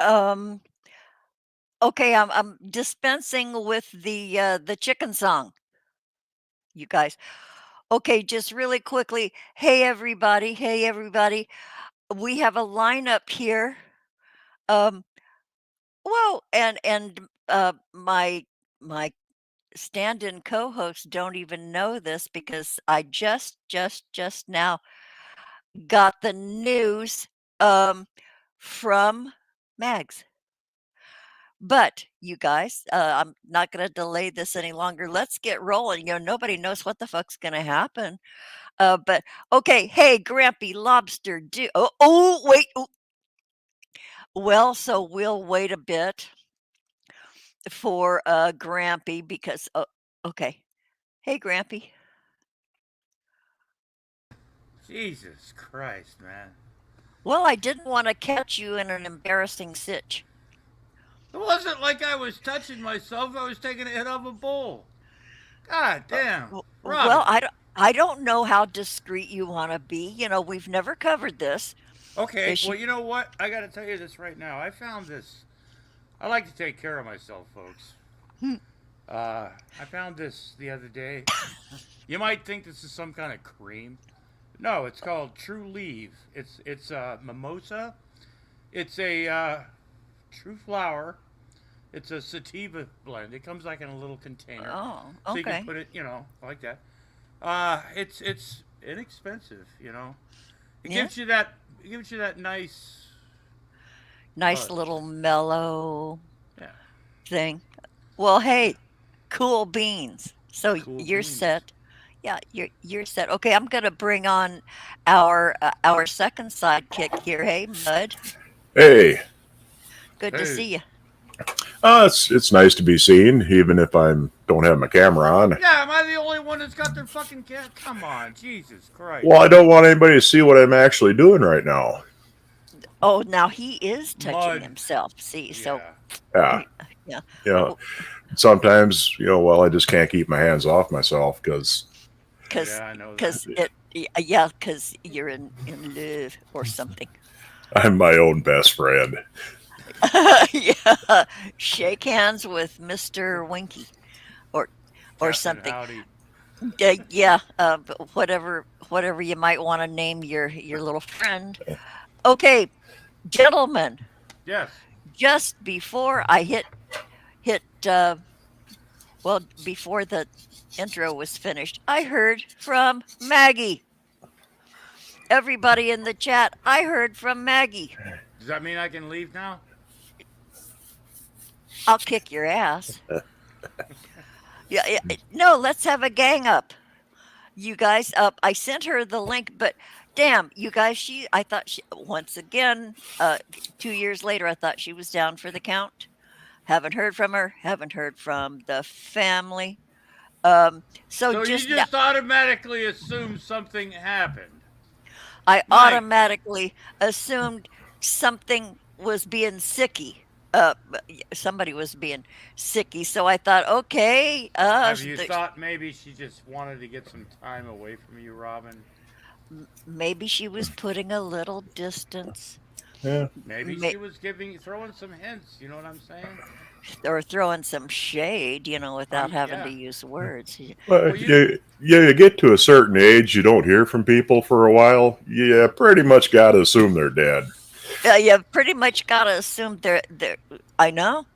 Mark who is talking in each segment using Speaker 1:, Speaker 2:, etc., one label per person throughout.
Speaker 1: Um, okay, I'm dispensing with the chicken song, you guys. Okay, just really quickly. Hey everybody, hey everybody. We have a lineup here. Um, well, and my stand-in co-hosts don't even know this because I just now got the news from Mags. But you guys, I'm not going to delay this any longer. Let's get rolling. Nobody knows what the fuck's going to happen. But okay, hey, Grampy Lobster, do wait. Well, so we'll wait a bit for Grampy because okay. Hey, Grampy.
Speaker 2: Jesus Christ, man.
Speaker 1: Well, I didn't want to catch you in an embarrassing sitch.
Speaker 2: It wasn't like I was touching myself. I was taking a hit off a bowl. God damn.
Speaker 1: Well,
Speaker 2: Robin.
Speaker 1: I don't know how discreet you want to be. We've never covered this.
Speaker 2: Okay,
Speaker 1: Is
Speaker 2: well,
Speaker 1: she?
Speaker 2: you know what? I got to tell you this right now. I found this. I like to take care of myself, folks.
Speaker 1: Hmm.
Speaker 2: I found this the other day. You might think this is some kind of cream. No, it's called True Leave. It's mimosa. It's a true flower. It's a sativa blend. It comes like in a little container,
Speaker 1: Oh,
Speaker 2: so you can
Speaker 1: okay.
Speaker 2: put it, like that. It's inexpensive. It
Speaker 1: Yeah.
Speaker 2: gives you that nice
Speaker 1: Nice
Speaker 2: buzz.
Speaker 1: little mellow
Speaker 2: Yeah,
Speaker 1: thing. Well, hey, cool beans. So
Speaker 2: cool
Speaker 1: you're
Speaker 2: beans.
Speaker 1: set. Yeah, you're set. Okay, I'm gonna bring on our second sidekick here. Hey, Mud.
Speaker 3: Hey,
Speaker 1: Good to
Speaker 2: Hey,
Speaker 1: see you.
Speaker 3: it's nice to be seen, even if I don't have my camera on.
Speaker 2: yeah, am I the only one that's got their fucking cat? Come on, Jesus
Speaker 3: Well,
Speaker 2: Christ.
Speaker 3: I don't want anybody to see what I'm actually doing right now.
Speaker 1: Oh, now he is touching
Speaker 2: Mud.
Speaker 1: himself. See, so
Speaker 2: Yeah.
Speaker 3: Yeah,
Speaker 1: y- yeah,
Speaker 3: yeah. Sometimes, well, I just can't keep my hands off myself because
Speaker 1: because
Speaker 2: Yeah, I know that.
Speaker 1: because yeah, because you're in love or something.
Speaker 3: I'm my own best friend.
Speaker 1: Yeah, shake hands with Mr. Winky or
Speaker 2: Captain
Speaker 1: something.
Speaker 2: Howdy.
Speaker 1: Yeah, but whatever you might want to name your little friend. Okay, gentlemen,
Speaker 2: Yes.
Speaker 1: just before I hit well before the intro was finished, I heard from Maggie. Everybody in the chat, I heard from Maggie.
Speaker 2: Does that mean I can leave now?
Speaker 1: I'll kick your ass. Yeah, yeah, no, let's have a gang up. You guys up. I sent her the link, but damn, you guys, I thought she, once again, 2 years later, I thought she was down for the count. Haven't heard from her, haven't heard from the family. So
Speaker 2: So you
Speaker 1: just now,
Speaker 2: just automatically assume something happened.
Speaker 1: I
Speaker 2: My
Speaker 1: automatically assumed something was being sicky. Somebody was being sicky, so I thought, okay,
Speaker 2: have you thought maybe she just wanted to get some time away from you, Robin?
Speaker 1: maybe she was putting a little distance.
Speaker 3: Yeah,
Speaker 2: Maybe she was throwing some hints. You know what I'm saying?
Speaker 1: Or throwing some shade, without having to
Speaker 2: Yeah.
Speaker 1: use words.
Speaker 3: but
Speaker 2: Well, you.
Speaker 3: you get to a certain age, you don't hear from people for a while. You pretty much got to assume they're dead.
Speaker 1: You pretty much gotta assume they're. I know,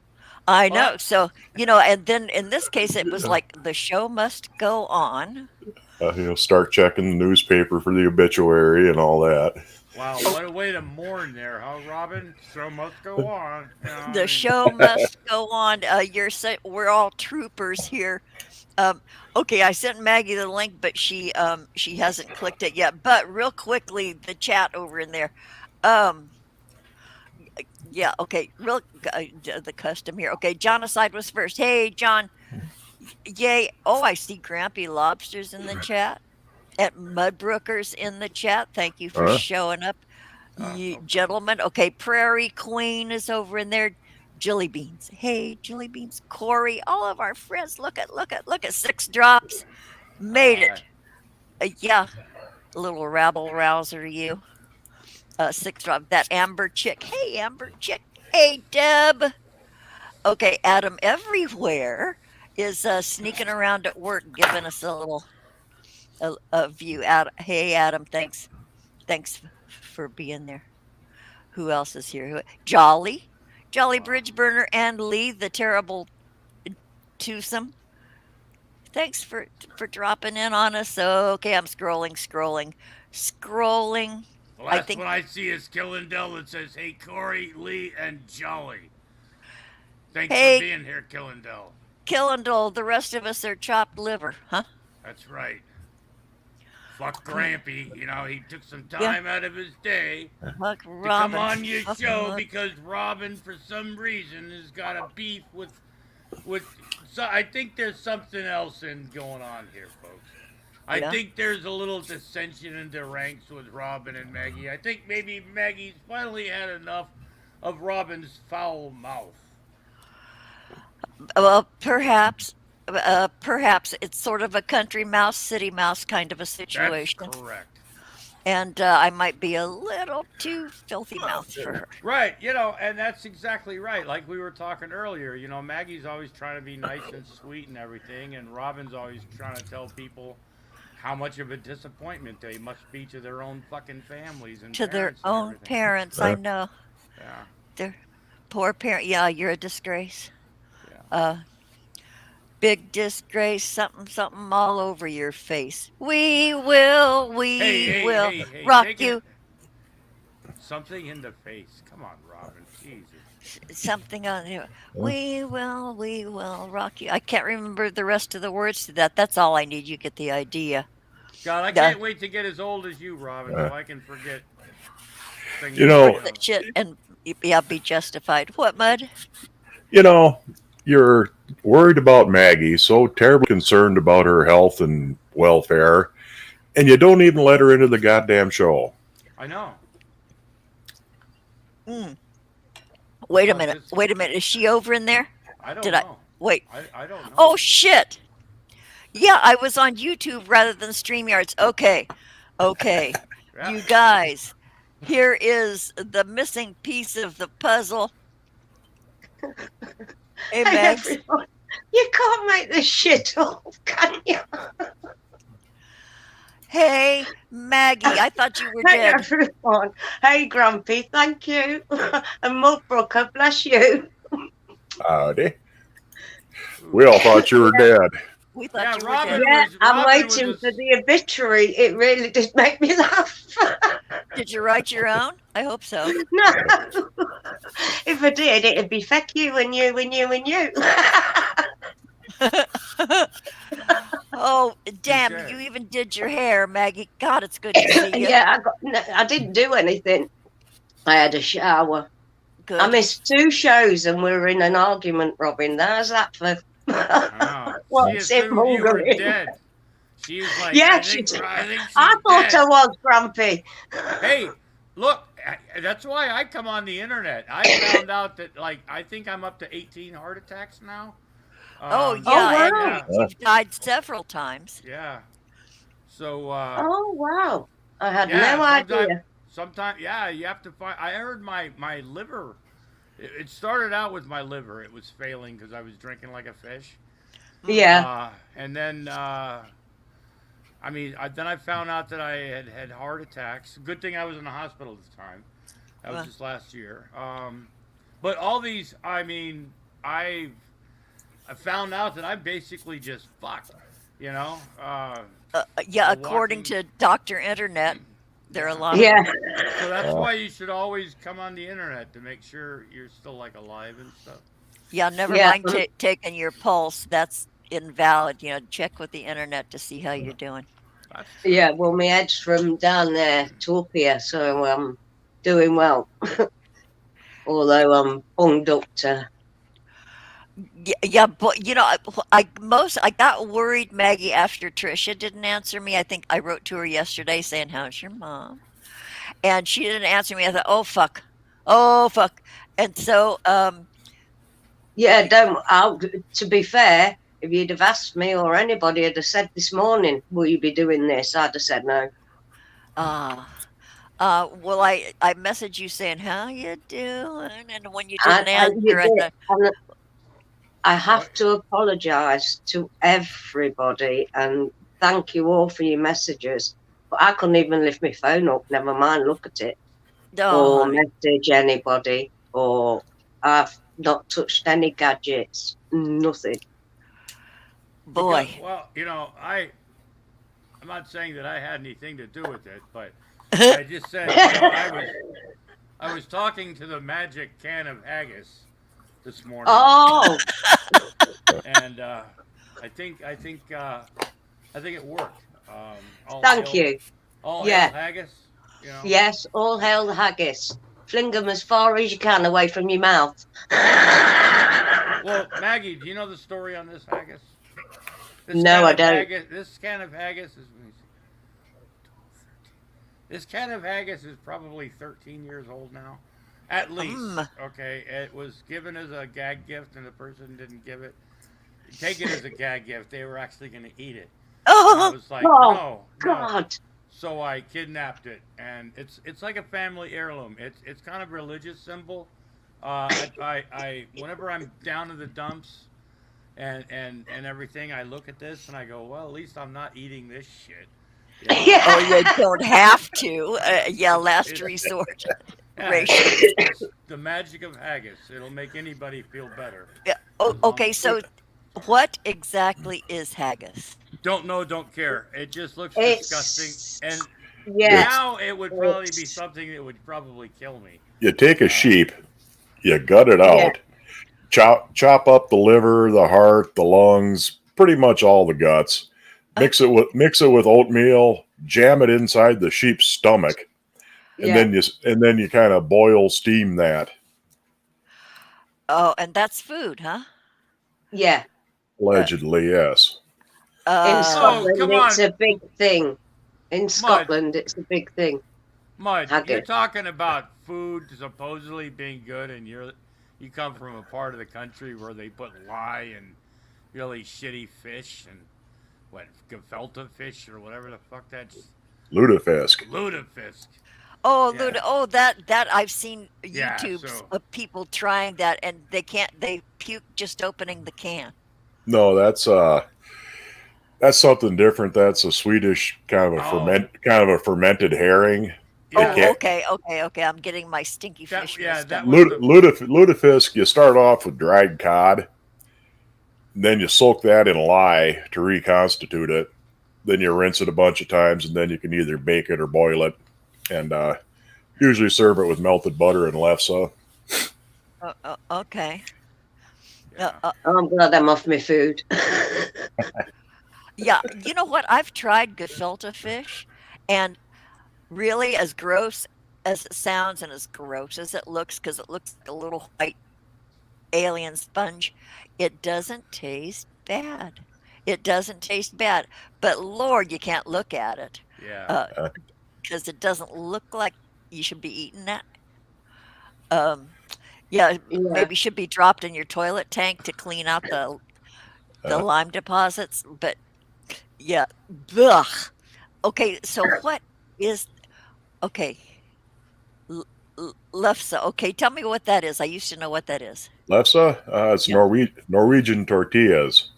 Speaker 1: I
Speaker 2: Well,
Speaker 1: know. So and then in this case, it was like the show must go on.
Speaker 3: Start checking the newspaper for the obituary and all that.
Speaker 2: wow,
Speaker 1: Oh,
Speaker 2: what a way to mourn there, huh, Robin? So must go on.
Speaker 1: the
Speaker 2: I mean,
Speaker 1: show must go on. We're all troopers here. Um, okay, I sent Maggie the link, but she hasn't clicked it yet. But real quickly, the chat over in there. Um, Yeah, okay. The custom here. Okay, John aside was first. Hey, John. Yay. Oh, I see Grampy Lobsters in the chat. At Mudbrookers in the chat. Thank you for
Speaker 3: Huh?
Speaker 1: showing up, you
Speaker 2: no problem.
Speaker 1: gentlemen. Okay, Prairie Queen is over in there. Jilly Beans. Hey, Jilly Beans. Corey, all of our friends. Look at 6 drops. Made
Speaker 2: Uh,
Speaker 1: it. Yeah, a little rabble rouser, you. 6 drop. That Amber chick. Hey, Amber chick. Hey, Deb. Okay, Adam everywhere is sneaking around at work, giving us a little a view. Adam, hey, Adam, thanks for being there. Who else is here? Jolly
Speaker 2: Wow.
Speaker 1: Bridge Burner, and Lee, the terrible twosome. Thanks for dropping in on us. Okay, I'm scrolling.
Speaker 2: The
Speaker 1: I
Speaker 2: last
Speaker 1: think,
Speaker 2: one I see is Killendell that says, "Hey, Corey, Lee, and Jolly. Thanks for
Speaker 1: hey,
Speaker 2: being here, Killendell."
Speaker 1: Killendall, the rest of us are chopped liver, huh?
Speaker 2: That's right. Fuck
Speaker 1: Cool.
Speaker 2: Grampy. You know, he took some
Speaker 1: Yeah,
Speaker 2: time out of his day
Speaker 1: fuck
Speaker 2: to come
Speaker 1: Robin.
Speaker 2: on your
Speaker 1: Fuck
Speaker 2: show
Speaker 1: Robin.
Speaker 2: because Robin, for some reason, has got a beef with. So I think there's something else going on here, folks. I
Speaker 1: Yeah.
Speaker 2: think there's a little dissension in the ranks with Robin and Maggie. I think maybe Maggie's finally had enough of Robin's foul mouth.
Speaker 1: Well, perhaps it's sort of a country mouse, city mouse kind of a
Speaker 2: That's
Speaker 1: situation,
Speaker 2: correct.
Speaker 1: and I might be a little too filthy mouthed for her.
Speaker 2: Right, and that's exactly right. Like we were talking earlier, Maggie's always trying to be nice and sweet and everything, and Robin's always trying to tell people how much of a disappointment they must be to their own fucking families and
Speaker 1: To their
Speaker 2: parents and
Speaker 1: own
Speaker 2: everything.
Speaker 1: parents, I know.
Speaker 2: Yeah,
Speaker 1: Their poor parent. Yeah, you're a disgrace.
Speaker 2: yeah.
Speaker 1: Uh, Big disgrace, something, something all over your face.
Speaker 2: Hey,
Speaker 1: We
Speaker 2: hey,
Speaker 1: will
Speaker 2: hey, hey,
Speaker 1: rock
Speaker 2: taking
Speaker 1: you.
Speaker 2: it something in the face. Come on, Robin. Jesus.
Speaker 1: Something on there. We will rock you. I can't remember the rest of the words to that. That's all I need. You get the idea.
Speaker 2: God, I
Speaker 1: The
Speaker 2: can't wait to get as old as you, Robin, so I can forget things
Speaker 3: You
Speaker 2: like,
Speaker 3: know,
Speaker 1: that shit and yeah, be justified. What mud?
Speaker 3: you know, you're worried about Maggie, so terribly concerned about her health and welfare, and you don't even let her into the goddamn show.
Speaker 2: I know.
Speaker 1: Mm. Wait a
Speaker 2: No,
Speaker 1: minute.
Speaker 2: just,
Speaker 1: Wait a minute. Is she over in there?
Speaker 2: I don't
Speaker 1: Did I?
Speaker 2: know.
Speaker 1: Wait.
Speaker 2: I don't know.
Speaker 1: Oh shit. Yeah, I was on YouTube rather than StreamYards. Okay.
Speaker 2: Yeah.
Speaker 1: You guys, here is the missing piece of the puzzle. Hey,
Speaker 4: Hey
Speaker 1: Mags.
Speaker 4: everyone, you can't make this shit up, can you?
Speaker 1: Hey, Maggie. I thought you were
Speaker 4: Hey
Speaker 1: dead.
Speaker 4: everyone. Hey Grumpy, thank you. And Mudbrooker, bless you.
Speaker 3: Howdy. We all thought you were dead.
Speaker 1: We thought
Speaker 2: Yeah,
Speaker 1: you were
Speaker 2: Robin
Speaker 1: dead.
Speaker 4: Yeah, I'm
Speaker 2: Robin
Speaker 4: waiting
Speaker 2: was
Speaker 4: for the obituary. It really did make me laugh.
Speaker 1: Did you write your own? I hope so.
Speaker 4: No. If I did, it'd be feck you and you and you and you.
Speaker 1: Oh, damn.
Speaker 2: touche.
Speaker 1: You even did your hair, Maggie. God, it's good to see you.
Speaker 4: Yeah, I didn't do anything. I had a shower. I
Speaker 1: Good.
Speaker 4: missed 2 shows and we were in an argument, Robin. There's that for
Speaker 2: Oh, she
Speaker 4: what's it
Speaker 2: assumed you were
Speaker 4: mongering?
Speaker 2: dead. She was like,
Speaker 4: Yeah,
Speaker 2: I
Speaker 4: she
Speaker 2: think,
Speaker 4: did.
Speaker 2: I think she's
Speaker 4: I thought
Speaker 2: dead.
Speaker 4: I was grumpy.
Speaker 2: Hey, look, that's why I come on the internet. I found out that, like, I think I'm up to 18 heart attacks now.
Speaker 1: Oh,
Speaker 2: Um,
Speaker 1: yeah.
Speaker 4: wow.
Speaker 1: And you've died several times.
Speaker 2: yeah. So,
Speaker 4: Oh wow! I had
Speaker 2: yeah,
Speaker 4: no idea.
Speaker 2: sometimes, yeah, you have to find. I heard my liver. It started out with my liver. It was failing because I was drinking like a fish.
Speaker 4: Yeah,
Speaker 2: And then, then I found out that I had heart attacks. Good thing I was in the hospital at the time. That was
Speaker 1: Well.
Speaker 2: just last year. But all these, I found out that I'm basically just fucked. You know.
Speaker 1: Yeah,
Speaker 2: A
Speaker 1: according
Speaker 2: walking-
Speaker 1: to Dr. Internet, there are a lot
Speaker 4: yeah.
Speaker 1: of them.
Speaker 2: So that's
Speaker 3: Oh.
Speaker 2: why you should always come on the internet to make sure you're still like alive and stuff.
Speaker 1: Yeah, never
Speaker 4: Yeah.
Speaker 1: mind taking your pulse. That's invalid. Check with the internet to see how you're doing.
Speaker 2: That's
Speaker 4: Yeah, well, my head's from down there to up here, so I'm doing well. Although I'm bunged up to.
Speaker 1: Yeah, but I got worried, Maggie, after Trisha didn't answer me. I think I wrote to her yesterday saying, "How's your mom?" And she didn't answer me. I thought, oh fuck, and so
Speaker 4: Yeah, to be fair, if you'd have asked me or anybody had have said this morning, will you be doing this? I'd have said no.
Speaker 1: uh Well, I messaged you saying how you doing, and when you didn't
Speaker 4: And you
Speaker 1: answer, I
Speaker 4: did.
Speaker 1: thought,
Speaker 4: And I
Speaker 2: What?
Speaker 4: have to apologise to everybody and thank you all for your messages. But I couldn't even lift my phone up, never mind look at it
Speaker 1: oh,
Speaker 4: or
Speaker 1: honey,
Speaker 4: message anybody. Or I've not touched any gadgets, nothing.
Speaker 2: Because,
Speaker 1: boy.
Speaker 2: well, I'm not saying that I had anything to do with it, but I just said, I was talking to the magic can of haggis this morning,
Speaker 4: Oh,
Speaker 2: and I think it worked.
Speaker 4: thank you.
Speaker 2: All hail
Speaker 4: Yeah,
Speaker 2: haggis. You know.
Speaker 4: yes, all hail the haggis. Fling them as far as you can away from your mouth.
Speaker 2: Well, Maggie, do you know the story on this haggis?
Speaker 4: No, I don't.
Speaker 2: This can of haggis is. This can of haggis is probably 13 years old now, at least.
Speaker 1: Mm.
Speaker 2: Okay, it was given as a gag gift, and the person didn't take it as a gag gift. They were actually going to eat it, and I
Speaker 1: Oh,
Speaker 2: was like,
Speaker 4: Oh,
Speaker 2: no, no.
Speaker 4: God.
Speaker 2: So I kidnapped it, and it's like a family heirloom. It's kind of a religious symbol. Whenever I'm down in the dumps and everything, I look at this and I go, well, at least I'm not eating this shit. You know,
Speaker 1: oh,
Speaker 4: Yeah.
Speaker 1: you don't have to. Yeah, last
Speaker 2: it's
Speaker 1: resort
Speaker 2: yeah,
Speaker 1: ration.
Speaker 2: it's the magic of haggis. It'll make anybody feel better
Speaker 1: Yeah. Oh,
Speaker 2: as long
Speaker 1: okay.
Speaker 2: as
Speaker 1: So, what exactly is haggis?
Speaker 2: don't know, don't care. It just looks disgusting,
Speaker 4: It's,
Speaker 2: and
Speaker 4: yeah,
Speaker 3: It's
Speaker 2: now it would probably be
Speaker 4: it's,
Speaker 2: something that would probably kill me.
Speaker 3: you take a
Speaker 2: Um,
Speaker 3: sheep, you gut it
Speaker 4: yeah,
Speaker 3: out, chop up the liver, the heart, the lungs, pretty much all the guts.
Speaker 1: Okay.
Speaker 3: Mix it with oatmeal, jam it inside the sheep's stomach,
Speaker 4: yeah,
Speaker 3: and then you kind of boil steam that.
Speaker 1: Oh, and that's food, huh?
Speaker 4: yeah.
Speaker 1: Uh,
Speaker 3: Allegedly, yes.
Speaker 4: In
Speaker 1: uh,
Speaker 2: oh,
Speaker 4: Scotland,
Speaker 2: come
Speaker 4: it's
Speaker 2: on,
Speaker 4: a big thing. In
Speaker 2: Mud,
Speaker 4: Scotland, it's a big thing.
Speaker 2: Mud. You're
Speaker 4: Haggis.
Speaker 2: talking about food supposedly being good, and you come from a part of the country where they put lye and really shitty fish and what gefilte fish or whatever the fuck that's
Speaker 3: Lutefisk.
Speaker 2: lutefisk.
Speaker 1: oh,
Speaker 2: Yeah,
Speaker 1: Luda. Oh, that I've seen
Speaker 2: yeah.
Speaker 1: YouTubes
Speaker 2: So
Speaker 1: of people trying that, and they can't. They puke just opening the can.
Speaker 3: No, that's something different. That's a Swedish
Speaker 2: oh
Speaker 3: kind of a fermented herring. You
Speaker 2: yeah,
Speaker 1: Oh,
Speaker 3: can't
Speaker 1: okay. I'm getting my stinky fish mixed up.
Speaker 2: that was the
Speaker 3: lutefisk. You start off with dried cod, then you soak that in lye to reconstitute it. Then you rinse it a bunch of times, and then you can either bake it or boil it. And usually serve it with melted butter and lefse.
Speaker 1: Okay. Uh,
Speaker 2: yeah.
Speaker 1: uh,
Speaker 4: Oh, I'm glad I'm off my food.
Speaker 1: yeah, you know what? I've tried gefilte fish, and really, as gross as it sounds and as gross as it looks, because it looks like a little white alien sponge, it doesn't taste bad. It doesn't taste bad. But Lord, you can't look at it
Speaker 2: Yeah.
Speaker 1: because
Speaker 3: Uh,
Speaker 1: it doesn't look like you should be eating that. Um, yeah,
Speaker 4: Yeah,
Speaker 1: maybe should be dropped in your toilet tank to clean out the
Speaker 3: uh,
Speaker 1: lime deposits. But yeah, ugh. Okay, so what is okay? Lefse. Okay, tell me what that is. I used to know what that is.
Speaker 3: lefse, it's
Speaker 1: Yeah.
Speaker 3: Norwegian tortillas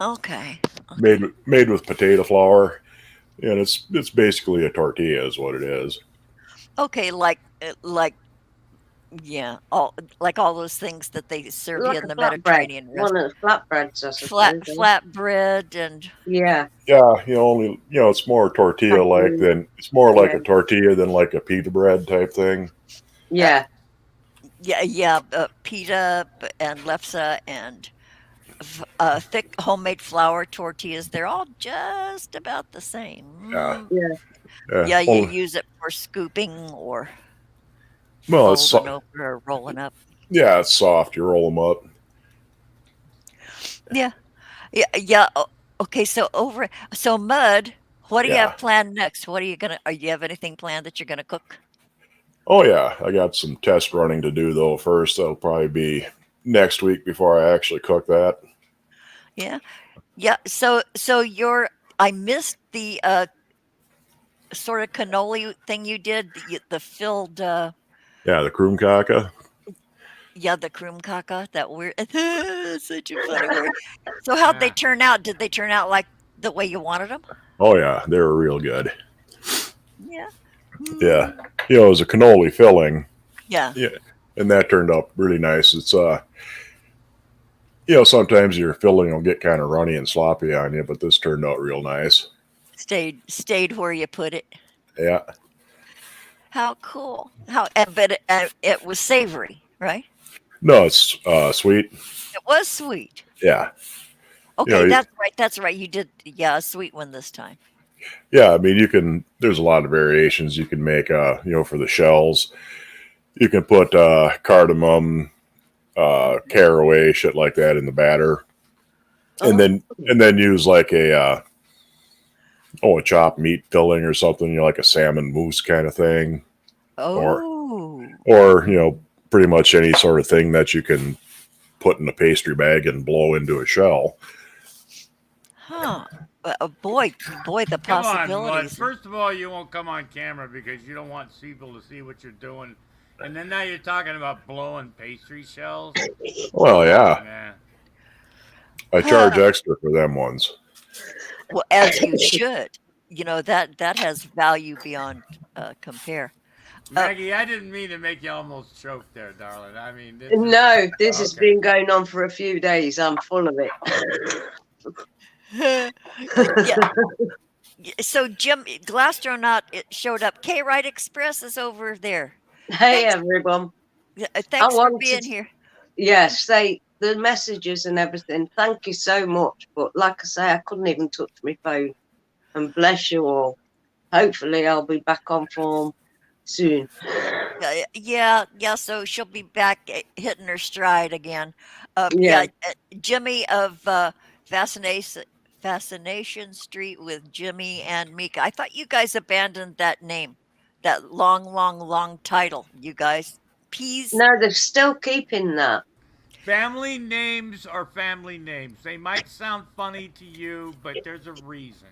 Speaker 1: Okay. Okay.
Speaker 3: made with potato flour, and it's basically a tortilla, is what it is.
Speaker 1: Okay. Like yeah, all those things that they serve you
Speaker 4: like
Speaker 1: in
Speaker 4: a
Speaker 1: the
Speaker 4: flatbread.
Speaker 1: Mediterranean
Speaker 4: One of the flatbreads, I suppose.
Speaker 1: flatbread and
Speaker 4: Yeah,
Speaker 3: Yeah, it's more tortilla like
Speaker 4: pepperoni.
Speaker 3: than it's more like
Speaker 4: Yeah,
Speaker 3: a tortilla than like a pita bread type thing.
Speaker 1: uh,
Speaker 4: yeah,
Speaker 1: yeah, pita and lefse and thick homemade flour tortillas. They're all just about the same.
Speaker 3: Yeah,
Speaker 4: yeah.
Speaker 3: yeah.
Speaker 1: Yeah, you
Speaker 3: Well,
Speaker 1: use it for scooping or
Speaker 3: well,
Speaker 1: folding over or rolling up.
Speaker 3: yeah, it's soft. You roll them up.
Speaker 1: Yeah. Yeah. Okay. So Mud, what do you
Speaker 3: Yeah.
Speaker 1: have planned next? What are you gonna? Are you have anything planned that you're gonna cook?
Speaker 3: Oh yeah, I got some test running to do though. First, that'll probably be next week before I actually cook that.
Speaker 1: Yeah. Yeah. So you're. I missed the sort of cannoli thing you did? The filled,
Speaker 3: Yeah, the kroomkaka.
Speaker 1: yeah, the kroomkaka. That weird, such a funny word. So how'd they
Speaker 2: Yeah.
Speaker 1: turn out? Did they turn out like the way you wanted them?
Speaker 3: Oh yeah, they were real good.
Speaker 1: Yeah.
Speaker 3: Yeah,
Speaker 1: Hmm.
Speaker 3: it was a cannoli filling.
Speaker 1: Yeah.
Speaker 3: Yeah, and that turned out really nice. It's sometimes your filling will get kind of runny and sloppy on you, but this turned out real nice.
Speaker 1: Stayed where you put it.
Speaker 3: Yeah,
Speaker 1: How cool. But it was savory, right?
Speaker 3: no, it's sweet.
Speaker 1: It was sweet.
Speaker 3: Yeah, you
Speaker 1: Okay,
Speaker 3: know,
Speaker 1: that's right. That's right. You did, yeah, a sweet one this time.
Speaker 3: yeah. I mean, you can. There's a lot of variations you can make. For the shells, you can put cardamom, caraway, shit like that in the batter, and
Speaker 1: Oh,
Speaker 3: then use like a chopped meat filling or something. Like a salmon mousse kind of thing, or
Speaker 1: oh,
Speaker 3: pretty much any sort of thing that you can put in a pastry bag and blow into a shell.
Speaker 1: huh. Boy, the
Speaker 2: Come on, Mud.
Speaker 1: possibilities.
Speaker 2: First of all, you won't come on camera because you don't want people to see what you're doing. And then now you're talking about blowing pastry shells.
Speaker 3: Well, yeah,
Speaker 2: Man.
Speaker 3: I charge
Speaker 1: Huh.
Speaker 3: extra for them ones.
Speaker 1: Well, as you should. That has value beyond compare. Uh,
Speaker 2: Maggie, I didn't mean to make you almost choke there, darling. I mean, this is
Speaker 4: No, this has
Speaker 2: okay.
Speaker 4: been going on for a few days. I'm full of it.
Speaker 1: yeah. So Jim Glastronaut it showed up. K Ride Express is over there.
Speaker 4: Hey,
Speaker 1: Thanks.
Speaker 4: everyone. I
Speaker 1: Thanks for
Speaker 4: wanted,
Speaker 1: being here.
Speaker 4: yes, the messages and everything. Thank you so much. But like I say, I couldn't even touch my phone. And bless you all. Hopefully, I'll be back on form soon.
Speaker 1: Yeah. So she'll be back hitting her stride again.
Speaker 4: Yeah.
Speaker 1: Jimmy of Fascination Fascination Street with Jimmy and Mika. I thought you guys abandoned that name, that long title. You guys, peas.
Speaker 4: No, they're still keeping that.
Speaker 2: Family names are family names. They might sound funny to you, but there's a reason.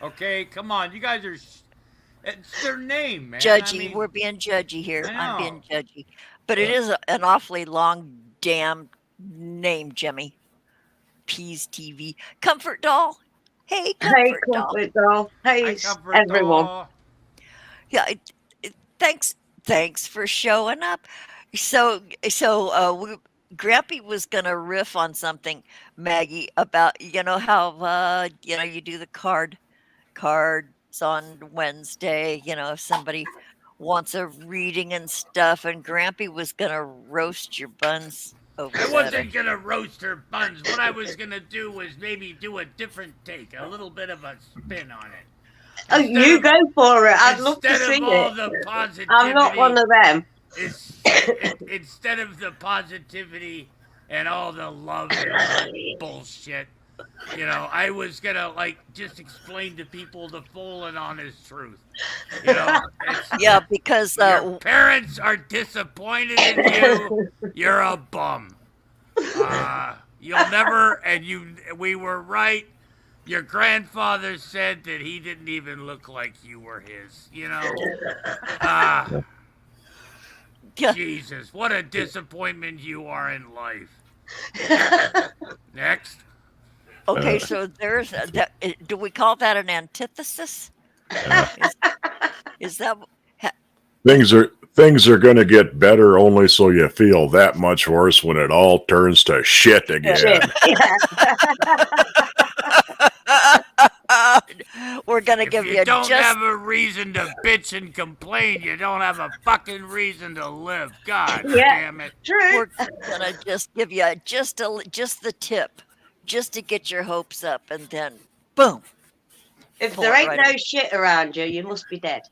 Speaker 2: Okay, come on. You guys are. It's their name, man. I
Speaker 1: Judgy.
Speaker 2: mean,
Speaker 1: We're being judgy here.
Speaker 2: I
Speaker 1: I'm
Speaker 2: know.
Speaker 1: being judgy, but it is an awfully long damn name, Jimmy. Peas TV. Comfort doll. Hey,
Speaker 4: Hey,
Speaker 1: comfort doll.
Speaker 4: Comfort Doll.
Speaker 2: I
Speaker 4: Hey,
Speaker 2: comfort
Speaker 4: everyone.
Speaker 2: doll.
Speaker 1: Yeah, thanks for showing up. So Grampy was gonna riff on something, Maggie, about how you do the cards on Wednesday. If somebody wants a reading and stuff, and Grampy was gonna roast your buns over
Speaker 2: I
Speaker 1: that.
Speaker 2: wasn't gonna roast her buns. What I was gonna do was maybe do a different take, a little bit of a spin on it.
Speaker 4: Oh, you go for it. I'd love to
Speaker 2: Instead
Speaker 4: see
Speaker 2: of all
Speaker 4: it.
Speaker 2: the
Speaker 4: I'm not one
Speaker 2: positivity,
Speaker 4: of them.
Speaker 2: instead of the positivity and all the love and bullshit, I was gonna just explain to people the full and honest truth.
Speaker 1: Yeah, because
Speaker 2: Your parents are disappointed in you. You're a bum. You'll never, we were right. Your grandfather said that he didn't even look like you were his. Ah,
Speaker 1: yeah,
Speaker 2: Jesus, what a disappointment you are in life. Next.
Speaker 1: okay, so there's that. Do we call that an antithesis? Is, is that
Speaker 3: Things are going to get better only so you feel that much worse when it all turns to shit again.
Speaker 4: Shit. Yeah.
Speaker 1: we're gonna
Speaker 2: If
Speaker 1: give
Speaker 2: you
Speaker 1: you
Speaker 2: don't
Speaker 1: just
Speaker 2: have a reason to bitch and complain, you don't have a fucking reason to live. God
Speaker 4: Yeah.
Speaker 2: damn it.
Speaker 4: True.
Speaker 1: we're gonna just give you just the tip, just to get your hopes up, and then boom.
Speaker 4: If
Speaker 1: Pull
Speaker 4: there
Speaker 1: it
Speaker 4: ain't
Speaker 1: right
Speaker 4: no
Speaker 1: away.
Speaker 4: shit around you, you must be dead.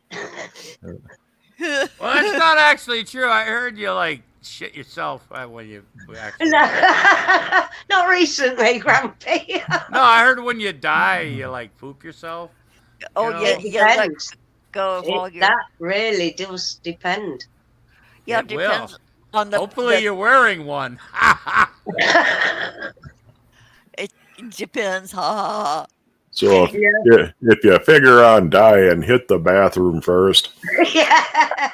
Speaker 2: Well, that's not actually true. I heard you shit yourself when you actually.
Speaker 4: No, not recently, Grampy.
Speaker 2: No, I heard when you die, you poop yourself.
Speaker 1: Oh
Speaker 2: You know?
Speaker 1: yeah,
Speaker 4: It
Speaker 1: yeah. Like
Speaker 4: depends.
Speaker 1: go of all your
Speaker 4: That really does depend.
Speaker 1: yeah.
Speaker 2: It will.
Speaker 1: Depends on
Speaker 2: Hopefully, you're wearing one.
Speaker 1: it depends. Ha ha ha.
Speaker 3: So if you figure on dying, hit the bathroom first.
Speaker 4: Yeah.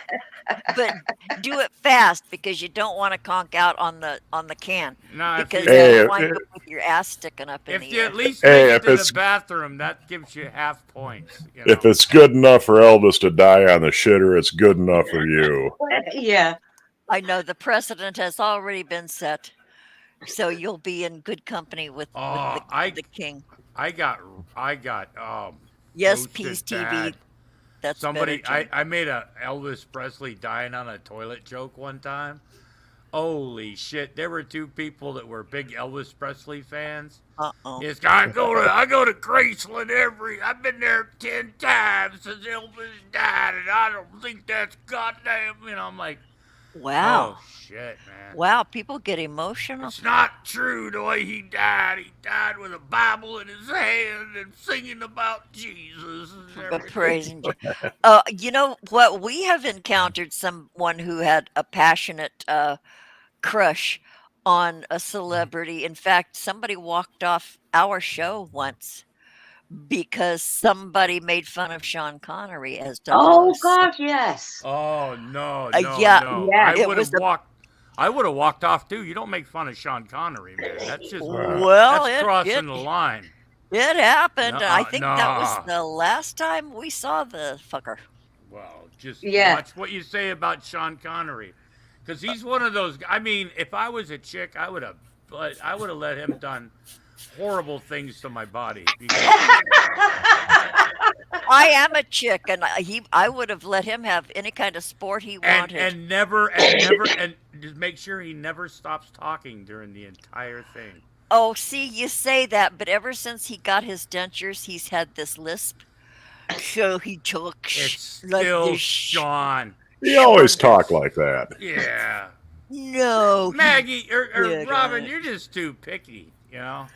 Speaker 1: But do it fast because you don't want to conk out on the can
Speaker 2: Now, if
Speaker 1: because
Speaker 2: you
Speaker 1: you'll
Speaker 3: Hey,
Speaker 1: wind up with your ass sticking up in
Speaker 2: if
Speaker 1: the
Speaker 2: you
Speaker 1: air.
Speaker 2: at least make
Speaker 3: hey,
Speaker 2: it
Speaker 3: if
Speaker 2: to the
Speaker 3: it's
Speaker 2: bathroom, that gives you half points.
Speaker 3: if it's good enough for Elvis to die on the shitter, it's good enough for you.
Speaker 4: Yeah.
Speaker 1: I know the precedent has already been set, so you'll be in good company with
Speaker 2: Oh,
Speaker 1: the king.
Speaker 2: I got
Speaker 1: Yes, Peace
Speaker 2: roasted
Speaker 1: TV.
Speaker 2: bad.
Speaker 1: That's better,
Speaker 2: Somebody,
Speaker 1: Jim.
Speaker 2: I made a Elvis Presley dying on a toilet joke one time. Holy shit! There were two people that were big Elvis Presley fans.
Speaker 1: Uh-oh.
Speaker 2: It's I go to Graceland I've been there 10 times since Elvis died, and I don't think that's goddamn. I'm like,
Speaker 1: Wow.
Speaker 2: oh shit, man.
Speaker 1: Wow, people get emotional.
Speaker 2: It's not true the way he died. He died with a Bible in his hand and singing about Jesus and
Speaker 1: But
Speaker 2: everything.
Speaker 1: praising you. You know what? We have encountered someone who had a passionate crush on a celebrity. In fact, somebody walked off our show once because somebody made fun of Sean Connery as double O
Speaker 4: Oh
Speaker 1: Six.
Speaker 4: God, yes.
Speaker 2: Oh no,
Speaker 1: Yeah,
Speaker 2: no!
Speaker 4: Yeah.
Speaker 1: it was a
Speaker 2: I would have walked off too. You don't make fun of Sean Connery, man.
Speaker 1: well,
Speaker 2: That's
Speaker 1: it
Speaker 2: crossing
Speaker 1: it
Speaker 2: the line.
Speaker 1: it happened. I
Speaker 2: No,
Speaker 1: think that was
Speaker 2: no.
Speaker 1: the last time we saw the fucker.
Speaker 2: Well, just
Speaker 4: Yeah.
Speaker 2: watch what you say about Sean Connery, because he's one of those. I mean, if I was a chick, I would have let him done horrible things to my body because
Speaker 1: I am a chick, and I would have let him have any kind of sport he wanted.
Speaker 2: and just make sure he never stops talking during the entire thing.
Speaker 1: Oh, see, you say that, but ever since he got his dentures, he's had this lisp. So he
Speaker 2: It's
Speaker 1: talks like
Speaker 2: still
Speaker 1: this.
Speaker 2: Sean.
Speaker 3: You always talk
Speaker 2: It's
Speaker 3: like that.
Speaker 2: yeah.
Speaker 1: No, he
Speaker 2: Maggie or Robin,
Speaker 1: didn't.
Speaker 2: you're just too picky, you know.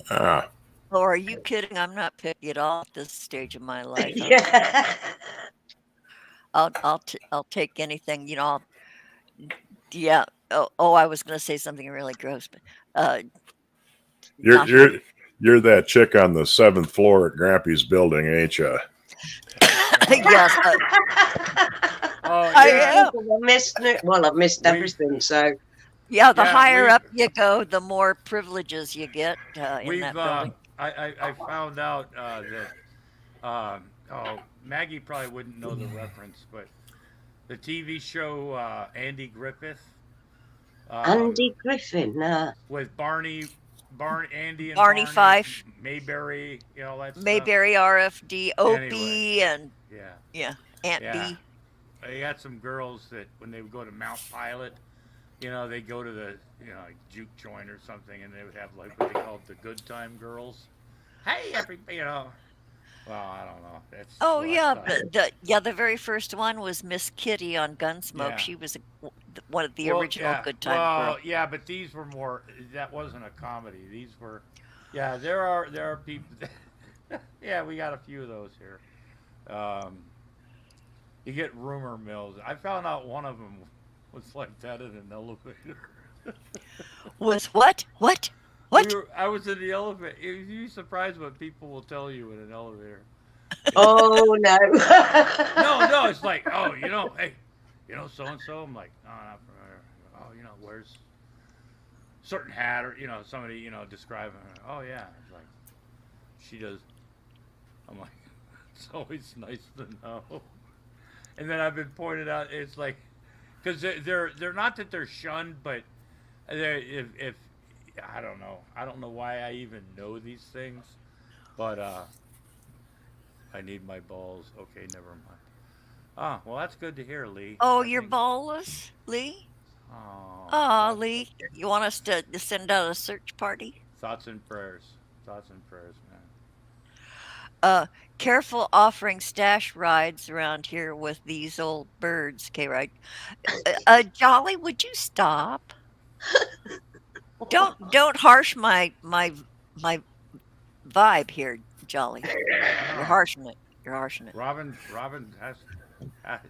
Speaker 3: Ah,
Speaker 1: Oh, are you kidding? I'm not picky at all at this stage of my life.
Speaker 4: Yeah.
Speaker 1: I'll take anything. Yeah. Oh, I was going to say something really gross, but
Speaker 3: you're
Speaker 1: not here.
Speaker 3: you're you're that chick on the 7th floor at Grampy's building, ain't you?
Speaker 1: Yes,
Speaker 2: Oh
Speaker 1: I
Speaker 2: yeah,
Speaker 1: am.
Speaker 4: I missed it. Well, I've missed
Speaker 2: we've
Speaker 4: everything. So
Speaker 1: Yeah, the
Speaker 2: yeah
Speaker 1: higher
Speaker 2: we've
Speaker 1: up you go, the more privileges you get in
Speaker 2: we've
Speaker 1: that building.
Speaker 2: I found out that Maggie probably wouldn't know the reference, but the TV show Andy Griffith um,
Speaker 4: Andy Griffin. Nah.
Speaker 2: with Andy and
Speaker 1: Barney
Speaker 2: Barney,
Speaker 1: Fife,
Speaker 2: Mayberry, all that stuff.
Speaker 1: Mayberry, RFD,
Speaker 2: Anyway,
Speaker 1: Opie, and
Speaker 2: yeah,
Speaker 1: yeah, Aunt
Speaker 2: yeah.
Speaker 1: B.
Speaker 2: They had some girls that when they would go to Mount Pilot, they go to the like juke joint or something, and they would have like what they called the good time girls. Hey, Well, I don't know. That's
Speaker 1: Oh
Speaker 2: what I
Speaker 1: yeah,
Speaker 2: thought.
Speaker 1: the very first one was Miss Kitty on Gunsmoke.
Speaker 2: Yeah.
Speaker 1: She was one of the
Speaker 2: Well,
Speaker 1: original
Speaker 2: yeah.
Speaker 1: Good Time
Speaker 2: Well,
Speaker 1: Girl.
Speaker 2: yeah, but these were more. That wasn't a comedy. These were. Yeah, there are people. Yeah, we got a few of those here. Um, you get rumor mills. I found out one of them was like that in an elevator.
Speaker 1: Was what? What? What?
Speaker 2: I was in the elevator. You'd be surprised what people will tell you in an elevator.
Speaker 4: Oh no.
Speaker 2: No, it's like, oh, hey, so and so. I'm like, no, not familiar. Oh, where's certain hat or somebody describing her. Oh yeah, it's like she does. I'm like, it's always nice to know. And then I've been pointed out, it's like, because they're not that they're shunned, but if I don't know why I even know these things, but I need my balls. Okay, never mind. Ah, well, that's good to hear, Lee.
Speaker 1: Oh,
Speaker 2: I
Speaker 1: you're
Speaker 2: think.
Speaker 1: ballless, Lee?
Speaker 2: Oh,
Speaker 1: Oh, Lee, you want us to send out a search party?
Speaker 2: thoughts and prayers. Thoughts and prayers, man.
Speaker 1: Uh, Careful offering stash rides around here with these old birds, K. Right? Jolly, would you stop? Don't harsh my vibe here, Jolly. You're
Speaker 2: Oh,
Speaker 1: harshing it. You're harshing it.
Speaker 2: Robin has.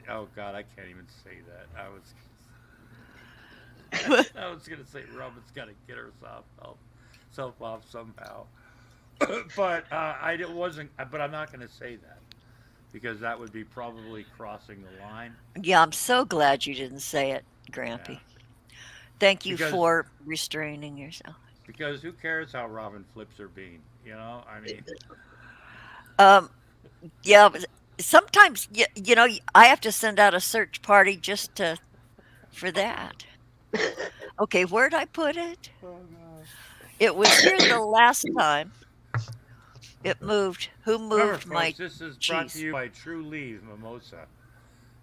Speaker 2: Oh God, I can't even say that. I was gonna say Robin's got to get herself off somehow. but I it wasn't. But I'm not going to say that because that would be probably crossing the line.
Speaker 1: Yeah, I'm so glad you didn't say it,
Speaker 2: Yeah,
Speaker 1: Grampy. Thank you
Speaker 2: because
Speaker 1: for restraining yourself.
Speaker 2: who cares how Robin flips her bean? You know, I mean,
Speaker 1: Um, yeah, but sometimes I have to send out a search party just to for that. Okay, where'd I put it?
Speaker 2: oh god.
Speaker 1: It was here the last time. It moved. Who
Speaker 2: Remember,
Speaker 1: moved
Speaker 2: folks,
Speaker 1: my
Speaker 2: this is brought to
Speaker 1: cheese?
Speaker 2: you by True Leave Mimosa.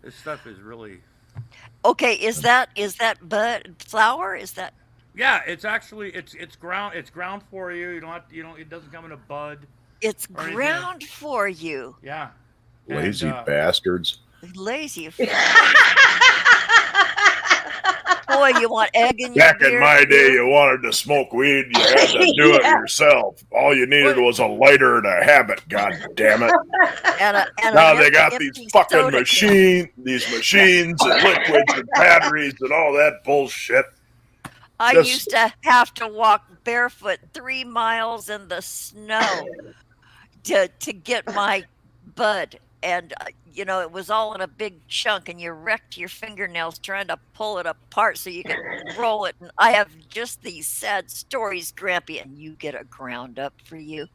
Speaker 2: This stuff is really,
Speaker 1: Okay, is that bud flour? Is that
Speaker 2: yeah. It's actually it's ground for you. You don't have, you don't. It doesn't come in a bud
Speaker 1: it's
Speaker 2: or anything like.
Speaker 1: ground for you?
Speaker 2: Yeah, and
Speaker 3: Lazy bastards.
Speaker 1: Lazy. Boy, you want egg in your
Speaker 3: Back in
Speaker 1: beer
Speaker 3: my day,
Speaker 1: too?
Speaker 3: you wanted to smoke weed, you had to do it
Speaker 4: Yeah.
Speaker 3: yourself. All you needed
Speaker 1: Boy,
Speaker 3: was a lighter and a habit. God damn it!
Speaker 1: and
Speaker 3: Now
Speaker 1: an
Speaker 3: they got these
Speaker 1: empty
Speaker 3: fucking
Speaker 1: soda can.
Speaker 3: machines and liquids and batteries and all that bullshit.
Speaker 1: I
Speaker 3: Just
Speaker 1: used to have to walk barefoot 3 miles in the snow to get my bud, and it was all in a big chunk, and you wrecked your fingernails trying to pull it apart so you could roll it. And I have just these sad stories, Grampy, and you get a ground up for you,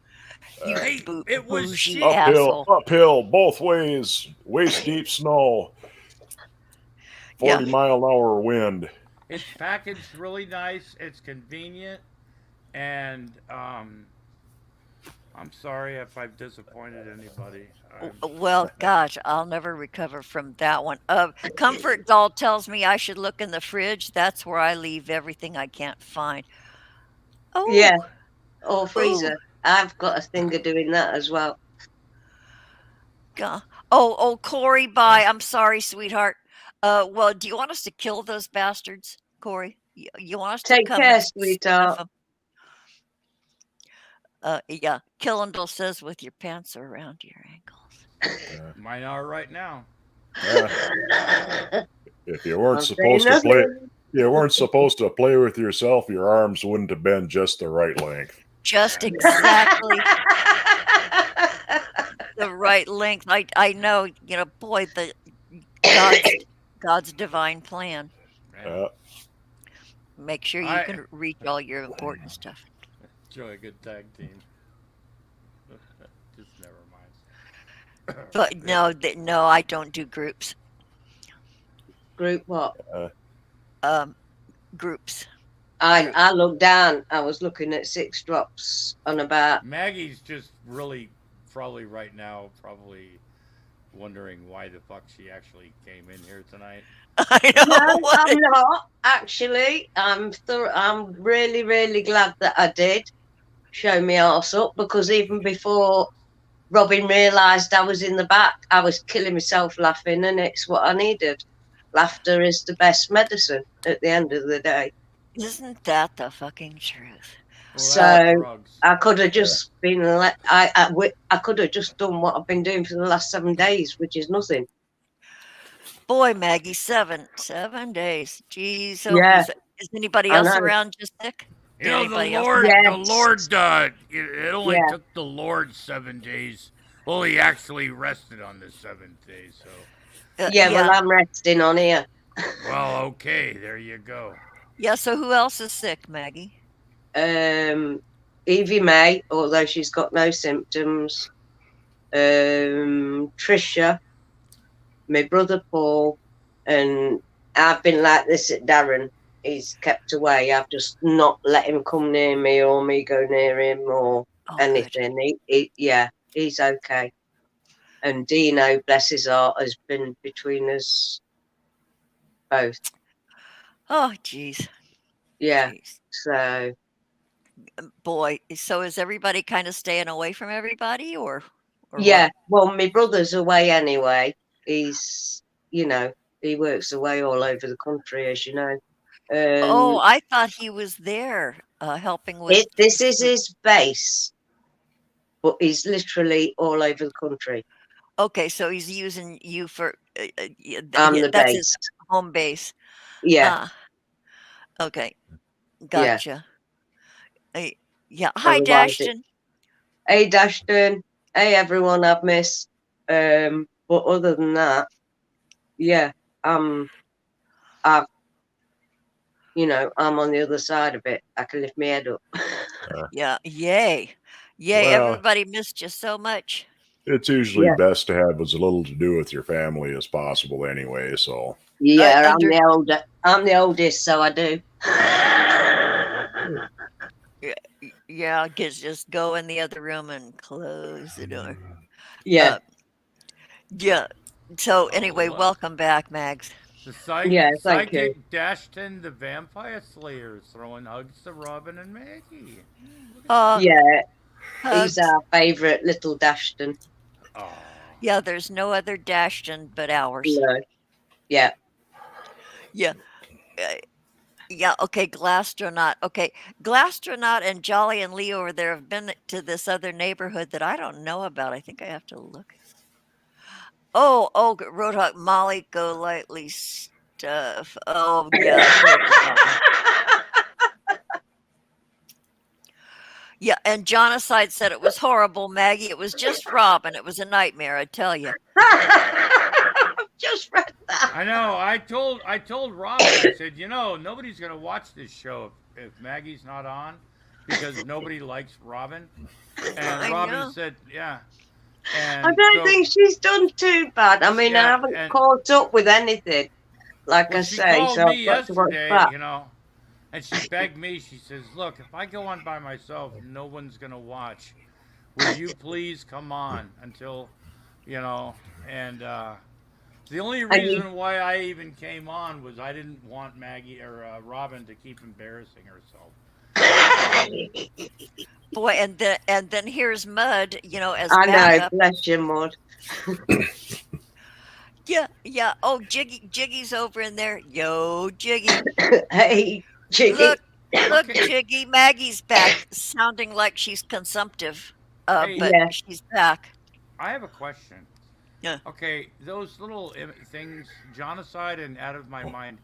Speaker 1: you
Speaker 2: hey, it was
Speaker 1: bougie
Speaker 2: cheap.
Speaker 1: asshole.
Speaker 3: uphill, both ways, waist deep snow,
Speaker 1: Yeah,
Speaker 3: 40-mile-an-hour wind.
Speaker 2: It's packaged really nice. It's convenient, and I'm sorry if I've disappointed anybody.
Speaker 1: well, gosh, I'll never recover from that one. Comfort Doll tells me I should look in the fridge. That's where I leave everything I can't find.
Speaker 4: Yeah,
Speaker 1: Oh,
Speaker 4: or
Speaker 1: ooh,
Speaker 4: freezer. I've got a thing of doing that as well.
Speaker 1: God. Oh, Corey, bye. I'm sorry, sweetheart. Well, do you want us to kill those bastards, Corey? You want us to
Speaker 4: Take
Speaker 1: come
Speaker 4: care,
Speaker 1: and sniff
Speaker 4: sweetheart.
Speaker 1: them? Yeah. Killendall says with your pants around your ankles.
Speaker 2: Mine are right now.
Speaker 3: If you weren't
Speaker 4: I'll say
Speaker 3: supposed to play,
Speaker 4: nothing.
Speaker 3: you weren't supposed to play with yourself, your arms wouldn't have been just the right length.
Speaker 1: Just
Speaker 2: Yeah.
Speaker 1: exactly the right length. I know. Boy, the God's God's divine plan.
Speaker 2: Yeah.
Speaker 3: Uh,
Speaker 1: Make sure you
Speaker 2: I
Speaker 1: can reach all your important stuff.
Speaker 2: enjoy a good tag team. Just never mind.
Speaker 1: But no, I don't do groups.
Speaker 4: Group what?
Speaker 1: Um, Groups.
Speaker 4: I looked down. I was looking at 6 drops on about.
Speaker 2: Maggie's just really probably right now wondering why the fuck she actually came in here tonight.
Speaker 1: I
Speaker 4: No,
Speaker 1: know.
Speaker 4: I'm not actually. I'm really, really glad that I did show me arse up, because even before Robin realised I was in the back, I was killing myself laughing, and it's what I needed. Laughter is the best medicine at the end of the day.
Speaker 1: Isn't that the fucking truth?
Speaker 2: Well,
Speaker 4: So
Speaker 2: that's drugs.
Speaker 4: I could have just been. I could have just done what I've been doing for the last 7 days, which is nothing.
Speaker 1: Boy, Maggie, 7 days. Jeez, oh,
Speaker 4: Yeah,
Speaker 1: is anybody
Speaker 4: I
Speaker 1: else
Speaker 4: know.
Speaker 1: around just sick?
Speaker 2: You know, the
Speaker 1: Anybody else?
Speaker 2: Lord,
Speaker 4: Yes.
Speaker 2: the Lord, it only
Speaker 4: Yeah.
Speaker 2: took the Lord 7 days. Well, he actually rested on the 7th day, so.
Speaker 4: Yeah, well, I'm resting on here.
Speaker 2: Well, okay, there you go.
Speaker 1: Yeah, so who else is sick, Maggie?
Speaker 4: Evie May, although she's got no symptoms. Trisha, my brother Paul, and I've been like this at Darren. He's kept away. I've just not let him come near me or me go near him or
Speaker 1: Oh, good.
Speaker 4: anything. He's okay. And Dino, bless his heart, has been between us both.
Speaker 1: Oh, jeez.
Speaker 4: Yeah.
Speaker 1: Jeez.
Speaker 4: So
Speaker 1: Boy, so is everybody kind of staying away from everybody, or
Speaker 4: yeah.
Speaker 1: what?
Speaker 4: Well, my brother's away anyway. He's, he works away all over the country, as you know.
Speaker 1: Oh, I thought he was there helping with.
Speaker 4: This is his base, but he's literally all over the country.
Speaker 1: Okay, so he's using you for.
Speaker 4: I'm the
Speaker 1: That's
Speaker 4: base.
Speaker 1: his home base.
Speaker 4: Yeah.
Speaker 1: Okay,
Speaker 4: Yeah.
Speaker 1: gotcha. Yeah. Hi,
Speaker 4: Otherwise it-
Speaker 1: Dashton.
Speaker 4: Hey, Dashton. Hey, everyone I've missed. But other than that, yeah, I've, I'm on the other side of it. I can lift my head up.
Speaker 1: Yeah, yay. Yay,
Speaker 3: Well,
Speaker 1: everybody missed you so much.
Speaker 3: it's usually
Speaker 4: Yeah,
Speaker 3: best to have as little to do with your family as possible anyway. So,
Speaker 4: yeah. I'm
Speaker 1: Under
Speaker 4: the older. I'm the oldest, so I do.
Speaker 1: yeah, yeah, just go in the other room and close the door.
Speaker 4: Yeah,
Speaker 1: Uh, yeah. So anyway,
Speaker 2: Oh,
Speaker 1: welcome back, Mags.
Speaker 2: the
Speaker 4: yeah. Thank you.
Speaker 2: psychic Dashton, the vampire slayer, is throwing hugs to Robin and Maggie. Look at
Speaker 1: Uh,
Speaker 2: that.
Speaker 4: Yeah, he's
Speaker 1: hugs.
Speaker 4: our favourite little Dashton.
Speaker 2: Oh,
Speaker 1: Yeah, there's no other Dashton but ours.
Speaker 4: No, yeah.
Speaker 1: Yeah. uh, Yeah, okay, Glastronaut. Okay, Glastronaut and Jolly and Leo over there have been to this other neighborhood that I don't know about. I think I have to look. Oh, Roadhog, Molly Golightly stuff. Oh, yeah, I've heard of that one. Yeah, and Jonacide said it was horrible, Maggie. It was just Robin. It was a nightmare, I tell you.
Speaker 4: I've just read that.
Speaker 2: I know. I told Robin. I said, nobody's gonna watch this show if Maggie's not on, because nobody likes Robin. And
Speaker 1: I
Speaker 2: Robin
Speaker 1: know.
Speaker 2: said, yeah.
Speaker 4: I
Speaker 2: And
Speaker 4: don't
Speaker 2: so
Speaker 4: think she's done too bad. I mean, I
Speaker 2: yeah,
Speaker 4: haven't
Speaker 2: and
Speaker 4: caught up with anything, like
Speaker 2: well,
Speaker 4: I
Speaker 2: she
Speaker 4: say,
Speaker 2: called
Speaker 4: so
Speaker 2: me
Speaker 4: I've got to watch
Speaker 2: yesterday,
Speaker 4: back.
Speaker 2: and she begged me. She says, "Look, if I go on by myself, no one's gonna watch. Will you please come on until, you know?" And the only
Speaker 4: And you,
Speaker 2: reason why I even came on was I didn't want Maggie or Robin to keep embarrassing herself.
Speaker 1: Boy, and then here's Mud, as
Speaker 4: I know,
Speaker 1: backup.
Speaker 4: bless you, Maud.
Speaker 1: Yeah, yeah. Oh, Jiggy's over in there. Yo, Jiggy.
Speaker 4: Hey, Jiggy.
Speaker 1: Look, look,
Speaker 2: Okay,
Speaker 1: Jiggy. Maggie's back, sounding like she's consumptive.
Speaker 2: hey,
Speaker 1: But
Speaker 4: Yeah.
Speaker 1: she's back.
Speaker 2: I have a question.
Speaker 1: Yeah.
Speaker 2: Okay, those little things, Genocide and Out of My Mind,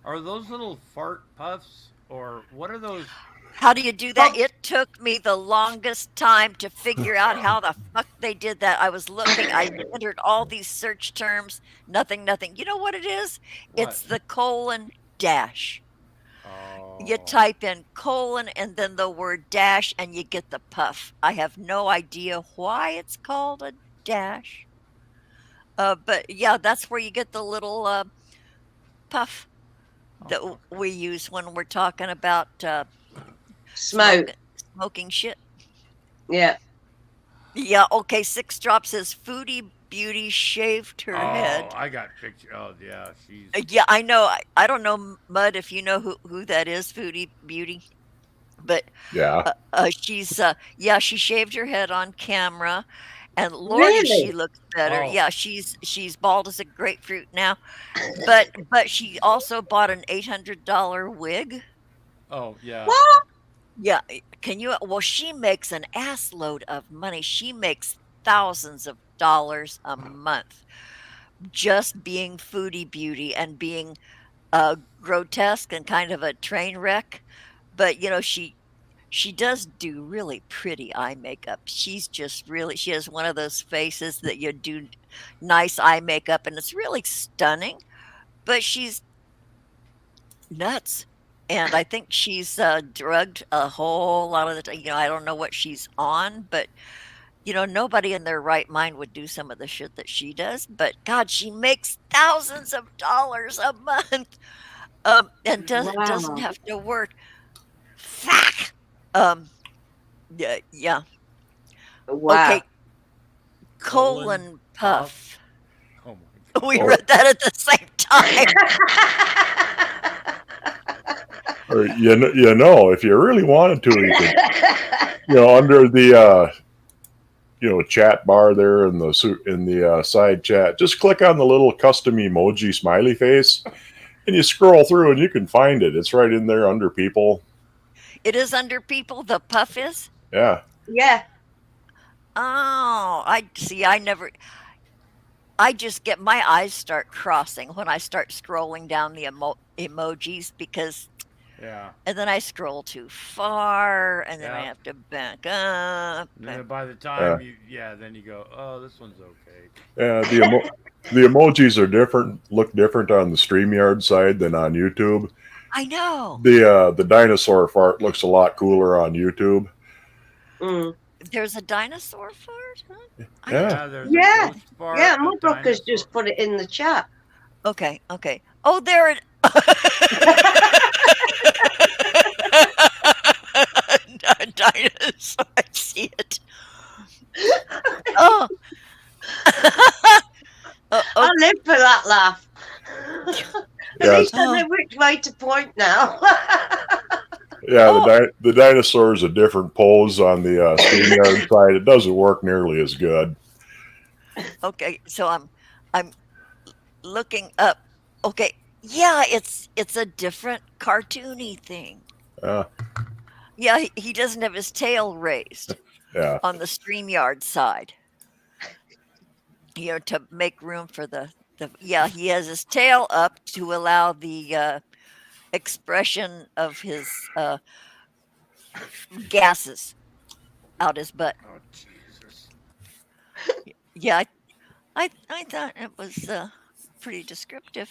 Speaker 2: are those little fart puffs or what are those?
Speaker 1: How do you do that?
Speaker 4: Oh.
Speaker 1: It took me the longest time to figure out how the fuck they did that. I was looking, I entered all these search terms, nothing, nothing. You know what it is?
Speaker 2: What?
Speaker 1: It's the colon dash. You
Speaker 2: Oh,
Speaker 1: type in colon and then the word dash and you get the puff. I have no idea why it's called a dash. But yeah, that's where you get the little puff
Speaker 2: oh,
Speaker 1: that
Speaker 2: okay.
Speaker 1: we use when we're talking about
Speaker 4: Smoke.
Speaker 1: smoking shit.
Speaker 4: Yeah.
Speaker 1: Yeah, okay. Six Drop says Foodie Beauty shaved her
Speaker 2: Oh,
Speaker 1: head.
Speaker 2: I got picture. Oh, yeah, she's.
Speaker 1: Yeah, I know. I don't know, Mud, if you know who that is, Foodie Beauty, but
Speaker 3: yeah.
Speaker 1: yeah, she shaved her head on camera, and Lordy, she
Speaker 4: Really?
Speaker 1: looks better.
Speaker 2: Oh,
Speaker 1: Yeah, she's bald as a grapefruit now, but she also bought an $800 wig.
Speaker 2: oh, yeah.
Speaker 4: What?
Speaker 1: Yeah, can you? Well, she makes an ass load of money. She makes thousands of dollars a month just being foodie beauty and being grotesque and kind of a train wreck. But she does do really pretty eye makeup. She's just really she has one of those faces that you do nice eye makeup and it's really stunning. But she's nuts. And I think she's drugged a whole lot of the time. I don't know what she's on, but nobody in their right mind would do some of the shit that she does. But God, she makes thousands of dollars a month, and doesn't
Speaker 4: Wow.
Speaker 1: have to work. Fuck. Um, yeah, yeah.
Speaker 4: Wow.
Speaker 1: Okay,
Speaker 2: Colon
Speaker 1: colon
Speaker 2: puff.
Speaker 1: puff.
Speaker 2: Oh my god.
Speaker 1: We
Speaker 3: Or,
Speaker 1: read that at the same time.
Speaker 3: or if you really wanted to, you could, under the chat bar there in the side chat, just click on the little custom emoji smiley face, and you scroll through and you can find it. It's right in there under people.
Speaker 1: It is under people. The puff is.
Speaker 3: Yeah.
Speaker 4: Yeah.
Speaker 1: Oh, I see. I never. I just get my eyes start crossing when I start scrolling down the emojis because
Speaker 2: Yeah.
Speaker 1: and then I scroll too far, and then I
Speaker 2: Yeah.
Speaker 1: have to back up.
Speaker 2: And then by the
Speaker 3: Uh,
Speaker 2: time then you go, oh, this one's okay.
Speaker 3: yeah, the emojis are different, look different on the StreamYard side than on YouTube.
Speaker 1: I know.
Speaker 3: The dinosaur fart looks a lot cooler on YouTube.
Speaker 4: Mm.
Speaker 1: There's a dinosaur fart? Huh? I
Speaker 3: Yeah,
Speaker 2: Yeah, there's a
Speaker 4: Yeah,
Speaker 2: ghost fart,
Speaker 4: yeah.
Speaker 2: a
Speaker 4: Mudbrookers
Speaker 2: dinosaur.
Speaker 4: just put it in the chat.
Speaker 1: okay, okay. Oh, there it dinosaur. I see it. Oh,
Speaker 4: I
Speaker 1: oh,
Speaker 4: live for that laugh. At
Speaker 3: yeah,
Speaker 4: least I
Speaker 1: oh,
Speaker 4: know which way to point now.
Speaker 3: yeah.
Speaker 1: oh.
Speaker 3: The dinosaur is a different pose on the StreamYard side. It doesn't work nearly as good.
Speaker 1: Okay, so I'm looking up. Okay, yeah, it's a different cartoony thing.
Speaker 3: Uh,
Speaker 1: Yeah, he doesn't have his tail raised
Speaker 3: yeah,
Speaker 1: on the StreamYard side, to make room for the yeah, he has his tail up to allow the expression of his gases out his butt.
Speaker 2: Oh, Jesus.
Speaker 1: Yeah, I thought it was pretty descriptive.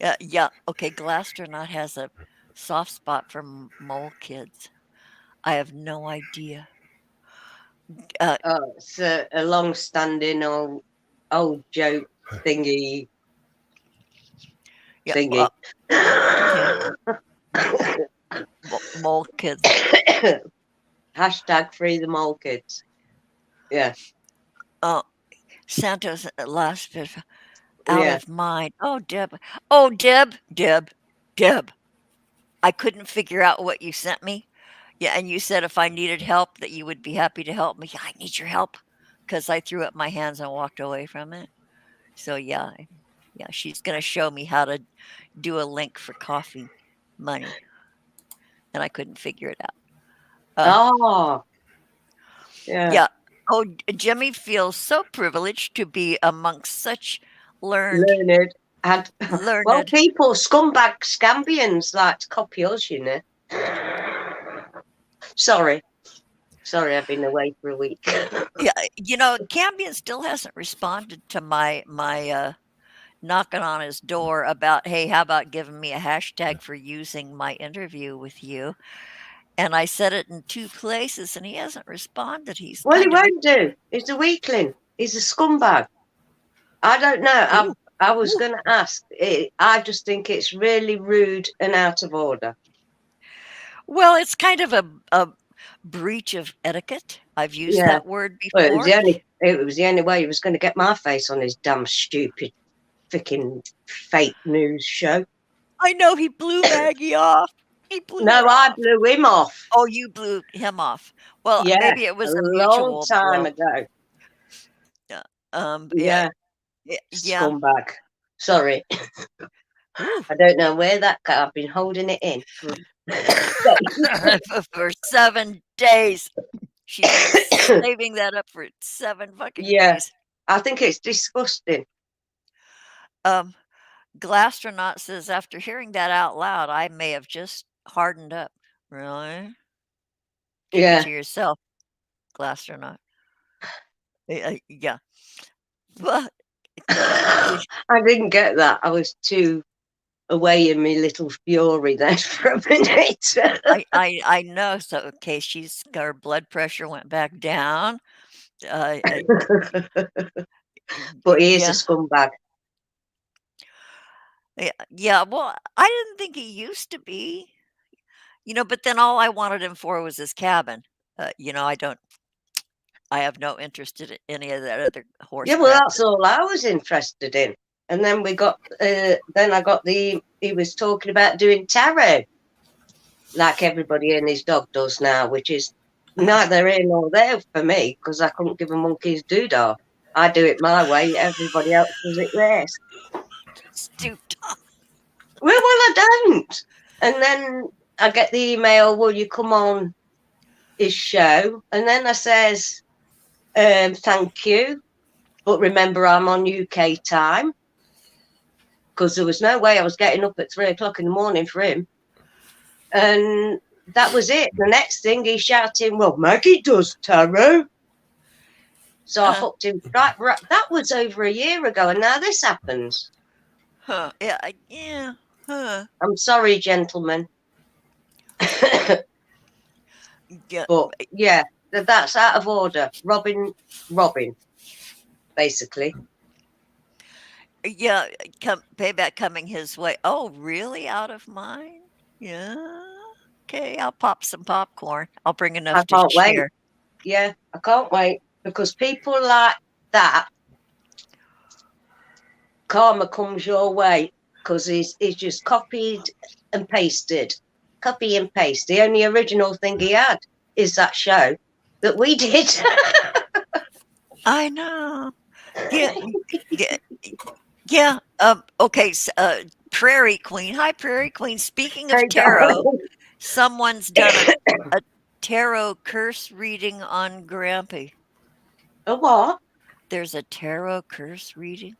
Speaker 1: Yeah, yeah. Okay, Glastronaut has a soft spot for mole kids. I have no idea. Uh,
Speaker 4: Oh, it's a long-standing old joke thingy.
Speaker 1: yeah,
Speaker 4: Thingy.
Speaker 1: yeah, mole kids.
Speaker 4: Hashtag free the mole kids. Yeah,
Speaker 1: Oh, Santos at last bit out
Speaker 4: yeah.
Speaker 1: of mind. Oh, Deb. Oh, Deb. I couldn't figure out what you sent me. Yeah, and you said if I needed help that you would be happy to help me. Yeah, I need your help because I threw up my hands and walked away from it. So yeah, yeah, she's gonna show me how to do a link for coffee money, and I couldn't figure it out.
Speaker 4: Oh, yeah.
Speaker 1: Yeah. Oh, Jimmy feels so privileged to be amongst such learned,
Speaker 4: Learned. And well,
Speaker 1: learned.
Speaker 4: people, scumbag scambians like to copy us, you know. Sorry, I've been away for a week.
Speaker 1: Yeah, Cambion still hasn't responded to my knocking on his door about, hey, how about giving me a hashtag for using my interview with you? And I said it in 2 places, and he hasn't responded. He's
Speaker 4: Well, he
Speaker 1: kind of
Speaker 4: won't do. He's a weakling. He's a scumbag. I don't know.
Speaker 1: ooh,
Speaker 4: I was
Speaker 1: ooh.
Speaker 4: going to ask. I just think it's really rude and out of order.
Speaker 1: Well, it's kind of a breach of etiquette. I've used
Speaker 4: Yeah.
Speaker 1: that word
Speaker 4: Well,
Speaker 1: before.
Speaker 4: it was the only way he was going to get my face on his damn stupid freaking fake news show.
Speaker 1: I know he blew Maggie off. He blew
Speaker 4: No,
Speaker 1: her
Speaker 4: I
Speaker 1: off.
Speaker 4: blew him off.
Speaker 1: Oh, you blew him off. Well,
Speaker 4: Yeah,
Speaker 1: maybe it
Speaker 4: a
Speaker 1: was a
Speaker 4: long
Speaker 1: mutual
Speaker 4: time
Speaker 1: blow.
Speaker 4: ago.
Speaker 1: Yeah,
Speaker 4: Yeah,
Speaker 1: yeah.
Speaker 4: scumbag. Sorry,
Speaker 1: Ooh.
Speaker 4: I don't know where that got. I've been holding it in for
Speaker 1: For 7 days. She's been saving that up for 7 fucking
Speaker 4: yeah,
Speaker 1: days.
Speaker 4: I think it's disgusting.
Speaker 1: Um, Glastronaut says, after hearing that out loud, I may have just hardened up. Really? Keep it
Speaker 4: Yeah,
Speaker 1: to yourself, Glastronaut. Yeah. Well,
Speaker 4: I didn't get that. I was too away in my little fury then for a minute.
Speaker 1: I know. So, okay, her blood pressure went back down.
Speaker 4: But he is a
Speaker 1: Yeah.
Speaker 4: scumbag.
Speaker 1: Yeah. Well, I didn't think he used to be, but then all I wanted him for was his cabin. I have no interest in any of that other horse
Speaker 4: Yeah, well,
Speaker 1: crap.
Speaker 4: that's all I was interested in. And then I got he was talking about doing tarot, like everybody and his dog does now, which is neither here nor there for me, because I couldn't give a monkey's doodah. I do it my way, everybody else does it theirs.
Speaker 1: Stupid.
Speaker 4: Well, I don't. And then I get the email, will you come on his show? And then I says, thank you, but remember I'm on UK time, because there was no way I was getting up at 3 o'clock in the morning for him. And that was it. The next thing he's shouting, well, Maggie does tarot. So I fucked him right. That was over a year ago, and now this happens.
Speaker 1: Huh. Yeah. Huh.
Speaker 4: I'm sorry, gentlemen.
Speaker 1: Yeah.
Speaker 4: But yeah, that's out of order. Robin, basically.
Speaker 1: Yeah. Payback coming his way. Oh, really? Out of mine? Yeah. Okay. I'll pop some popcorn. I'll bring
Speaker 4: I
Speaker 1: enough to
Speaker 4: can't wait.
Speaker 1: share.
Speaker 4: Yeah, I can't wait because people like that, karma comes your way because he's just copied and pasted. Copy and paste. The only original thing he had is that show that we did.
Speaker 1: I know. Yeah. Yeah. Okay. Prairie Queen. Hi, Prairie Queen. Speaking of tarot, someone's done a tarot curse reading on Grampy.
Speaker 4: A what?
Speaker 1: There's a tarot curse reading.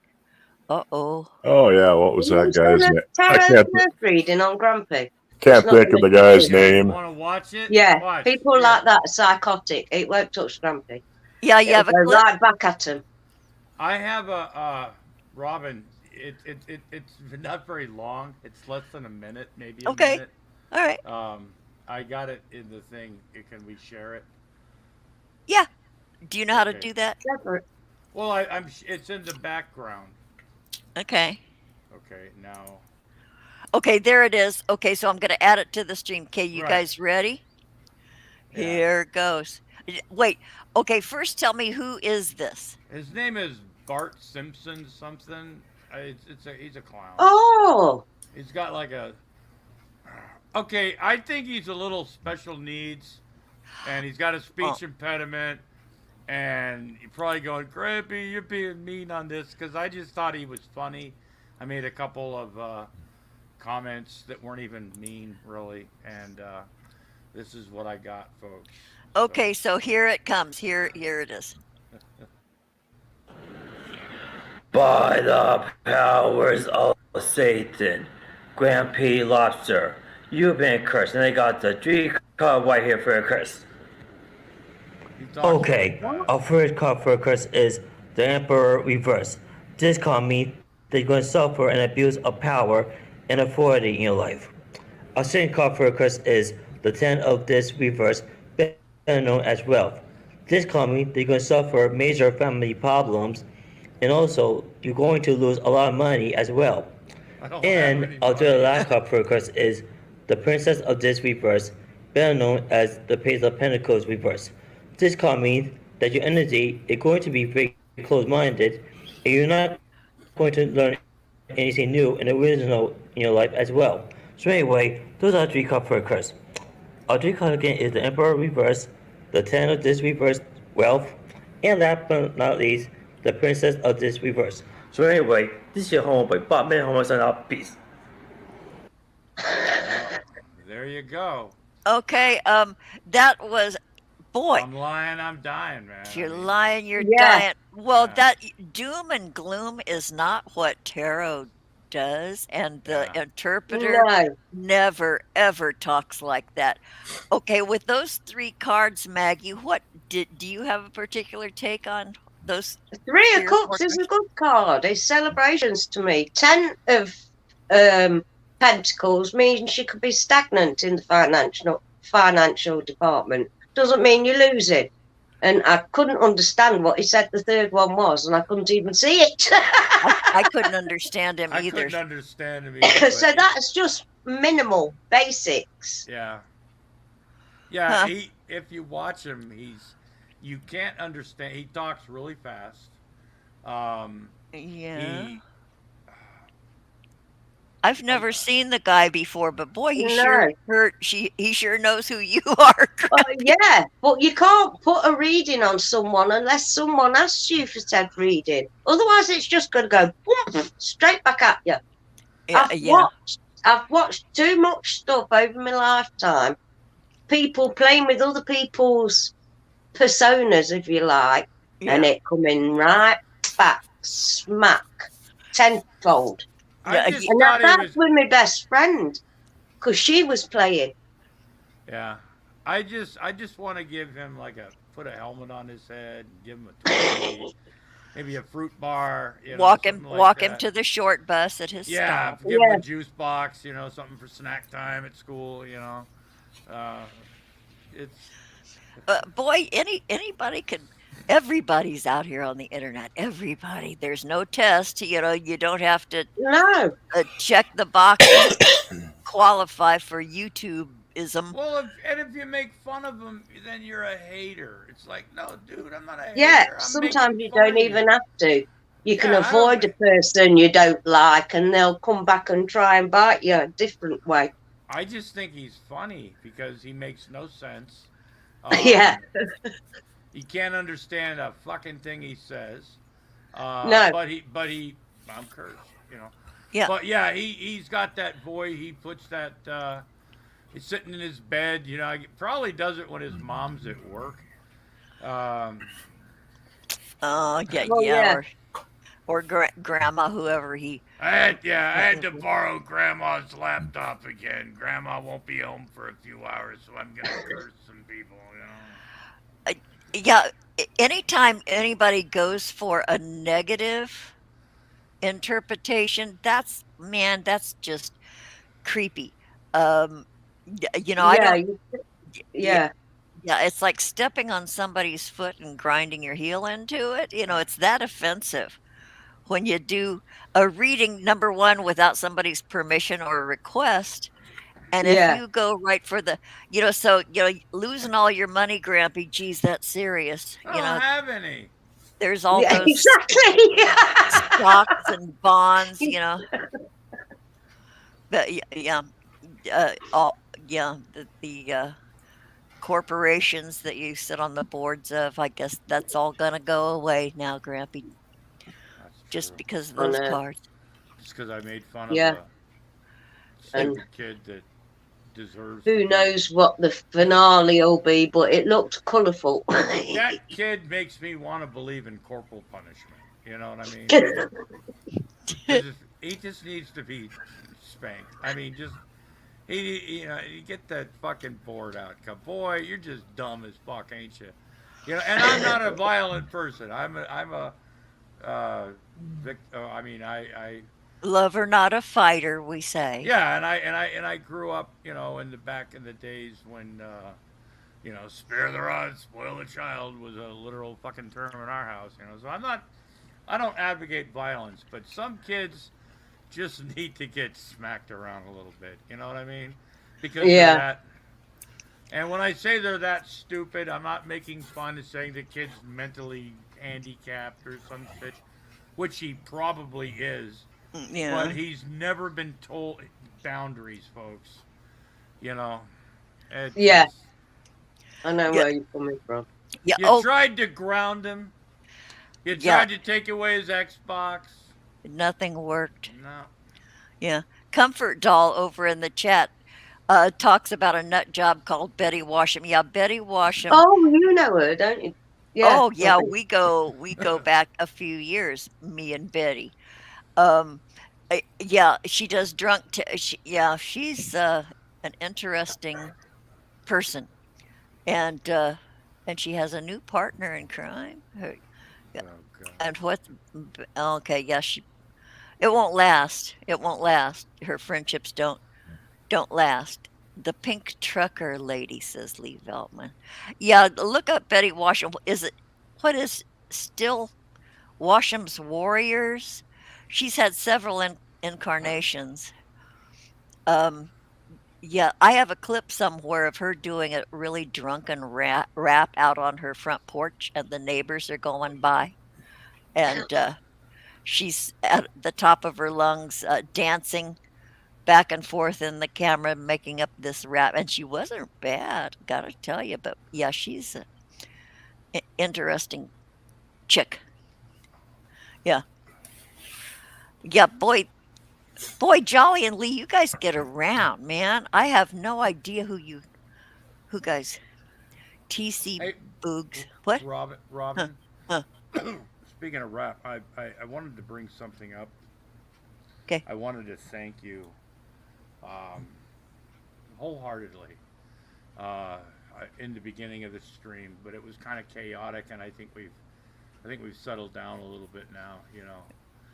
Speaker 1: Uh-oh.
Speaker 3: Oh yeah, what was that guy's name? I
Speaker 4: Tarot curse reading on Grumpy.
Speaker 3: can't think of the guy's
Speaker 2: You
Speaker 3: name.
Speaker 2: want to watch it?
Speaker 4: Yeah,
Speaker 2: Watch.
Speaker 4: people like that are psychotic. It won't touch Grumpy.
Speaker 1: Yeah, you have a
Speaker 4: It'll go
Speaker 1: clip?
Speaker 4: right back at him.
Speaker 2: I have a Robin. It's not very long. It's less than a minute, maybe a
Speaker 1: Okay.
Speaker 2: minute.
Speaker 1: All right.
Speaker 2: I got it in the thing. Can we share it?
Speaker 1: Yeah. Do you know how to
Speaker 2: Okay.
Speaker 1: do that?
Speaker 4: Separate.
Speaker 2: Well, it's in the background.
Speaker 1: Okay.
Speaker 2: Okay, now.
Speaker 1: Okay, there it is. Okay, so I'm going to add it to the stream. Okay, you
Speaker 2: Right.
Speaker 1: guys ready?
Speaker 2: Yeah.
Speaker 1: Here it goes. Wait. Okay, first tell me, who is this?
Speaker 2: His name is Bart Simpson something. He's a clown.
Speaker 4: Oh,
Speaker 2: He's got like a. Okay, I think he's a little special needs, and he's got a speech impediment, and you're probably going, Grampy, you're being mean on this, because I just thought he was funny. I made a couple of comments that weren't even mean, really, and this is what I got, folks.
Speaker 1: Okay, so here it comes. Here it is.
Speaker 5: By the powers of Satan, Grampy Lobster, you've been cursed. And I got the 3 card right here for a curse.
Speaker 2: He talks
Speaker 5: Okay,
Speaker 2: like that.
Speaker 5: our first card for a curse is the Emperor Reverse. This card means that you're going to suffer and abuse of power and authority in your life. Our second card for a curse is the Ten of this Reverse, better known as Wealth. This card means that you're going to suffer major family problems, and also you're going to lose a lot of money as well.
Speaker 2: I don't have
Speaker 5: And
Speaker 2: any
Speaker 5: our
Speaker 2: money.
Speaker 5: last card for a curse is the Princess of this Reverse, better known as the Page of Pentacles Reverse. This card means that your energy is going to be very close-minded, and you're not going to learn anything new and original in your life as well. So anyway, those are 3 cards for a curse. Our 3 cards again is the Emperor Reverse, the Ten of this Reverse, Wealth, and last but not least, the Princess of this Reverse. So anyway, this is your homeboy, Bob Man, Homo, sign out. Peace.
Speaker 2: There you go.
Speaker 1: Okay, that was, boy,
Speaker 2: I'm lying, I'm dying, man.
Speaker 1: if you're
Speaker 2: I mean,
Speaker 1: lying, you're
Speaker 4: Yeah.
Speaker 1: dying. Well,
Speaker 2: Yeah.
Speaker 1: that doom and gloom is not what tarot does, and the
Speaker 2: Yeah.
Speaker 1: interpreter
Speaker 4: no.
Speaker 1: never ever talks like that. Okay, with those 3 cards, Maggie, what do you have a particular take on those?
Speaker 4: 3 of
Speaker 1: Three or four
Speaker 4: Cups is a good card. It's celebrations to me. 10 of Pentacles means she could be stagnant in the financial department. Doesn't mean you're losing. And I couldn't understand what he said the third one was, and I couldn't even see it.
Speaker 1: I couldn't understand him
Speaker 2: I
Speaker 1: either.
Speaker 2: couldn't understand him either.
Speaker 4: So
Speaker 2: but
Speaker 4: that's just minimal basics.
Speaker 2: yeah. Yeah,
Speaker 1: Huh.
Speaker 2: if you watch him, you can't understand. He talks really fast.
Speaker 1: Yeah.
Speaker 2: He,
Speaker 1: I've never seen the guy before, but boy, he
Speaker 4: No.
Speaker 1: he sure knows who you are.
Speaker 4: Yeah, but you can't put a reading on someone unless someone asks you for said reading. Otherwise, it's just going to go boom, straight back at you.
Speaker 1: Yeah.
Speaker 4: I've watched too much stuff over my lifetime. People playing with other people's personas, if you like, and
Speaker 1: Yeah.
Speaker 4: it coming right back, smack, tenfold.
Speaker 2: I just
Speaker 4: And
Speaker 2: thought he
Speaker 4: that's
Speaker 2: was.
Speaker 4: with my best friend, because she was playing.
Speaker 2: Yeah. I just want to give him like put a helmet on his head and give him a toy, maybe a fruit bar, something like
Speaker 1: walk him
Speaker 2: that.
Speaker 1: to the short bus at his
Speaker 2: Yeah,
Speaker 1: stop.
Speaker 2: give him a
Speaker 4: Yeah,
Speaker 2: juice box, something for snack time at school, Uh, it's
Speaker 1: Boy, anybody could. Everybody's out here on the internet. Everybody. There's no test. You don't have to
Speaker 4: no,
Speaker 1: check the box to qualify for YouTubeism.
Speaker 2: well, if you make fun of him, then you're a hater. It's like, no, dude, I'm not a
Speaker 4: yeah,
Speaker 2: hater. I'm
Speaker 4: sometimes
Speaker 2: making
Speaker 4: you
Speaker 2: fun
Speaker 4: don't
Speaker 2: of
Speaker 4: even
Speaker 2: you.
Speaker 4: have to. You can
Speaker 2: Yeah, I don't.
Speaker 4: avoid a person you don't like, and they'll come back and try and bite you a different way.
Speaker 2: I just think he's funny because he makes no sense.
Speaker 4: Yeah,
Speaker 2: Um, he can't understand a fucking thing he says.
Speaker 4: no,
Speaker 2: But he, I'm cursed,
Speaker 1: Yeah.
Speaker 2: But yeah, he's got that voice. He puts that. He's sitting in his bed. He probably does it when his mom's at work. Um,
Speaker 1: Yeah,
Speaker 4: well,
Speaker 1: yeah,
Speaker 4: yeah,
Speaker 1: or grandma, whoever he.
Speaker 2: I had to borrow Grandma's laptop again. Grandma won't be home for a few hours, so I'm gonna curse some people.
Speaker 1: Uh, yeah, anytime anybody goes for a negative interpretation, that's just creepy. Um, I
Speaker 4: yeah,
Speaker 1: don't. Yeah,
Speaker 4: yeah,
Speaker 1: yeah, it's like stepping on somebody's foot and grinding your heel into it. It's that offensive when you do a reading, number one, without somebody's permission or request. And if
Speaker 4: yeah,
Speaker 1: you go right for losing all your money, Grampy, geez, that's serious.
Speaker 2: I don't have any.
Speaker 1: There's all
Speaker 4: yeah,
Speaker 1: those
Speaker 4: exactly.
Speaker 1: stocks and bonds, but yeah, all, yeah, the corporations that you sit on the boards of, I guess that's all gonna go away now, Grampy,
Speaker 2: That's
Speaker 1: just
Speaker 2: true.
Speaker 1: because of
Speaker 4: I
Speaker 1: those
Speaker 4: know.
Speaker 1: cards.
Speaker 2: Just because I made fun of
Speaker 4: Yeah,
Speaker 2: a
Speaker 4: and
Speaker 2: stupid kid that deserves to
Speaker 4: who
Speaker 2: be.
Speaker 4: knows what the finale will be, but it looked colourful.
Speaker 2: That kid makes me want to believe in corporal punishment. You know what I mean? Because he just needs to be spanked. I mean, just you get that fucking board out. Boy, you're just dumb as fuck, ain't you? And I'm not a violent person. I'm a I mean,
Speaker 1: Lover, not a fighter, we say.
Speaker 2: yeah, and I grew up, in the back in the days when, spare the rod, spoil the child was a literal fucking term in our house. So I don't advocate violence, but some kids just need to get smacked around a little bit. You know what I mean? Because they're
Speaker 4: Yeah,
Speaker 2: that. And when I say they're that stupid, I'm not making fun of saying the kid's mentally handicapped or some shit, which he probably is. But
Speaker 1: Yeah.
Speaker 2: he's never been told boundaries, folks. You know, it
Speaker 4: yeah,
Speaker 2: just
Speaker 4: I know
Speaker 1: Yeah.
Speaker 4: where you're coming from.
Speaker 1: Yeah.
Speaker 2: you
Speaker 1: Oh,
Speaker 2: tried to ground him. You
Speaker 1: yeah.
Speaker 2: tried to take away his Xbox.
Speaker 1: Nothing worked.
Speaker 2: No,
Speaker 1: Yeah. Comfort Doll over in the chat talks about a nut job called Betty Washam. Yeah, Betty Washam.
Speaker 4: Oh, you know her, don't you? Yeah,
Speaker 1: Oh
Speaker 4: I
Speaker 1: yeah,
Speaker 4: think.
Speaker 1: we go back a few years, me and Betty. Um, yeah, she does yeah, she's an interesting person, and uh, and she has a new partner in crime. Yeah,
Speaker 2: oh god,
Speaker 1: and okay? Yeah, it won't last. It won't last. Her friendships don't last. The pink trucker lady, says Lee Veltman. Yeah, look up Betty Washam. What is still Washam's Warriors? She's had several incarnations. Um, yeah, I have a clip somewhere of her doing a really drunken rap out on her front porch, and the neighbors are going by, and she's at the top of her lungs, dancing back and forth in the camera, making up this rap. And she wasn't bad, gotta tell you. But yeah, she's an interesting chick. Yeah, yeah, boy, Jolly and Lee, you guys get around, man. I have no idea who guys, TC
Speaker 2: hey,
Speaker 1: Boogs. What?
Speaker 2: Robin,
Speaker 1: Huh?
Speaker 2: Robin.
Speaker 1: Huh?
Speaker 2: Speaking of rap, I wanted to bring something up.
Speaker 1: Okay.
Speaker 2: I wanted to thank you, um, wholeheartedly. in the beginning of the stream, but it was kind of chaotic, and I think we've settled down a little bit now,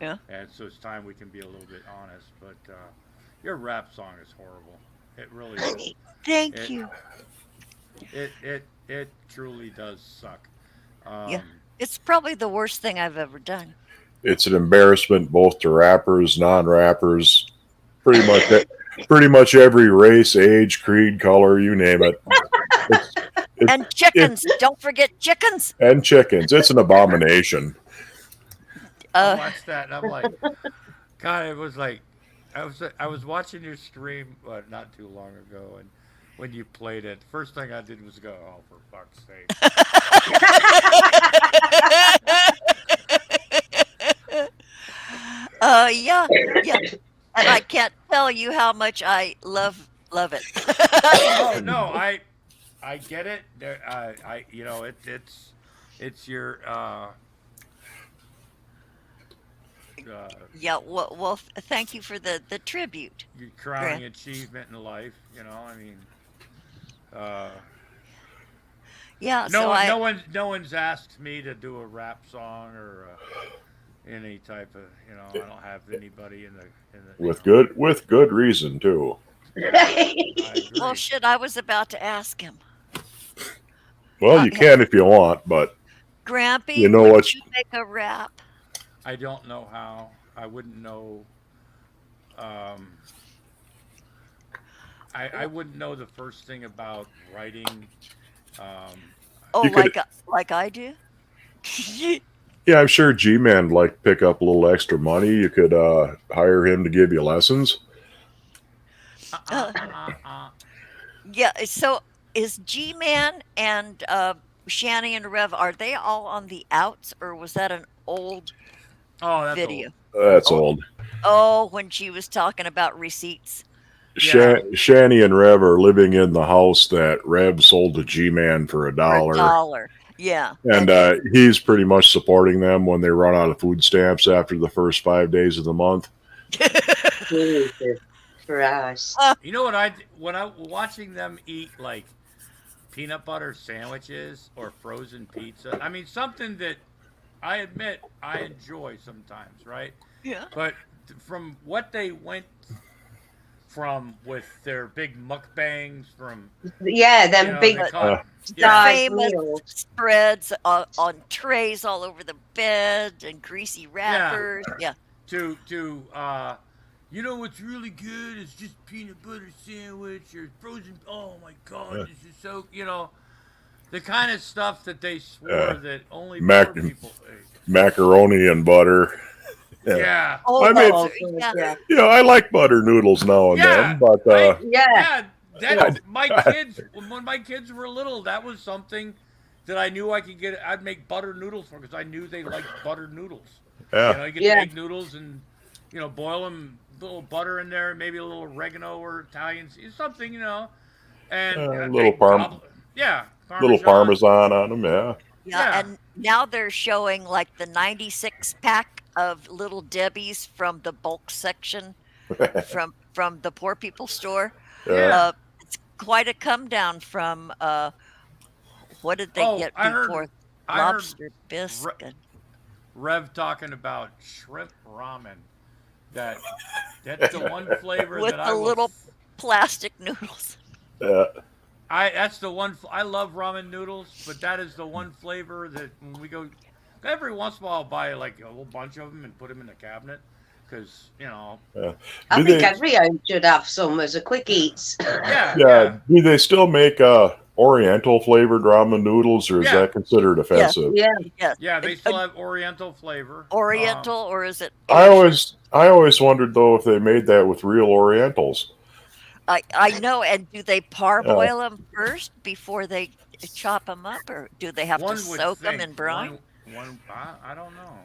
Speaker 1: Yeah.
Speaker 2: and so it's time we can be a little bit honest. But your rap song is horrible. It really is.
Speaker 1: Thank
Speaker 2: It
Speaker 1: you.
Speaker 2: it truly does suck.
Speaker 1: Yeah.
Speaker 2: Um,
Speaker 1: It's probably the worst thing I've ever done.
Speaker 3: It's an embarrassment both to rappers, non-rappers, pretty much pretty much every race, age, creed, color, you name it. It's, it,
Speaker 1: And
Speaker 3: it
Speaker 1: chickens. Don't forget chickens.
Speaker 3: and chickens. It's an abomination.
Speaker 2: I
Speaker 1: Uh,
Speaker 2: watched that and I'm like, God, it was like I was watching your stream not too long ago, and when you played it, first thing I did was go, oh, for fuck's sake.
Speaker 1: yeah. Yeah. And I can't tell you how much I love it.
Speaker 2: Oh no, I get it. It's your
Speaker 1: Yeah. Well, thank you for the tribute,
Speaker 2: your crowning
Speaker 1: Grant.
Speaker 2: achievement in life. I mean, uh,
Speaker 1: Yeah.
Speaker 2: no
Speaker 1: So
Speaker 2: one,
Speaker 1: I.
Speaker 2: no one's asked me to do a rap song or any type of. I don't have anybody in the.
Speaker 3: With good reason too.
Speaker 2: Yeah, I
Speaker 1: Well,
Speaker 2: agree.
Speaker 1: shit. I was about to ask him.
Speaker 3: Well, you can if you want, but
Speaker 1: Grampy,
Speaker 3: you know
Speaker 1: would
Speaker 3: what?
Speaker 1: you make a rap?
Speaker 2: I don't know how. I wouldn't know. Um, I wouldn't know the first thing about writing. Um,
Speaker 1: Oh,
Speaker 3: You could,
Speaker 1: like I do.
Speaker 3: yeah, I'm sure G-Man would like to pick up a little extra money. You could hire him to give you lessons.
Speaker 2: uh,
Speaker 1: Uh,
Speaker 2: uh, uh, uh.
Speaker 1: yeah. So is G Man and Shanny and Rev, are they all on the outs, or was that an old
Speaker 2: Oh, that's old.
Speaker 1: video?
Speaker 3: That's
Speaker 1: Oh,
Speaker 3: old.
Speaker 1: oh, when she was talking about receipts.
Speaker 2: Yeah.
Speaker 3: Shanny and Rev are living in the house that Rev sold to G-Man for
Speaker 1: For a
Speaker 3: $1.
Speaker 1: dollar. Yeah.
Speaker 3: And
Speaker 1: And then
Speaker 3: he's pretty much supporting them when they run out of food stamps after the first 5 days of the month.
Speaker 4: Jesus Christ.
Speaker 2: You know what when I watching them eat like peanut butter sandwiches or frozen pizza. I mean something that I admit I enjoy sometimes, right?
Speaker 1: yeah.
Speaker 2: But from what they went from with their big mukbangs from
Speaker 4: Yeah, them
Speaker 2: they
Speaker 4: big
Speaker 2: call it
Speaker 3: Uh,
Speaker 1: The
Speaker 2: yeah.
Speaker 4: size
Speaker 1: famous
Speaker 4: meals.
Speaker 1: spreads on trays all over the bed and greasy
Speaker 2: Yeah.
Speaker 1: wrappers. Yeah.
Speaker 2: To what's really good is just peanut butter sandwich or frozen. Oh my God,
Speaker 3: uh,
Speaker 2: this is so the kind of stuff that they swore
Speaker 3: uh,
Speaker 2: that only
Speaker 3: mac-
Speaker 2: poor people ate.
Speaker 3: macaroni and butter. Yeah.
Speaker 2: Yeah,
Speaker 1: Oh,
Speaker 3: I mean,
Speaker 4: Oh,
Speaker 1: those.
Speaker 4: God,
Speaker 1: Yeah.
Speaker 4: yeah.
Speaker 3: you know, I like butter noodles now and
Speaker 2: yeah.
Speaker 3: then, but
Speaker 2: I
Speaker 4: Yeah.
Speaker 2: yeah.
Speaker 3: I,
Speaker 2: That's my kids. When my kids were little, that was something that I knew I could get. I'd make butter noodles for because I knew they liked buttered noodles.
Speaker 3: yeah,
Speaker 2: You get
Speaker 4: Yeah.
Speaker 2: egg noodles and boil them, a little butter in there, maybe a little oregano or Italian something, and
Speaker 3: a
Speaker 2: a
Speaker 3: little
Speaker 2: big goblet. Yeah,
Speaker 3: little Parmesan on them. Yeah,
Speaker 1: Yeah,
Speaker 2: Yeah,
Speaker 1: and now they're showing like the 96 pack of Little Debbie's from the bulk section from the poor people store.
Speaker 3: yeah.
Speaker 2: yeah.
Speaker 1: It's quite a come down from what did they
Speaker 2: Oh,
Speaker 1: get
Speaker 2: I heard,
Speaker 1: before?
Speaker 2: I heard
Speaker 1: Lobster
Speaker 2: Re-
Speaker 1: biscuit.
Speaker 2: Rev talking about shrimp ramen. That that's the one flavor
Speaker 1: With
Speaker 2: that I
Speaker 1: the
Speaker 2: will.
Speaker 1: little plastic noodles.
Speaker 3: Yeah.
Speaker 2: That's the one. I love ramen noodles, but that is the one flavor that when we go, every once in a while I'll buy like a whole bunch of them and put them in the cabinet because
Speaker 3: Yeah.
Speaker 4: I
Speaker 3: Do
Speaker 4: think
Speaker 3: they?
Speaker 4: every home should have some as a quick eats.
Speaker 2: yeah,
Speaker 3: Yeah. Do they still make Oriental flavored ramen noodles, or is
Speaker 2: yeah,
Speaker 3: that considered
Speaker 1: Yeah,
Speaker 3: offensive?
Speaker 4: Yeah.
Speaker 1: yes.
Speaker 2: yeah. They still have Oriental flavor.
Speaker 1: Oriental or is it
Speaker 3: I
Speaker 1: Asian?
Speaker 3: always wondered though if they made that with real Orientals.
Speaker 1: I know. And do they
Speaker 3: Uh,
Speaker 1: parboil them first before they chop them up, or do they have to
Speaker 2: One would
Speaker 1: soak them
Speaker 2: think
Speaker 1: in brine?
Speaker 2: one. I don't know.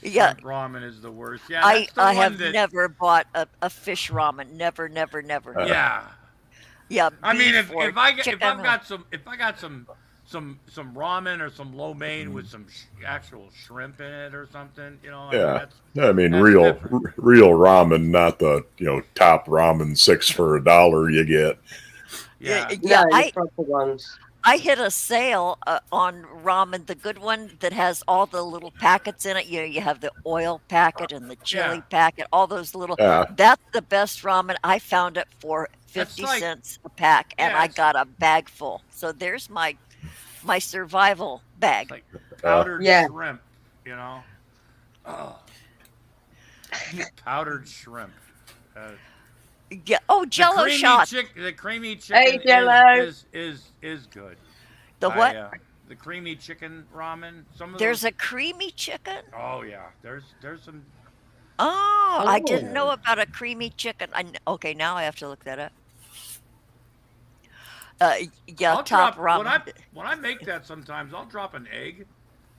Speaker 1: Yeah,
Speaker 2: Shrimp ramen is the worst. Yeah, that's the
Speaker 1: I
Speaker 2: one
Speaker 1: have
Speaker 2: that.
Speaker 1: never bought a fish ramen. Never, never, never.
Speaker 2: Yeah.
Speaker 1: Yeah,
Speaker 2: I mean,
Speaker 1: beef or
Speaker 2: if I got
Speaker 1: chicken.
Speaker 2: some ramen or some lo mein with some actual shrimp in it or something, I mean,
Speaker 3: Yeah.
Speaker 2: that's
Speaker 3: I mean,
Speaker 2: that's
Speaker 3: real
Speaker 2: different.
Speaker 3: real ramen, not the top ramen 6 for $1 you get.
Speaker 1: Yeah,
Speaker 2: Yeah.
Speaker 1: yeah.
Speaker 4: No, the proper ones.
Speaker 1: I hit a sale on ramen, the good one that has all the little packets in it. You know, you have the oil packet and the
Speaker 2: Yeah.
Speaker 1: chili packet, all those little.
Speaker 3: Yeah.
Speaker 1: That's the best ramen. I found it for
Speaker 2: That's
Speaker 1: 50
Speaker 2: like
Speaker 1: cents a pack, and
Speaker 2: yeah,
Speaker 1: I got a bag full. So there's my survival
Speaker 2: it's
Speaker 1: bag.
Speaker 2: like powdered
Speaker 4: Yeah.
Speaker 2: shrimp, you know. Oh,
Speaker 1: Y-
Speaker 2: powdered shrimp. Uh,
Speaker 1: Yeah. Oh, Jello shot.
Speaker 2: The creamy
Speaker 4: Hey,
Speaker 2: chicken
Speaker 4: Jello.
Speaker 2: is good.
Speaker 1: The what?
Speaker 2: The creamy chicken ramen. Some of
Speaker 1: There's
Speaker 2: those.
Speaker 1: a creamy chicken.
Speaker 2: Oh yeah, there's some.
Speaker 1: Oh, I didn't know
Speaker 4: Oh.
Speaker 1: about a creamy chicken. Okay, now I have to look that up. Yeah,
Speaker 2: I'll
Speaker 1: top
Speaker 2: drop
Speaker 1: ramen.
Speaker 2: when I make that. Sometimes I'll drop an egg,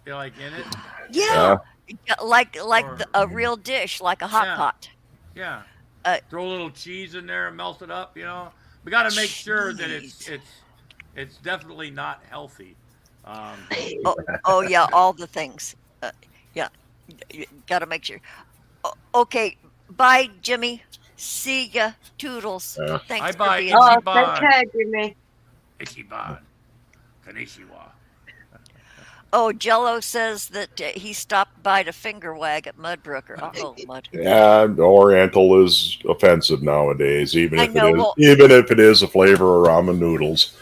Speaker 2: like in it.
Speaker 1: Yeah,
Speaker 3: Yeah.
Speaker 1: yeah, like
Speaker 2: Or
Speaker 1: a real dish, like a hot
Speaker 2: yeah,
Speaker 1: pot.
Speaker 2: yeah.
Speaker 1: Uh,
Speaker 2: Throw a little cheese in there and melt it up. You know, we got to make sure that
Speaker 1: cheese.
Speaker 2: it's definitely not healthy. But
Speaker 1: Oh, oh yeah, all the things. Yeah, got to make sure. Okay, bye, Jimmy. See ya. Toodles.
Speaker 3: Yeah.
Speaker 1: Thanks for
Speaker 2: bye,
Speaker 1: being.
Speaker 4: Oh, take
Speaker 2: Ichiban.
Speaker 4: care, Jimmy.
Speaker 2: Ichiban. Konnichiwa.
Speaker 1: Oh, Jello says that he stopped by to finger wag at Mudbrooker. Oh, Mud.
Speaker 3: Yeah, Oriental is offensive nowadays, even
Speaker 1: I
Speaker 3: if it
Speaker 1: know.
Speaker 3: is
Speaker 1: Well,
Speaker 3: even if it is a flavor of ramen noodles.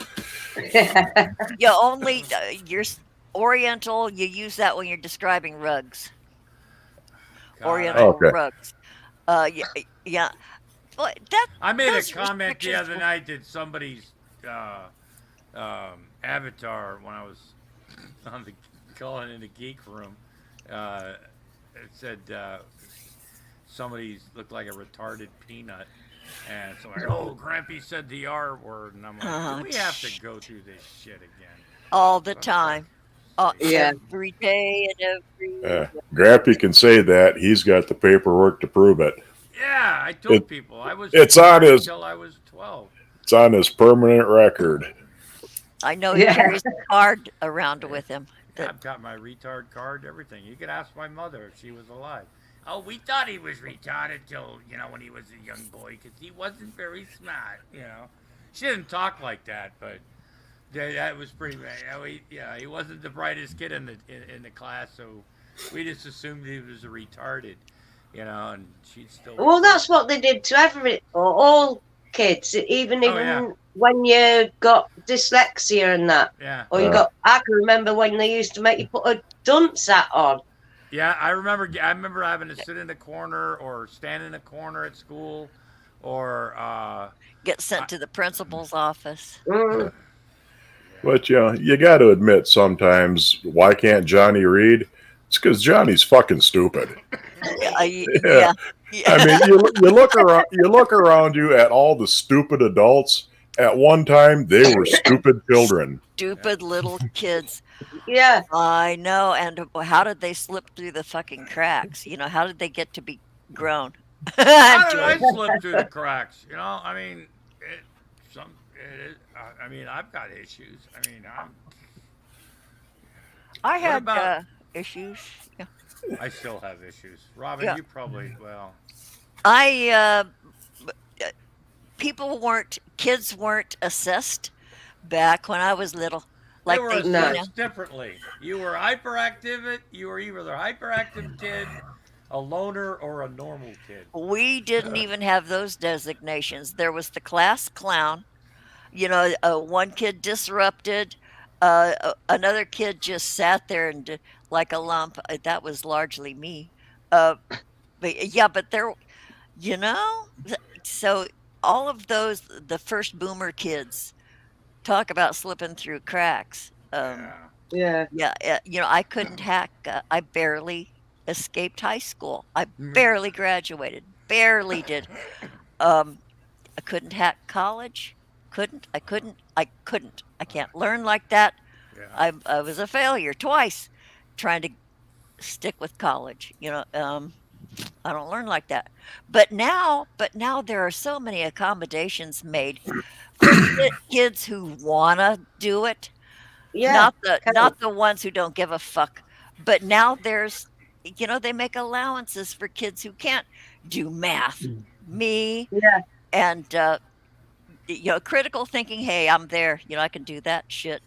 Speaker 1: you only you're Oriental. You use that when you're describing rugs.
Speaker 2: God,
Speaker 1: Oriental
Speaker 3: Okay.
Speaker 1: rugs. Yeah, yeah. But
Speaker 2: I made a
Speaker 1: those
Speaker 2: comment the
Speaker 1: restrictions
Speaker 2: other night that somebody's avatar when I was on the calling in the geek room. It said somebody's looked like a retarded peanut, and so like, oh, Grampy said the R word, and I'm like,
Speaker 1: Oh,
Speaker 2: do we have to go through this shit again?
Speaker 1: all the
Speaker 2: For
Speaker 1: time,
Speaker 2: fuck's sake.
Speaker 4: Yeah.
Speaker 1: every day and every.
Speaker 3: Grampy can say that. He's got the paperwork to prove it.
Speaker 2: Yeah, I told
Speaker 3: It-
Speaker 2: people I was
Speaker 3: it's on
Speaker 2: retarded
Speaker 3: his-
Speaker 2: until I was 12.
Speaker 3: It's on his permanent record.
Speaker 1: I know he
Speaker 4: Yeah.
Speaker 1: carries a card around with him.
Speaker 2: I've got my retard card, everything. You could ask my mother if she was alive. Oh, we thought he was retarded till, when he was a young boy, because he wasn't very smart. She didn't talk like that, but that was pretty, he wasn't the brightest kid in the class, so we just assumed he was a retarded, and she'd still...
Speaker 4: Well, that's what they did to all kids, even
Speaker 2: Oh, yeah.
Speaker 4: when you got dyslexia and that.
Speaker 2: Yeah.
Speaker 4: Or I can remember when they used to make you put a dunce hat on.
Speaker 2: Yeah, I remember having to sit in a corner or stand in a corner at school or...
Speaker 1: Get sent to the principal's office.
Speaker 4: Mm.
Speaker 3: But you got to admit sometimes, why can't Johnny read? It's because Johnny's fucking stupid.
Speaker 1: Yeah.
Speaker 3: I mean, you look around. You look around you at all the stupid adults. At one time, they were stupid children.
Speaker 1: Stupid little kids.
Speaker 4: Yeah.
Speaker 1: I know. And how did they slip through the fucking cracks? How did they get to be grown?
Speaker 2: How did I slip through the cracks? I mean, I've got issues. I mean,
Speaker 1: I had
Speaker 2: about-
Speaker 1: issues. Yeah.
Speaker 2: I still have issues. Robin,
Speaker 1: Yeah.
Speaker 2: you probably, well...
Speaker 1: Kids weren't assessed back when I was little.
Speaker 2: They
Speaker 1: Like
Speaker 2: were
Speaker 1: they,
Speaker 2: assessed differently. You were hyperactive. You were either a hyperactive kid, a loner, or a normal kid.
Speaker 1: we didn't even have those designations. There was the class clown. One kid disrupted. Another kid just sat there and like a lump. That was largely me. But there, so all of those, the first boomer kids, talk about slipping through cracks.
Speaker 2: Yeah.
Speaker 4: Yeah.
Speaker 1: Yeah, I couldn't hack. I barely escaped high school. I
Speaker 2: Mhm.
Speaker 1: barely graduated. Barely did. I couldn't hack college. I couldn't. I can't learn like that.
Speaker 2: Yeah.
Speaker 1: I was a failure twice trying to stick with college. I don't learn like that. But now there are so many accommodations made for kids who wanna do it.
Speaker 4: Yeah.
Speaker 1: Not the ones who don't give a fuck. But now there's they make allowances for kids who can't do math. Me
Speaker 4: Yeah.
Speaker 1: and critical thinking. Hey, I'm there. I can do that shit.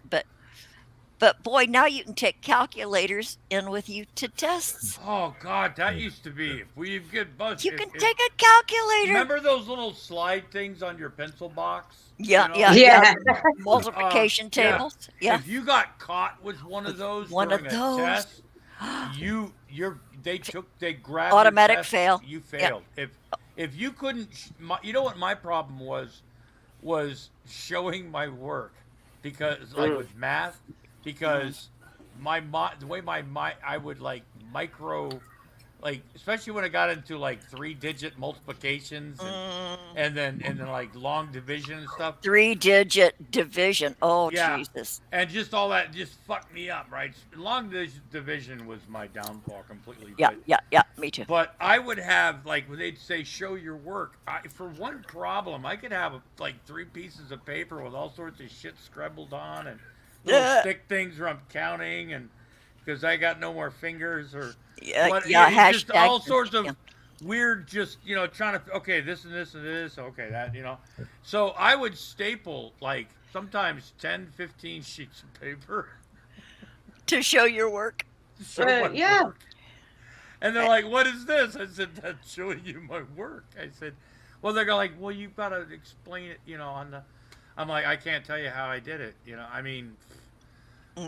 Speaker 1: But boy, now you can take calculators in with you to tests.
Speaker 2: Oh God, that used to be. If we get bust,
Speaker 1: You can
Speaker 2: if
Speaker 1: take a calculator.
Speaker 2: remember those little slide things on your pencil box?
Speaker 1: Yeah,
Speaker 2: You know,
Speaker 1: yeah, yeah.
Speaker 4: Yeah.
Speaker 1: Multiplication
Speaker 2: yeah.
Speaker 1: tables. Yeah.
Speaker 2: If you got caught with one of those
Speaker 1: One
Speaker 2: during
Speaker 1: of
Speaker 2: a
Speaker 1: those.
Speaker 2: test, they grabbed
Speaker 1: Automatic
Speaker 2: your test,
Speaker 1: fail.
Speaker 2: you
Speaker 1: Yeah.
Speaker 2: failed. If you couldn't, you know what my problem was showing my work because like
Speaker 4: Mm.
Speaker 2: with math because the way my mind I would like micro like especially when I got into like 3-digit multiplications and then like long division and stuff.
Speaker 1: 3-digit division. Oh,
Speaker 2: Yeah,
Speaker 1: Jesus.
Speaker 2: and just all that just fucked me up, right? Long division was my downfall completely,
Speaker 1: Yeah, yeah, yeah. Me too.
Speaker 2: but I would have like when they'd say show your work. For one problem, I could have like 3 pieces of paper with all sorts of shit scribbled on and little stick things where I'm counting and because I got no more fingers or what.
Speaker 1: Yeah.
Speaker 2: It's just
Speaker 1: Hashtag.
Speaker 2: all sorts of
Speaker 1: Yeah.
Speaker 2: weird, just trying to okay this and this and this, okay that. So I would staple like sometimes 10, 15 sheets of paper
Speaker 1: To show your work.
Speaker 2: to show my
Speaker 4: Yeah.
Speaker 2: work. And they're like, "What is this?" I said, "That's showing you my work." I said, "Well," they're like, "Well, you've got to explain it, on the." I'm like, "I can't tell you how I did it, I mean,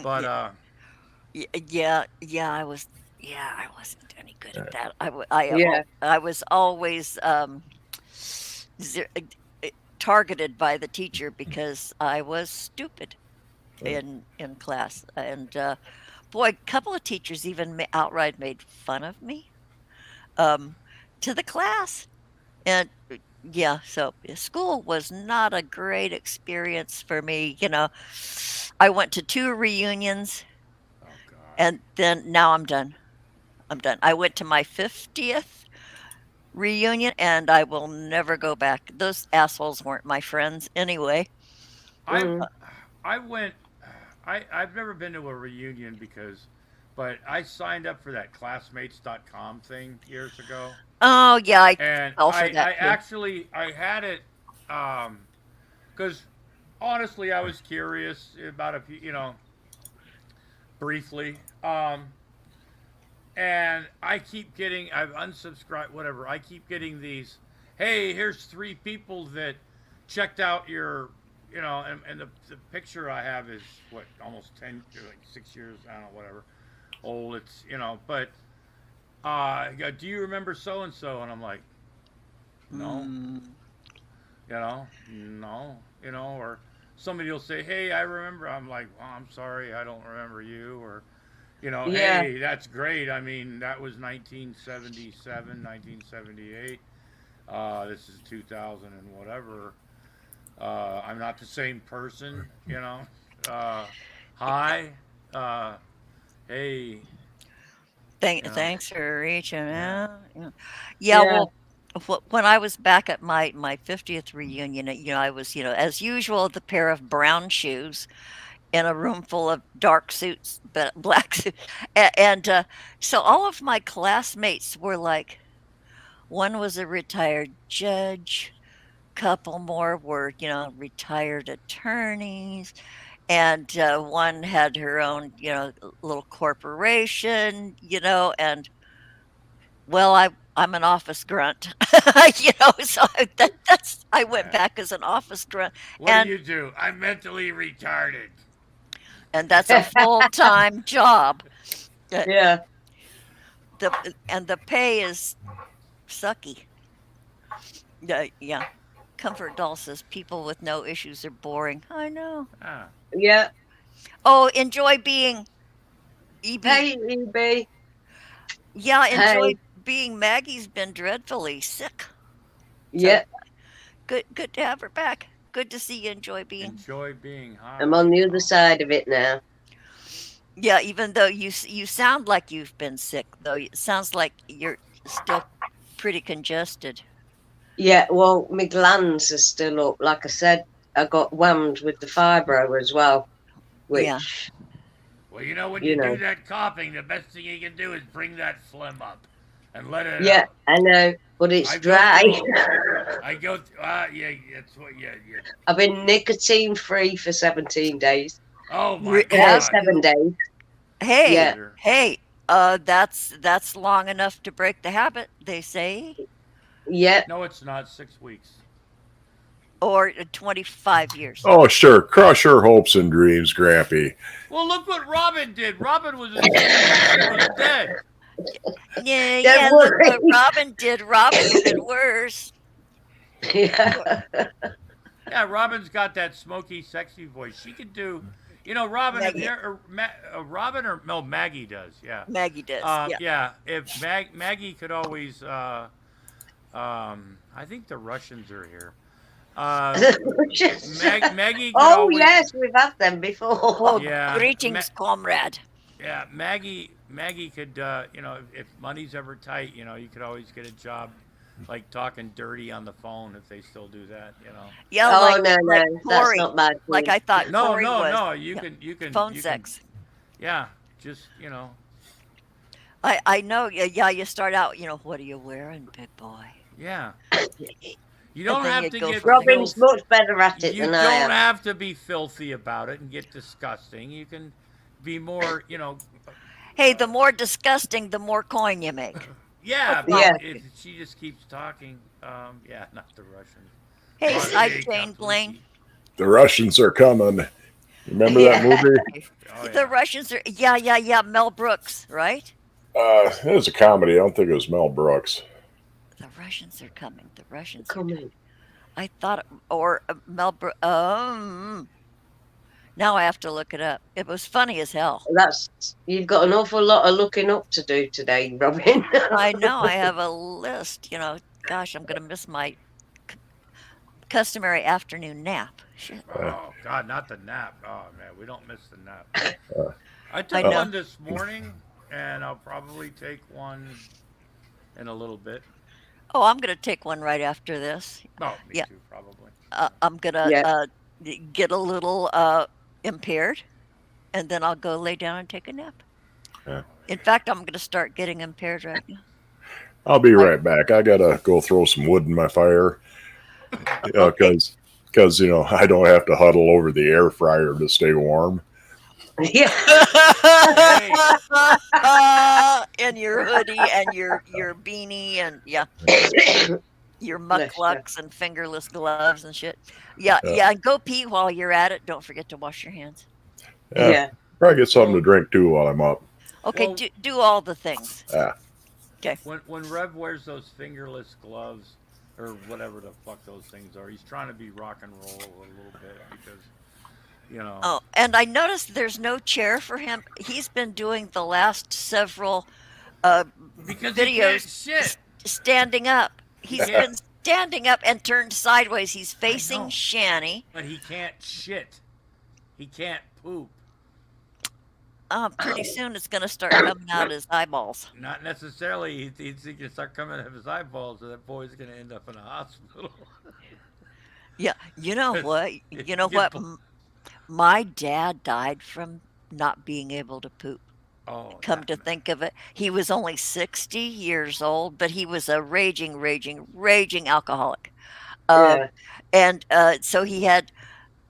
Speaker 2: but
Speaker 1: Yeah. I was. Yeah, I wasn't any good at that.
Speaker 4: Yeah.
Speaker 1: I was always ze- targeted by the teacher because I was stupid in class, and boy, a couple of teachers even outright made fun of me um, to the class, and yeah, so school was not a great experience for me. I went to 2 reunions,
Speaker 2: oh God,
Speaker 1: and then now I'm done. I'm done. I went to my 50th reunion, and I will never go back. Those assholes weren't my friends anyway.
Speaker 2: I
Speaker 4: Mm.
Speaker 2: I went, I've never been to a reunion but I signed up for that classmates.com thing years ago,
Speaker 1: Oh yeah, I
Speaker 2: and
Speaker 1: fell for
Speaker 2: I
Speaker 1: that
Speaker 2: I
Speaker 1: too.
Speaker 2: actually I had it, because honestly I was curious about a few, briefly. And I've unsubscribed, whatever. I keep getting these, hey, here's 3 people that checked out your, and the picture I have is, what, almost 10, like 6 years, I don't know, whatever, old. It's, but, do you remember so and so? And I'm like, no,
Speaker 1: Mm,
Speaker 2: no, or somebody will say, hey, I remember. I'm like, well, I'm sorry, I don't remember you, or,
Speaker 4: Yeah.
Speaker 2: hey, that's great. I mean, that was 1977, 1978. This is 2000 and whatever. I'm not the same person. Hi. Uh, hey, you know.
Speaker 1: thanks for reaching
Speaker 2: Yeah.
Speaker 1: out. Yeah, yeah.
Speaker 4: Yeah.
Speaker 1: Well, when I was back at my 50th reunion, I was as usual the pair of brown shoes in a room full of dark suits, but black suits, and so all of my classmates were like, one was a retired judge, couple more were retired attorneys, and one had her own little corporation, and well, I'm an office grunt, so I went
Speaker 2: Yeah.
Speaker 1: back as an office grunt,
Speaker 2: What do
Speaker 1: and
Speaker 2: you do? I'm mentally retarded.
Speaker 1: that's a full-time job. Uh,
Speaker 4: Yeah.
Speaker 1: the pay is sucky. Yeah. Comfort Doll says people with no issues are boring. I know.
Speaker 2: Ah.
Speaker 4: Yeah.
Speaker 1: Oh, enjoy being EB.
Speaker 4: Hey, EB.
Speaker 1: Yeah, enjoy
Speaker 4: Hey.
Speaker 1: being Maggie's been dreadfully sick. So
Speaker 4: Yeah.
Speaker 1: good to have her back. Good to see you enjoy being.
Speaker 2: Enjoy being high.
Speaker 4: I'm on the other side of it now.
Speaker 1: Yeah, even though you sound like you've been sick, though it sounds like you're still pretty congested.
Speaker 4: Yeah. Well, my glands are still up. Like I said, I got whammed with the fibro as well,
Speaker 1: Yeah.
Speaker 4: which,
Speaker 2: Well, when
Speaker 4: you
Speaker 2: you do
Speaker 4: know.
Speaker 2: that coughing, the best thing you can do is bring that phlegm up and let it
Speaker 4: Yeah,
Speaker 2: out.
Speaker 4: I know, but it's
Speaker 2: I go
Speaker 4: dry.
Speaker 2: through I go. Yeah, that's what. Yeah.
Speaker 4: I've been nicotine free for 17 days.
Speaker 2: Oh my
Speaker 1: Have
Speaker 2: God.
Speaker 4: 7 days.
Speaker 1: Hey,
Speaker 4: Yeah.
Speaker 2: Later.
Speaker 1: hey, that's long enough to break the habit, they say,
Speaker 4: Yeah.
Speaker 2: No, it's not. 6 weeks.
Speaker 1: or 25 years.
Speaker 3: Oh, sure. Crush your hopes and dreams, Grampy.
Speaker 2: Well, look what Robin did. Robin was asleep and she was dead.
Speaker 1: Yeah, yeah,
Speaker 4: Don't
Speaker 1: look
Speaker 4: worry.
Speaker 1: what Robin did. Robin did worse.
Speaker 4: Yeah.
Speaker 2: Yeah, Robin's got that smoky, sexy voice. She could do. You know, Robin. If
Speaker 1: Maggie.
Speaker 2: you're Robin or no, Maggie does. Yeah.
Speaker 1: Maggie does. Yeah.
Speaker 2: Yeah. If Maggie could always. I think the Russians are here. Maggie could
Speaker 4: Oh,
Speaker 2: always.
Speaker 4: yes, we've had them before.
Speaker 1: Oh,
Speaker 2: Yeah.
Speaker 1: greetings, comrade.
Speaker 2: Yeah, Maggie could, you know, if money's ever tight, you know, you could always get a job, like talking dirty on the phone if they still do that, you know.
Speaker 1: Yeah,
Speaker 4: Oh,
Speaker 1: like,
Speaker 4: no,
Speaker 1: like
Speaker 4: that's
Speaker 1: Corey.
Speaker 4: not bad.
Speaker 1: Like I thought
Speaker 2: No,
Speaker 1: Corey was.
Speaker 2: no, you
Speaker 1: Yeah.
Speaker 2: can
Speaker 1: Phone
Speaker 2: you
Speaker 1: sex.
Speaker 2: Can, yeah, just you know.
Speaker 1: I know. Yeah, you start out, what are you wearing, big boy?
Speaker 2: Yeah, you
Speaker 1: And
Speaker 2: don't
Speaker 1: then
Speaker 2: have
Speaker 1: you
Speaker 2: to
Speaker 1: go
Speaker 2: get
Speaker 1: from there.
Speaker 4: Robin's much better at it
Speaker 2: You
Speaker 4: than
Speaker 2: don't
Speaker 4: I am.
Speaker 2: have to be filthy about it and get disgusting. You can be more, you know.
Speaker 1: Hey, the more disgusting, the more coin you make.
Speaker 2: Yeah,
Speaker 1: What's wrong
Speaker 4: Yeah.
Speaker 2: but
Speaker 1: with
Speaker 2: if
Speaker 1: you?
Speaker 2: she just keeps talking, yeah, not the Russians.
Speaker 1: Hey, side
Speaker 2: Hey,
Speaker 1: chain Blaine.
Speaker 3: The Russians are coming. Remember
Speaker 4: Yeah.
Speaker 3: that movie?
Speaker 2: Oh,
Speaker 1: The
Speaker 2: yeah.
Speaker 1: Russians are. Yeah. Mel Brooks, right?
Speaker 3: It was a comedy. I don't think it was Mel Brooks.
Speaker 1: The Russians are coming. The Russians are
Speaker 4: Come
Speaker 1: coming.
Speaker 4: in.
Speaker 1: I thought, or Mel Brooks. Now I have to look it up. It was funny as hell.
Speaker 4: You've got an awful lot of looking up to do today, Robin.
Speaker 1: I know. I have a list. Gosh, I'm gonna miss my c- customary afternoon nap. Shit.
Speaker 2: Oh God, not the nap. Oh man, we don't miss the nap.
Speaker 3: Uh,
Speaker 2: I
Speaker 1: I
Speaker 2: took
Speaker 1: know.
Speaker 2: one this morning, and I'll probably take one in a little bit.
Speaker 1: Oh, I'm gonna take one right after this.
Speaker 2: Oh, me
Speaker 1: Yeah.
Speaker 2: too, probably.
Speaker 1: I'm gonna
Speaker 4: Yeah.
Speaker 1: get a little impaired, and then I'll go lay down and take a nap.
Speaker 3: Yeah.
Speaker 1: In fact, I'm gonna start getting impaired right now.
Speaker 3: I'll be
Speaker 4: I-
Speaker 3: right back. I gotta go throw some wood in my fire.
Speaker 1: Okay.
Speaker 3: Because I don't have to huddle over the air fryer to stay warm.
Speaker 4: Yeah.
Speaker 2: Hey,
Speaker 1: And your hoodie and your beanie and your
Speaker 4: Bless you.
Speaker 1: mucklucks and fingerless gloves and shit. Yeah,
Speaker 3: Yeah.
Speaker 1: yeah. And go pee while you're at it. Don't forget to wash your hands.
Speaker 3: Yeah,
Speaker 4: Yeah.
Speaker 3: probably get something
Speaker 2: Well-
Speaker 3: to drink too while I'm up.
Speaker 1: Okay,
Speaker 2: Well-
Speaker 1: do all the things.
Speaker 2: when Rev wears those fingerless gloves or whatever the fuck those things are, he's trying to be rock and roll a little bit because, you know.
Speaker 1: Oh, and I noticed there's no chair for him. He's been doing the last several
Speaker 2: Because he can't
Speaker 1: videos
Speaker 2: shit.
Speaker 1: standing up. He's
Speaker 2: Yeah.
Speaker 1: been standing up and turned sideways. He's facing
Speaker 2: know.
Speaker 1: Shanny.
Speaker 2: But he can't shit. He can't poop.
Speaker 1: Pretty soon it's going to start coming out his eyeballs.
Speaker 2: Not necessarily. He's going to start coming out of his eyeballs, and that boy's going to end up in a hospital.
Speaker 1: Yeah, you know
Speaker 2: It's-
Speaker 1: what?
Speaker 2: it
Speaker 1: You know
Speaker 2: gets
Speaker 1: what? My dad died from not being able to poop.
Speaker 2: Oh,
Speaker 1: Come to
Speaker 2: that-
Speaker 1: think of it, he was only 60 years old, but he was a raging alcoholic. Um,
Speaker 4: Yeah.
Speaker 1: and so he had,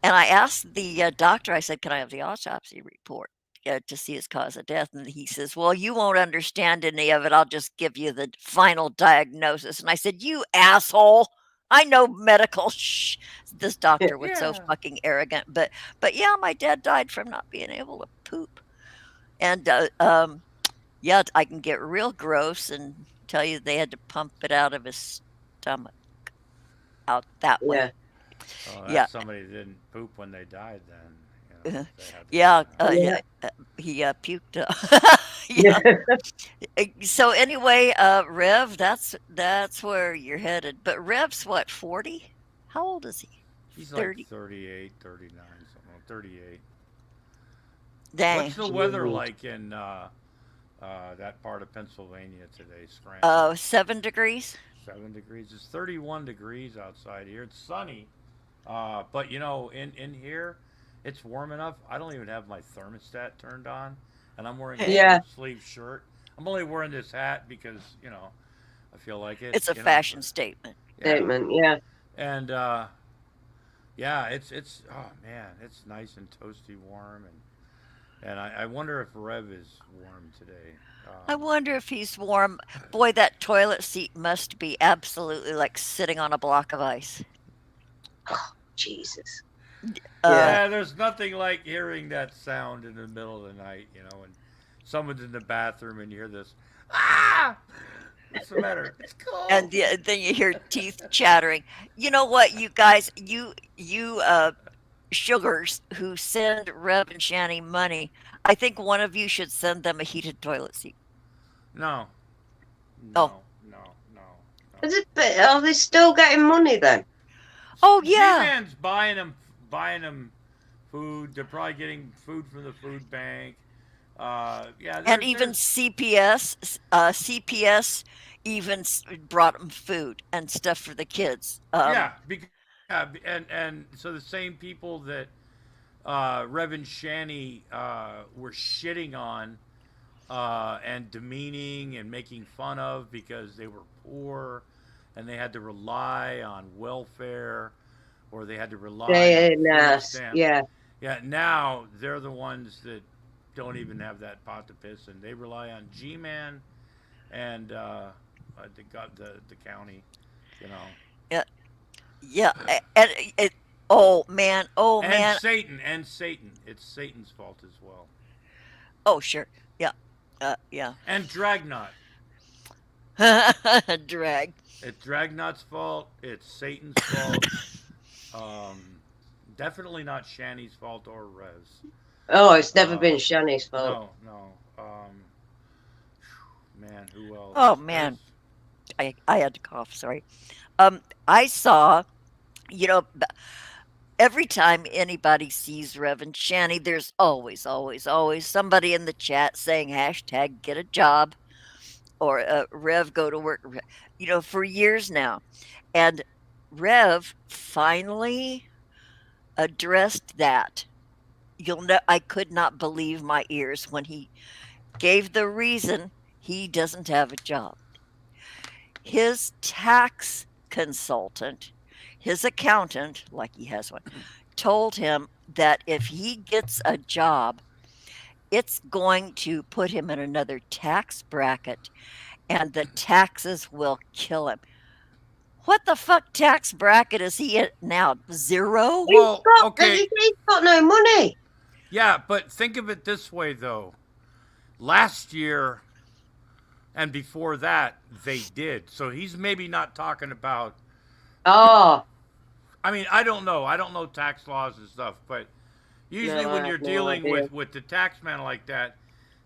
Speaker 1: and I asked the doctor, I said, can I have the autopsy report to see his cause of death? And he says, well, you won't understand any of it. I'll just give you the final diagnosis. And I said, you asshole. I know medical. Shh. This doctor was so
Speaker 2: Yeah.
Speaker 1: fucking arrogant. But yeah, my dad died from not being able to poop. And yeah, I can get real gross and tell you they had to pump it out of his stomach out that way.
Speaker 4: Yeah.
Speaker 2: Oh, that's
Speaker 1: Yeah.
Speaker 2: somebody that didn't poop when they died. Then. You know, they had to
Speaker 1: Yeah,
Speaker 2: go down.
Speaker 4: Yeah.
Speaker 1: he puked. Yeah. So anyway, Rev, that's where you're headed. But Rev's what, 40? How old is he?
Speaker 2: He's
Speaker 1: 30.
Speaker 2: like 38, 39, something like 38.
Speaker 1: Dang.
Speaker 2: What's the weather like in that part of Pennsylvania today, Scranton?
Speaker 1: 7 degrees.
Speaker 2: 7 degrees. It's 31 degrees outside here. It's sunny. But you know, in here, it's warm enough. I don't even have my thermostat turned on, and I'm wearing a
Speaker 4: Yeah.
Speaker 2: sleeve shirt. I'm only wearing this hat because, you know, I feel like it.
Speaker 1: It's a
Speaker 2: you know,
Speaker 1: fashion statement.
Speaker 2: Yeah,
Speaker 4: statement. Yeah.
Speaker 2: and yeah, it's oh man, it's nice and toasty, warm, and I wonder if Rev is warm today.
Speaker 1: I wonder if he's warm. Boy, that toilet seat must be absolutely like sitting on a block of ice.
Speaker 4: Oh, Jesus.
Speaker 1: Uh,
Speaker 4: Yeah.
Speaker 2: Yeah, there's nothing like hearing that sound in the middle of the night, and someone's in the bathroom and you hear this. Ah, what's the matter? It's
Speaker 1: and
Speaker 2: cold.
Speaker 1: then you hear teeth chattering. You know what, you guys, you sugars who send Rev and Shanny money, I think one of you should send them a heated toilet seat.
Speaker 2: No,
Speaker 1: Oh,
Speaker 2: no.
Speaker 4: Are they still getting money then?
Speaker 1: oh yeah.
Speaker 2: G-Man's buying them food. They're probably getting food from the food bank. Yeah,
Speaker 1: And even
Speaker 2: there's
Speaker 1: CPS even brought them food and stuff for the kids.
Speaker 2: yeah, and so the same people that Reverend Shanny were shitting on and demeaning and making fun of because they were poor and they had to rely on welfare or they had to rely on
Speaker 4: They're
Speaker 2: food
Speaker 4: nice.
Speaker 2: stamps.
Speaker 4: Yeah.
Speaker 2: Yeah, now they're the ones that don't even have that pot to piss and they rely on G-Man and the county, you know.
Speaker 1: Yeah, yeah. And oh
Speaker 2: And
Speaker 1: man.
Speaker 2: Satan. It's Satan's fault as well.
Speaker 1: Oh sure, yeah, yeah.
Speaker 2: And Dragnot.
Speaker 1: Drag.
Speaker 2: It's Dragnot's fault. It's Satan's fault. Um, Definitely not Shanny's fault or Rev's.
Speaker 4: Oh, it's never
Speaker 2: Uh,
Speaker 4: been Shani's fault.
Speaker 2: no. Man, who else?
Speaker 1: Oh
Speaker 2: There's
Speaker 1: man, I had to cough. Sorry. I saw, you know, every time anybody sees Rev and Shanny, there's always somebody in the chat saying hashtag get a job or Rev go to work. For years now, and Rev finally addressed that. You'll know I could not believe my ears when he gave the reason he doesn't have a job. His tax consultant, his accountant, like he has one, told him that if he gets a job, it's going to put him in another tax bracket and the taxes will kill him. What the fuck tax bracket is he at now? Zero?
Speaker 2: well, okay,
Speaker 4: He's got no money.
Speaker 2: yeah, but think of it this way though. Last year and before that, they did. So he's maybe not talking about.
Speaker 4: Oh,
Speaker 2: I mean, I don't know. I don't know tax laws and stuff, but usually
Speaker 4: no,
Speaker 2: when
Speaker 4: I
Speaker 2: you're
Speaker 4: have no
Speaker 2: dealing
Speaker 4: idea.
Speaker 2: with the tax man like that,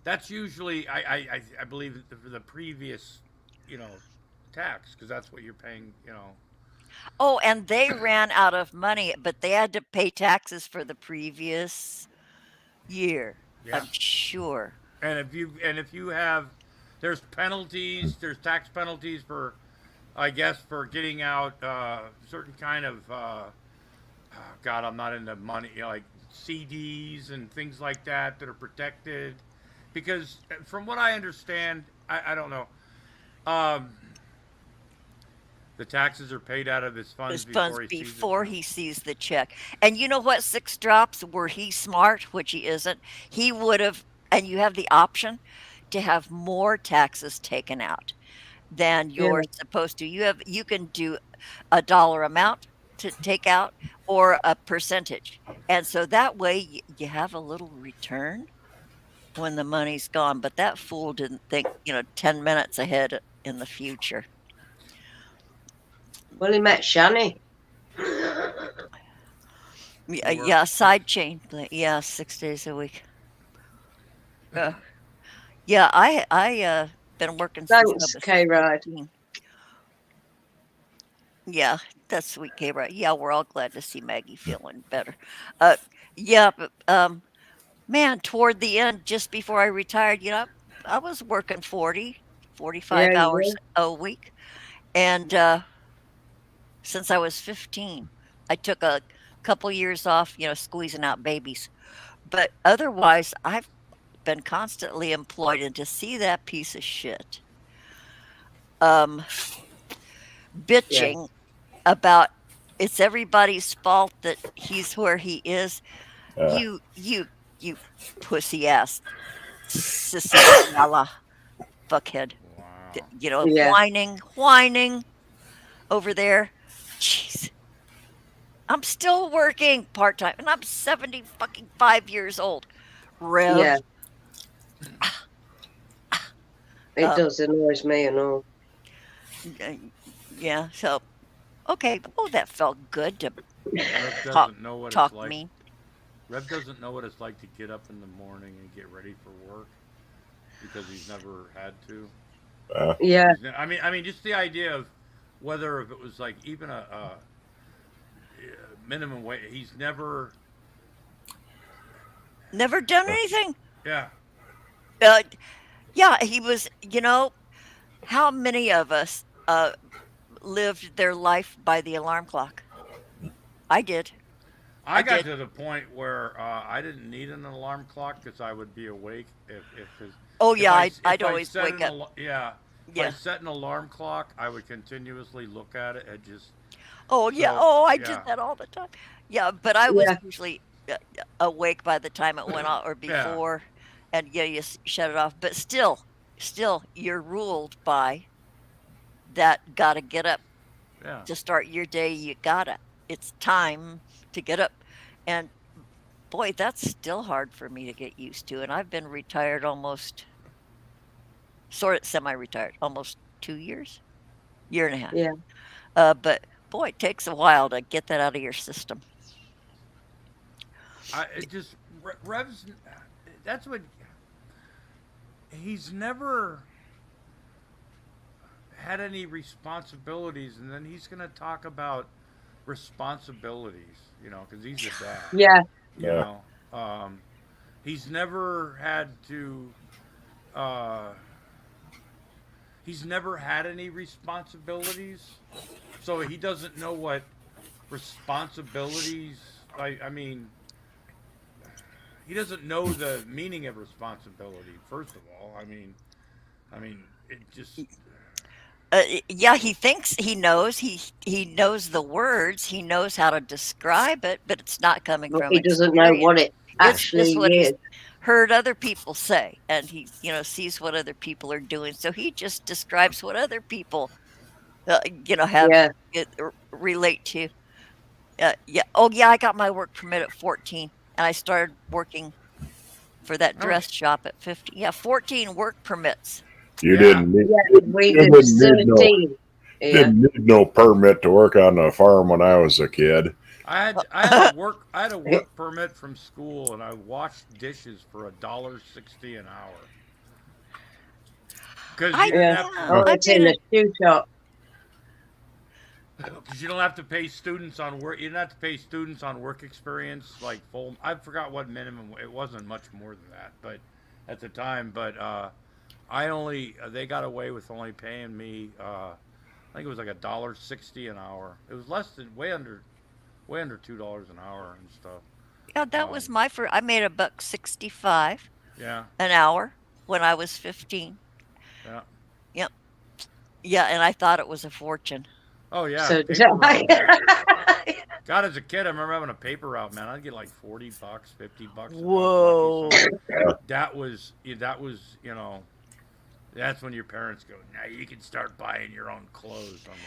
Speaker 2: that's usually I believe the previous, you know, tax because that's what you're paying.
Speaker 1: Oh, and they ran out of money, but they had to pay taxes for the previous year,
Speaker 2: Yeah.
Speaker 1: I'm sure.
Speaker 2: And if you have, there's tax penalties for, I guess, for getting out certain kind of God, I'm not into money, like CDs and things like that are protected, because from what I understand, I don't know, um, the taxes are paid out of his funds
Speaker 1: His funds
Speaker 2: before he sees it.
Speaker 1: before he sees the check. And you know what? Six drops, were he smart, which he isn't, he would have, and you have the option to have more taxes taken out than
Speaker 4: Yeah.
Speaker 1: you're supposed to. You can do a dollar amount to take out or a percentage. And so that way you have a little return when the money's gone. But that fool didn't think, 10 minutes ahead in the future.
Speaker 4: Well, he met Shani.
Speaker 1: Yeah, side chain. Yeah, 6 days a week. Uh, yeah, I been working since I
Speaker 4: Thanks,
Speaker 1: was
Speaker 4: K Ride.
Speaker 1: 15. Yeah, that's sweet, K. Right. Yeah, we're all glad to see Maggie feeling better. Uh, yeah, but man, toward the end, just before I retired, I was working 40,
Speaker 4: Yeah,
Speaker 1: 45
Speaker 4: you
Speaker 1: hours
Speaker 4: will.
Speaker 1: a week, and since I was 15, I took a couple years off, squeezing out babies. But otherwise, I've been constantly employed, and to see that piece of shit
Speaker 4: Yeah.
Speaker 1: bitching about it's everybody's fault that he's where he is.
Speaker 3: Uh,
Speaker 1: You pussy ass sissy yalla fuckhead.
Speaker 2: Wow.
Speaker 4: Yeah.
Speaker 1: Whining over there. Jeez, I'm still working part time, and I'm 70 fucking 5 years old.
Speaker 4: Yeah.
Speaker 1: Rev,
Speaker 4: It
Speaker 1: um,
Speaker 4: does annoys me and all.
Speaker 1: uh, yeah. So okay. Oh, that felt good to
Speaker 2: Rev
Speaker 1: talk
Speaker 2: doesn't know what it's
Speaker 1: talk
Speaker 2: like.
Speaker 1: mean.
Speaker 2: Rev doesn't know what it's like to get up in the morning and get ready for work because he's never had to.
Speaker 3: uh,
Speaker 4: Yeah.
Speaker 2: I mean, just the idea of whether if it was like even a minimum wage, he's never.
Speaker 1: Never done anything.
Speaker 2: Yeah,
Speaker 1: Uh, yeah, he was. How many of us lived their life by the alarm clock? I did.
Speaker 2: I
Speaker 1: I
Speaker 2: got
Speaker 1: did.
Speaker 2: to the point where I didn't need an alarm clock because I would be awake cause
Speaker 1: Oh yeah, I'd
Speaker 2: if I
Speaker 1: always
Speaker 2: set
Speaker 1: wake
Speaker 2: an
Speaker 1: up.
Speaker 2: yeah, if I
Speaker 1: Yeah.
Speaker 2: set an alarm clock, I would continuously look at it and just
Speaker 1: Oh yeah.
Speaker 2: so
Speaker 1: Oh, I did
Speaker 2: yeah,
Speaker 1: that all the time. Yeah, but I was
Speaker 4: Yeah.
Speaker 1: usually awake by the time it went off or
Speaker 2: yeah,
Speaker 1: before, and yeah, you shut it off. But still, you're ruled by that. Got to get up
Speaker 2: yeah.
Speaker 1: to start your day. You gotta. It's time to get up, and boy, that's still hard for me to get used to. And I've been retired almost, sort of semi-retired, almost 2 years, year and a half.
Speaker 4: Yeah.
Speaker 1: But boy, it takes a while to get that out of your system.
Speaker 2: I it just Rev's. That's what he's never had any responsibilities, and then he's gonna talk about responsibilities, because he's a dad.
Speaker 4: Yeah.
Speaker 2: You
Speaker 3: yeah.
Speaker 2: know, um, he's never had to. Uh, he's never had any responsibilities, so he doesn't know what responsibilities. I mean, he doesn't know the meaning of responsibility. First of all, I mean, it just.
Speaker 1: Yeah, he thinks he knows. He knows the words. He knows how to describe it, but it's not coming
Speaker 4: But
Speaker 1: from
Speaker 4: he doesn't know
Speaker 1: experience.
Speaker 4: what it
Speaker 1: It's
Speaker 4: actually
Speaker 1: just what he's
Speaker 4: is.
Speaker 1: heard other people say, and he sees what other people are doing. So he just describes what other people have
Speaker 4: Yeah.
Speaker 1: relate to. Yeah. Oh yeah, I got my work permit at 14, and I started working for that
Speaker 2: Oh
Speaker 1: dress shop at 15. Yeah, 14 work permits.
Speaker 3: You
Speaker 2: yeah.
Speaker 4: Yeah. We did
Speaker 3: didn't need no
Speaker 4: 13. Yeah.
Speaker 3: permit to work on a farm when I was a kid.
Speaker 2: I had a work permit from school, and I washed dishes for $1.60 an hour because
Speaker 1: I
Speaker 2: you didn't
Speaker 4: Yeah.
Speaker 2: have
Speaker 4: Oh,
Speaker 1: I've
Speaker 4: it's in
Speaker 1: been
Speaker 4: a shoe shop.
Speaker 2: because you don't have to pay students on work. You don't have to pay students on work experience like full. I forgot what minimum. It wasn't much more than that, but at the time. But I only they got away with only paying me. I think it was like $1.60 an hour. It was less than way under $2 an hour and stuff.
Speaker 1: Yeah, that was
Speaker 2: Um,
Speaker 1: my first. I made a buck 65
Speaker 2: yeah,
Speaker 1: an hour when I was 15.
Speaker 2: yeah.
Speaker 1: Yep. Yeah, and I thought it was a fortune.
Speaker 2: Oh yeah,
Speaker 4: So
Speaker 2: paper route. God, as a kid, I remember having a paper route, man. I'd get like $40, $50 if I was
Speaker 1: Whoa.
Speaker 2: lucky. So
Speaker 3: Yeah.
Speaker 2: that was. That's when your parents go, now you can start buying your own clothes. I'm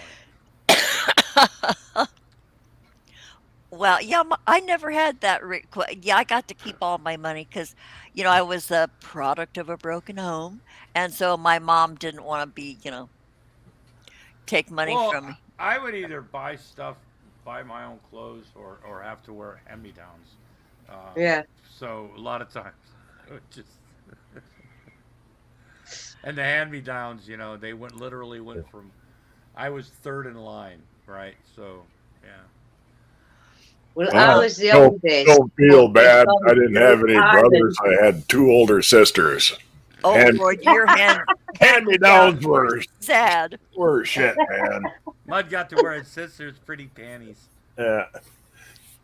Speaker 1: Well, yeah, I never had that. Yeah, I got to keep all my money because, I was a product of a broken home, and so my mom didn't want to take
Speaker 2: like,
Speaker 1: money
Speaker 2: well,
Speaker 1: from me.
Speaker 2: I would either buy my own clothes, or have to wear hand-me-downs. Uh,
Speaker 4: Yeah.
Speaker 2: so a lot of times, it would just and the hand-me-downs, they literally went from. I was third in line, right? So yeah.
Speaker 4: Well, I
Speaker 3: Well,
Speaker 4: was the
Speaker 3: don't,
Speaker 4: oldest,
Speaker 3: don't feel
Speaker 4: but it's
Speaker 3: bad.
Speaker 4: on
Speaker 3: I didn't have any brothers.
Speaker 4: Ireland.
Speaker 3: I had two older sisters.
Speaker 1: Oh
Speaker 3: And
Speaker 1: Lord, your
Speaker 3: hand me
Speaker 1: hand-me-downs
Speaker 3: downs
Speaker 1: were sad.
Speaker 3: were shit, man.
Speaker 2: Mud got to wear his sister's pretty panties.
Speaker 3: Yeah.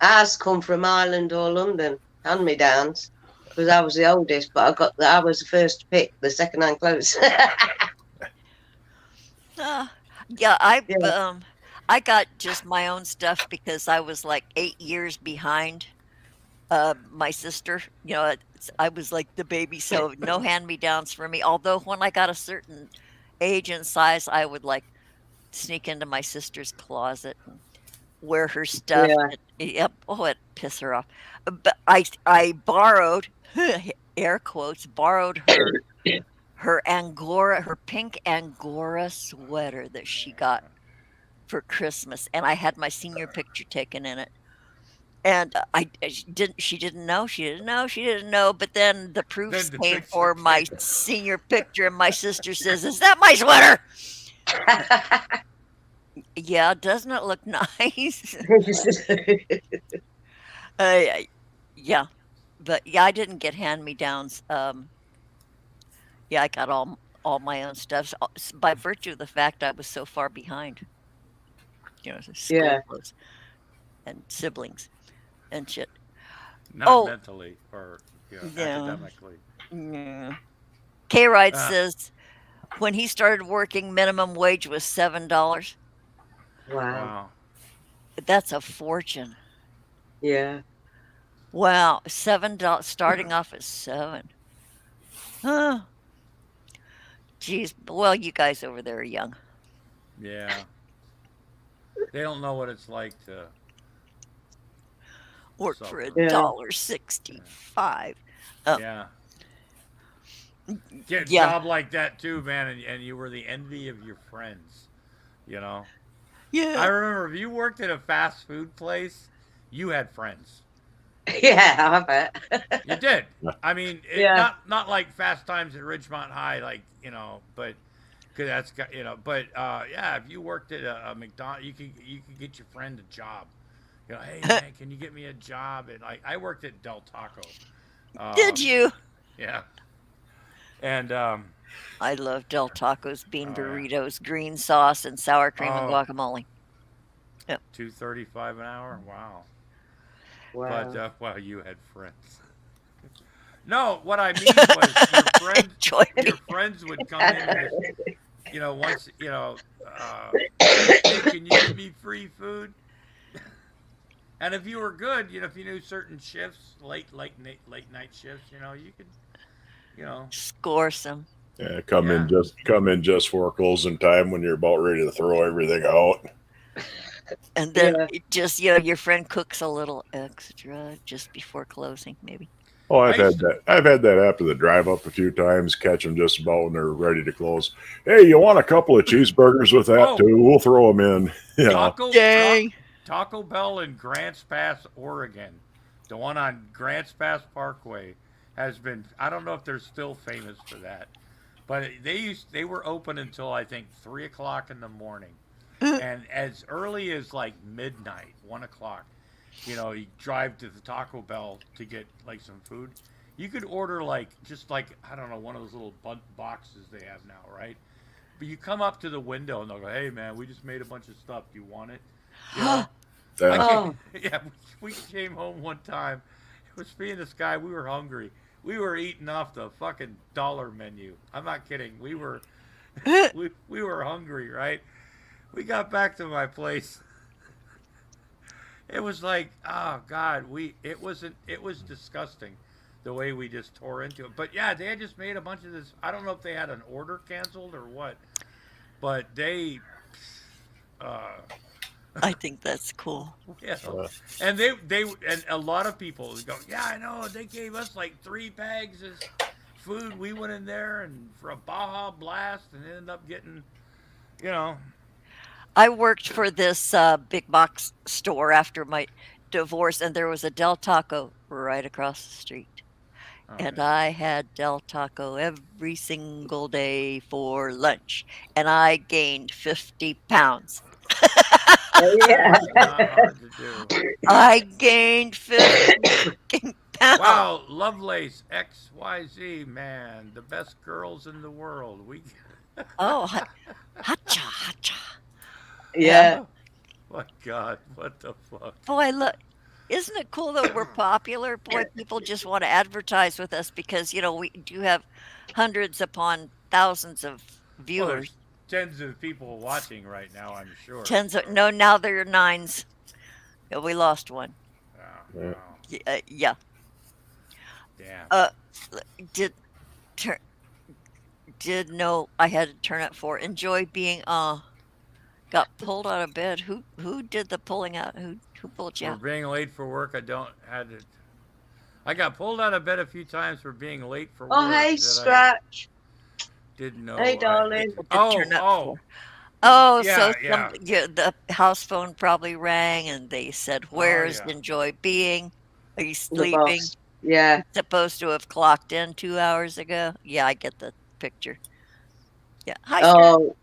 Speaker 4: Ours come from Ireland or London, hand-me-downs, because I was the oldest, but I was the first to pick the second-hand clothes.
Speaker 1: Uh, yeah, I
Speaker 4: Yeah.
Speaker 1: I got just my own stuff because I was like 8 years behind my sister. I was like the baby, so no hand me downs for me. Although when I got a certain age and size, I would like sneak into my sister's closet and wear her stuff.
Speaker 4: Yeah.
Speaker 1: Yep. Oh, it piss her off. But I borrowed air quotes borrowed her pink Angora sweater that she got for Christmas, and I had my senior picture taken in it. And she didn't know. But then the
Speaker 2: Then
Speaker 1: proofs
Speaker 2: the
Speaker 1: came
Speaker 2: picture
Speaker 1: for my
Speaker 2: came.
Speaker 1: senior picture, and my sister says, "Is that my sweater?" Yeah, doesn't it look nice? uh, yeah, but yeah, I didn't get hand me downs. Yeah, I got all my own stuff by virtue of the fact I was so far behind. The school
Speaker 4: Yeah.
Speaker 1: clothes and siblings and shit.
Speaker 2: Not
Speaker 1: Oh,
Speaker 2: mentally or
Speaker 1: yeah.
Speaker 2: academically.
Speaker 1: Yeah. K Ride
Speaker 2: Uh,
Speaker 1: says when he started working, minimum wage was $7.
Speaker 4: Wow.
Speaker 2: wow.
Speaker 1: That's a fortune.
Speaker 4: Yeah.
Speaker 1: Wow, $7 starting off at 7. Huh. Geez. Well, you guys over there are young.
Speaker 2: Yeah. They don't know what it's like to
Speaker 1: Work for a
Speaker 2: suffer.
Speaker 4: Yeah.
Speaker 1: dollar sixty-five. Uh,
Speaker 2: Yeah. Get a
Speaker 1: yeah.
Speaker 2: job like that too, man, and you were the envy of your friends. You know, I
Speaker 1: Yeah.
Speaker 2: remember if you worked at a fast food place, you had friends.
Speaker 4: Yeah, I bet.
Speaker 2: You did. I mean,
Speaker 4: Yeah.
Speaker 2: not like Fast Times at Ridgemont High, like but because that's got but yeah, if you worked at a McDonald's, you could get your friend a job. Hey man, can you get me a job? And like I worked at Del Taco.
Speaker 1: Did
Speaker 2: Um,
Speaker 1: you?
Speaker 2: yeah, and
Speaker 1: I love Del Taco's bean
Speaker 2: oh yeah,
Speaker 1: burritos, green sauce, and sour cream and
Speaker 2: oh
Speaker 1: guacamole. Yep.
Speaker 2: 235 an hour. Wow. But
Speaker 4: Wow.
Speaker 2: well, you had friends. No, what I mean was
Speaker 1: Enjoy
Speaker 2: your
Speaker 1: me.
Speaker 2: friends would come in with, once, hey, can you give me free food? And if you were good, if you knew certain shifts, late night shifts, you could, you know,
Speaker 1: Score some.
Speaker 3: Yeah,
Speaker 2: yeah,
Speaker 3: come in just for closing time when you're about ready to throw everything out.
Speaker 1: And then
Speaker 4: Yeah.
Speaker 1: it just, your friend cooks a little extra just before closing, maybe.
Speaker 3: Oh,
Speaker 2: I used to,
Speaker 3: I've had that after the drive up a few times. Catch them just about when they're ready to close. Hey, you want a couple of cheeseburgers with that
Speaker 2: oh,
Speaker 3: too? We'll throw them in.
Speaker 1: Dang.
Speaker 2: Taco Bell in Grants Pass, Oregon, the one on Grants Pass Parkway, has been. I don't know if they're still famous for that, but they were open until I think 3 o'clock in the morning, and as early as like midnight, 1 o'clock. You drive to the Taco Bell to get like some food. You could order like just like I don't know one of those little boxes they have now, right? But you come up to the window and they'll go, "Hey man, we just made a bunch of stuff. Do you want it?" You know. I
Speaker 3: Yeah.
Speaker 2: can't.
Speaker 4: Oh.
Speaker 2: Yeah, we came home one time. It was me and this guy. We were hungry. We were eating off the fucking dollar menu. I'm not kidding. We were hungry, right? We got back to my place. It was like, oh God, it was disgusting the way we just tore into it. But yeah, they had just made a bunch of this. I don't know if they had an order canceled or what, but uh,
Speaker 1: I think that's cool.
Speaker 2: yeah,
Speaker 3: Uh,
Speaker 2: and and a lot of people go, yeah, I know they gave us like 3 bags of food. We went in there and for a Baja Blast and ended up getting, you know,
Speaker 1: I worked for this big box store after my divorce, and there was a Del Taco right across the street.
Speaker 2: oh
Speaker 1: And
Speaker 2: yeah,
Speaker 1: I had Del Taco every single day for lunch, and I gained 50 pounds.
Speaker 4: Yeah.
Speaker 2: that's not hard to do.
Speaker 1: I gained 50 fucking pounds.
Speaker 2: Wow, Lovelace XYZ, man, the best girls in the world. We,
Speaker 1: Oh, hacha, hacha. Yeah.
Speaker 4: Yeah.
Speaker 2: oh my God, what the fuck?
Speaker 1: Boy, look. Isn't it cool that we're popular? Boy, people just want to advertise with us because, we do have hundreds upon thousands of
Speaker 2: Well,
Speaker 1: viewers.
Speaker 2: tens of people watching right now, I'm sure.
Speaker 1: Tens of
Speaker 2: So,
Speaker 1: no, now they're nines. Yeah, we lost one.
Speaker 3: Yeah.
Speaker 2: wow.
Speaker 1: Yeah.
Speaker 2: Damn.
Speaker 1: Uh, did turn did know I had to turn up for enjoy being got pulled out of bed. Who did the pulling out? Who pulled you
Speaker 2: For
Speaker 1: out?
Speaker 2: being late for work, I don't had to. I got pulled out of bed a few times for being late for
Speaker 4: Oh,
Speaker 2: work
Speaker 4: hey,
Speaker 2: that I
Speaker 4: Scratch.
Speaker 2: didn't
Speaker 4: Hey,
Speaker 2: know.
Speaker 4: darling.
Speaker 1: Who did turn
Speaker 2: Oh,
Speaker 1: up
Speaker 2: oh,
Speaker 1: for? Oh, so
Speaker 2: yeah,
Speaker 1: some
Speaker 2: yeah.
Speaker 1: yeah, the house phone probably rang and they said,
Speaker 2: Oh,
Speaker 1: "Where's
Speaker 2: yeah.
Speaker 1: enjoy being? Are you
Speaker 4: The
Speaker 1: sleeping?
Speaker 4: boss. Yeah.
Speaker 1: He's supposed to have clocked in 2 hours ago." Yeah, I get the picture. Yeah. Hi, Scott.
Speaker 4: Oh,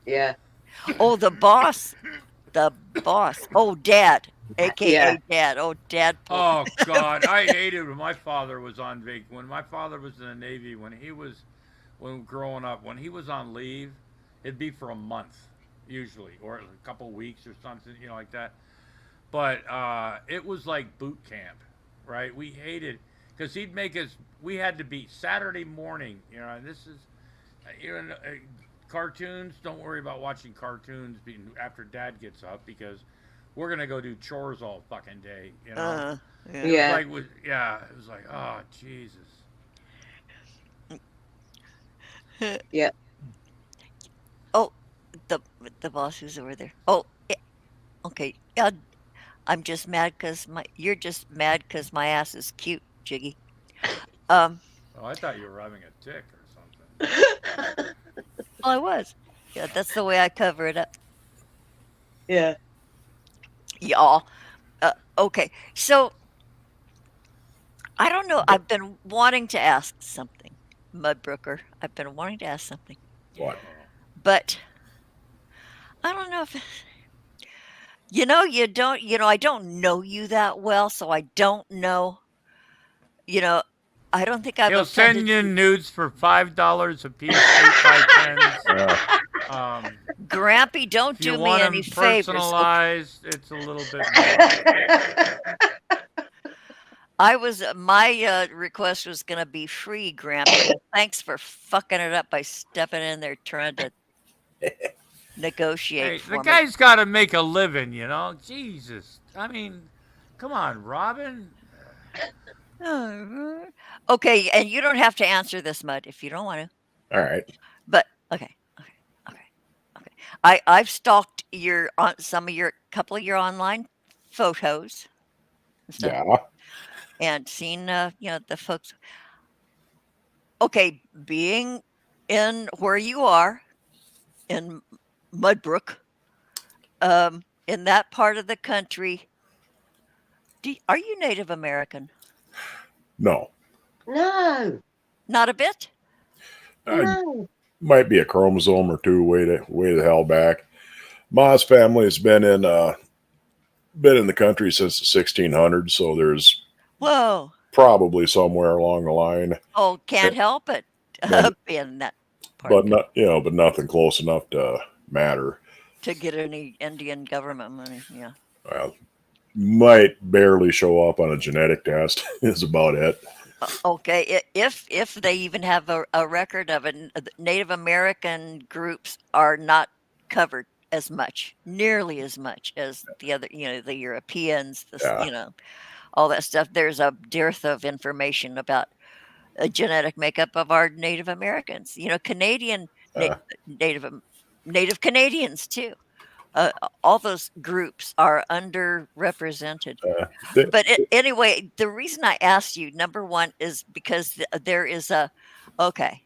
Speaker 4: yeah.
Speaker 1: Oh, the boss. The boss. Oh, Dad,
Speaker 4: Yeah.
Speaker 1: aka Dad. Oh, Dad pulled.
Speaker 2: Oh God, I hated when my father was on when my father was in the Navy. When growing up, when he was on leave, it'd be for a month usually, or a couple weeks or something, like that. But it was like boot camp, right? We hated because he'd make us. We had to be Saturday morning, And this is, cartoons. Don't worry about watching cartoons after Dad gets up because we're gonna go do chores all fucking day.
Speaker 1: Uh,
Speaker 2: It
Speaker 1: yeah.
Speaker 2: was
Speaker 4: Yeah.
Speaker 2: like, it was like, oh Jesus.
Speaker 4: Yeah.
Speaker 1: Oh, the the boss who's over there. Oh, okay. Yeah, I'm just mad because you're just mad because my ass is cute, Jiggy. Um,
Speaker 2: Oh, I thought you were having a tick or something.
Speaker 1: well, I was. Yeah, that's the way I cover it up.
Speaker 4: Yeah.
Speaker 1: Y'all. Okay, so I don't know. I've been wanting to ask something, Mudbrooker. I've been wanting to ask something,
Speaker 3: What?
Speaker 2: Oh,
Speaker 1: but I don't know if you don't. I don't know you that well, so I don't know. You know, I don't think I've
Speaker 2: he'll send
Speaker 1: offended
Speaker 2: you
Speaker 1: you.
Speaker 2: nudes for $5 a piece, 8 by 10s.
Speaker 3: Yeah.
Speaker 2: Um,
Speaker 1: Grampy, don't
Speaker 2: if you
Speaker 1: do me
Speaker 2: want
Speaker 1: any
Speaker 2: them
Speaker 1: favors. Okay.
Speaker 2: personalized, it's a little bit more.
Speaker 1: My request was gonna be free, Grampy. Well, thanks for fucking it up by stepping in there trying to negotiate
Speaker 2: Hey, the
Speaker 1: for me.
Speaker 2: guy's got to make a living. Jesus. I mean, come on, Robin.
Speaker 1: Okay, and you don't have to answer this, Mud, if you don't want to.
Speaker 3: All right.
Speaker 1: But okay. Okay. I've stalked your on some of your couple of your online photos and stuff,
Speaker 3: Yeah.
Speaker 1: and seen the folks. Okay, being in where you are in Mudbrook, in that part of the country, are you Native American?
Speaker 3: No.
Speaker 4: No.
Speaker 1: Not a bit.
Speaker 4: No.
Speaker 3: Might be a chromosome or two way the hell back. Ma's family has been in the country since the 1600s, so there's
Speaker 1: Whoa.
Speaker 3: probably somewhere along the line,
Speaker 1: Oh, can't help it.
Speaker 3: but
Speaker 1: Being that part of
Speaker 3: but
Speaker 1: the country
Speaker 3: not but nothing close enough to matter.
Speaker 1: to get any Indian government money. Yeah.
Speaker 3: Well, might barely show up on a genetic test is about it.
Speaker 1: Okay, if they even have a record of it, Native American groups are not covered as much, nearly as much as the other, the Europeans,
Speaker 3: Yeah.
Speaker 1: all that stuff. There's a dearth of information about a genetic makeup of our Native Americans. Canadian
Speaker 3: Uh,
Speaker 1: Native Native Canadians too. All those groups are underrepresented.
Speaker 3: th-
Speaker 1: But anyway, the reason I asked you, number one, is because there is okay.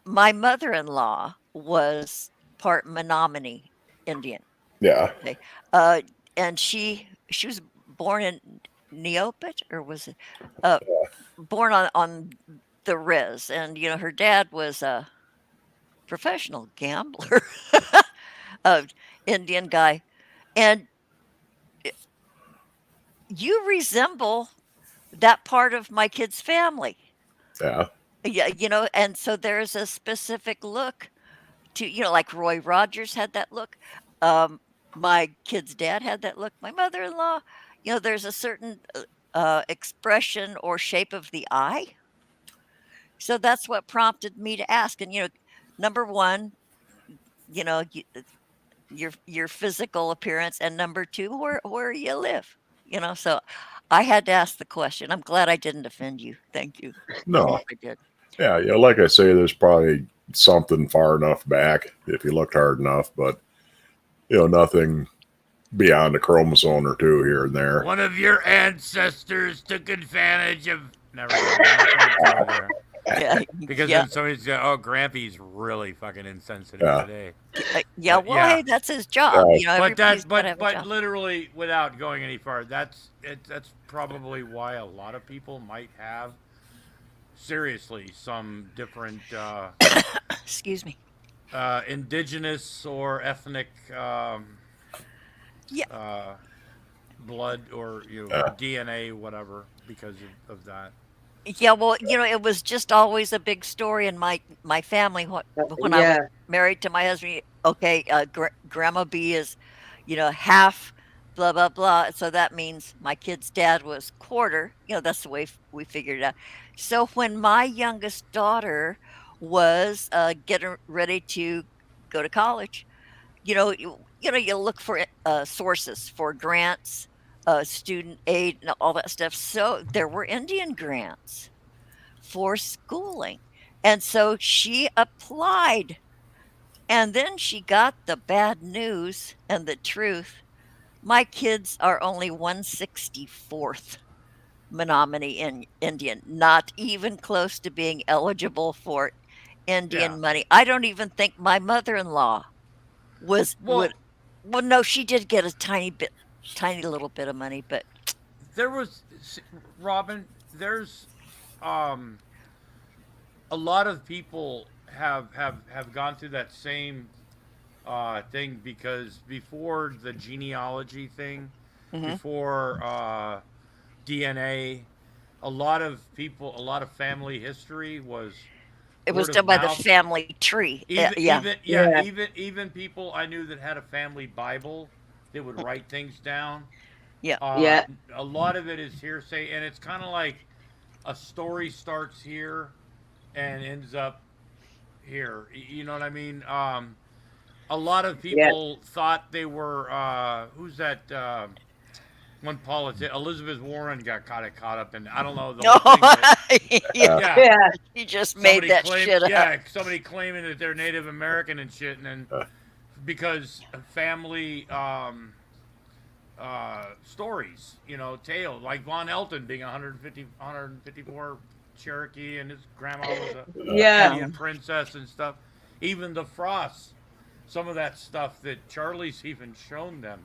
Speaker 1: My mother-in-law was part Menominee Indian.
Speaker 3: yeah.
Speaker 1: Okay, uh, and she was born in Neopet, or was it born on the Riz, and her dad was a professional gambler, a Indian guy, and you resemble that part of my kid's family.
Speaker 3: Yeah.
Speaker 1: Yeah, and so there's a specific look to, like Roy Rogers had that look. Um, my kid's dad had that look. My mother-in-law, there's a certain expression or shape of the eye. So that's what prompted me to ask. And, number one, you know, your physical appearance, and number two, where you live. So I had to ask the question. I'm glad I didn't offend you. Thank you. I
Speaker 3: No,
Speaker 1: hope I did.
Speaker 3: yeah, like I say, there's probably something far enough back if you looked hard enough, but nothing beyond a chromosome or two here and there.
Speaker 2: One of your ancestors took advantage of. Never mind. I'm not going to go there.
Speaker 1: Yeah,
Speaker 2: Because
Speaker 1: yeah,
Speaker 2: then somebody's going, oh, Grampy's really fucking insensitive
Speaker 3: Yeah.
Speaker 2: today.
Speaker 1: yeah.
Speaker 2: But
Speaker 1: Well,
Speaker 2: yeah.
Speaker 1: hey, that's his job.
Speaker 3: Yeah.
Speaker 1: Everybody's got to have a
Speaker 2: But
Speaker 1: job.
Speaker 2: literally, without going any farther, that's probably why a lot of people might have seriously some different
Speaker 1: Excuse me.
Speaker 2: indigenous or ethnic
Speaker 1: Yeah.
Speaker 2: blood or
Speaker 3: Yeah.
Speaker 2: DNA, whatever, because of that.
Speaker 1: Yeah, well, it was just always a big story in my family when I was
Speaker 4: Yeah.
Speaker 1: married to my husband. Okay, Grandma B is, half, blah blah blah. So that means my kid's dad was quarter. That's the way we figured it out. So when my youngest daughter was getting ready to go to college, you look for sources for grants, student aid, and all that stuff. So there were Indian grants for schooling. And so she applied. And then she got the bad news and the truth. My kids are only 164th Menominee in Indian, not even close to being eligible for Indian
Speaker 2: Yeah.
Speaker 1: money. I don't even think my mother-in-law was would
Speaker 2: Well,
Speaker 1: well no, she did get a tiny little bit of money, but
Speaker 2: there was Robin. There's um, a lot of people have gone through that same thing because before the genealogy thing,
Speaker 1: mhm.
Speaker 2: before DNA, a lot of people, a lot of family history was
Speaker 1: It was
Speaker 2: word
Speaker 1: done
Speaker 2: of
Speaker 1: by the
Speaker 2: mouth.
Speaker 1: family tree.
Speaker 2: Even
Speaker 1: Yeah.
Speaker 2: even yeah,
Speaker 4: Yeah.
Speaker 2: even people I knew that had a family Bible, they would write things down.
Speaker 1: Yeah.
Speaker 2: Uh,
Speaker 4: Yeah.
Speaker 2: a lot of it is hearsay, and it's kind of like a story starts here and ends up here. You know what I mean? A lot of
Speaker 4: Yeah.
Speaker 2: people thought they were who's that one politician? Elizabeth Warren got kind of caught up in. I don't know the
Speaker 1: No.
Speaker 2: whole thing, but
Speaker 1: Yeah,
Speaker 2: yeah,
Speaker 4: Yeah.
Speaker 1: she just made that shit up.
Speaker 2: somebody claiming that they're Native American and shit, and then because of family stories, tale like Von Elton being 154 Cherokee, and his grandma was a
Speaker 4: Yeah.
Speaker 2: Indian princess and stuff. Even the Frosts, some of that stuff that Charlie's even shown them,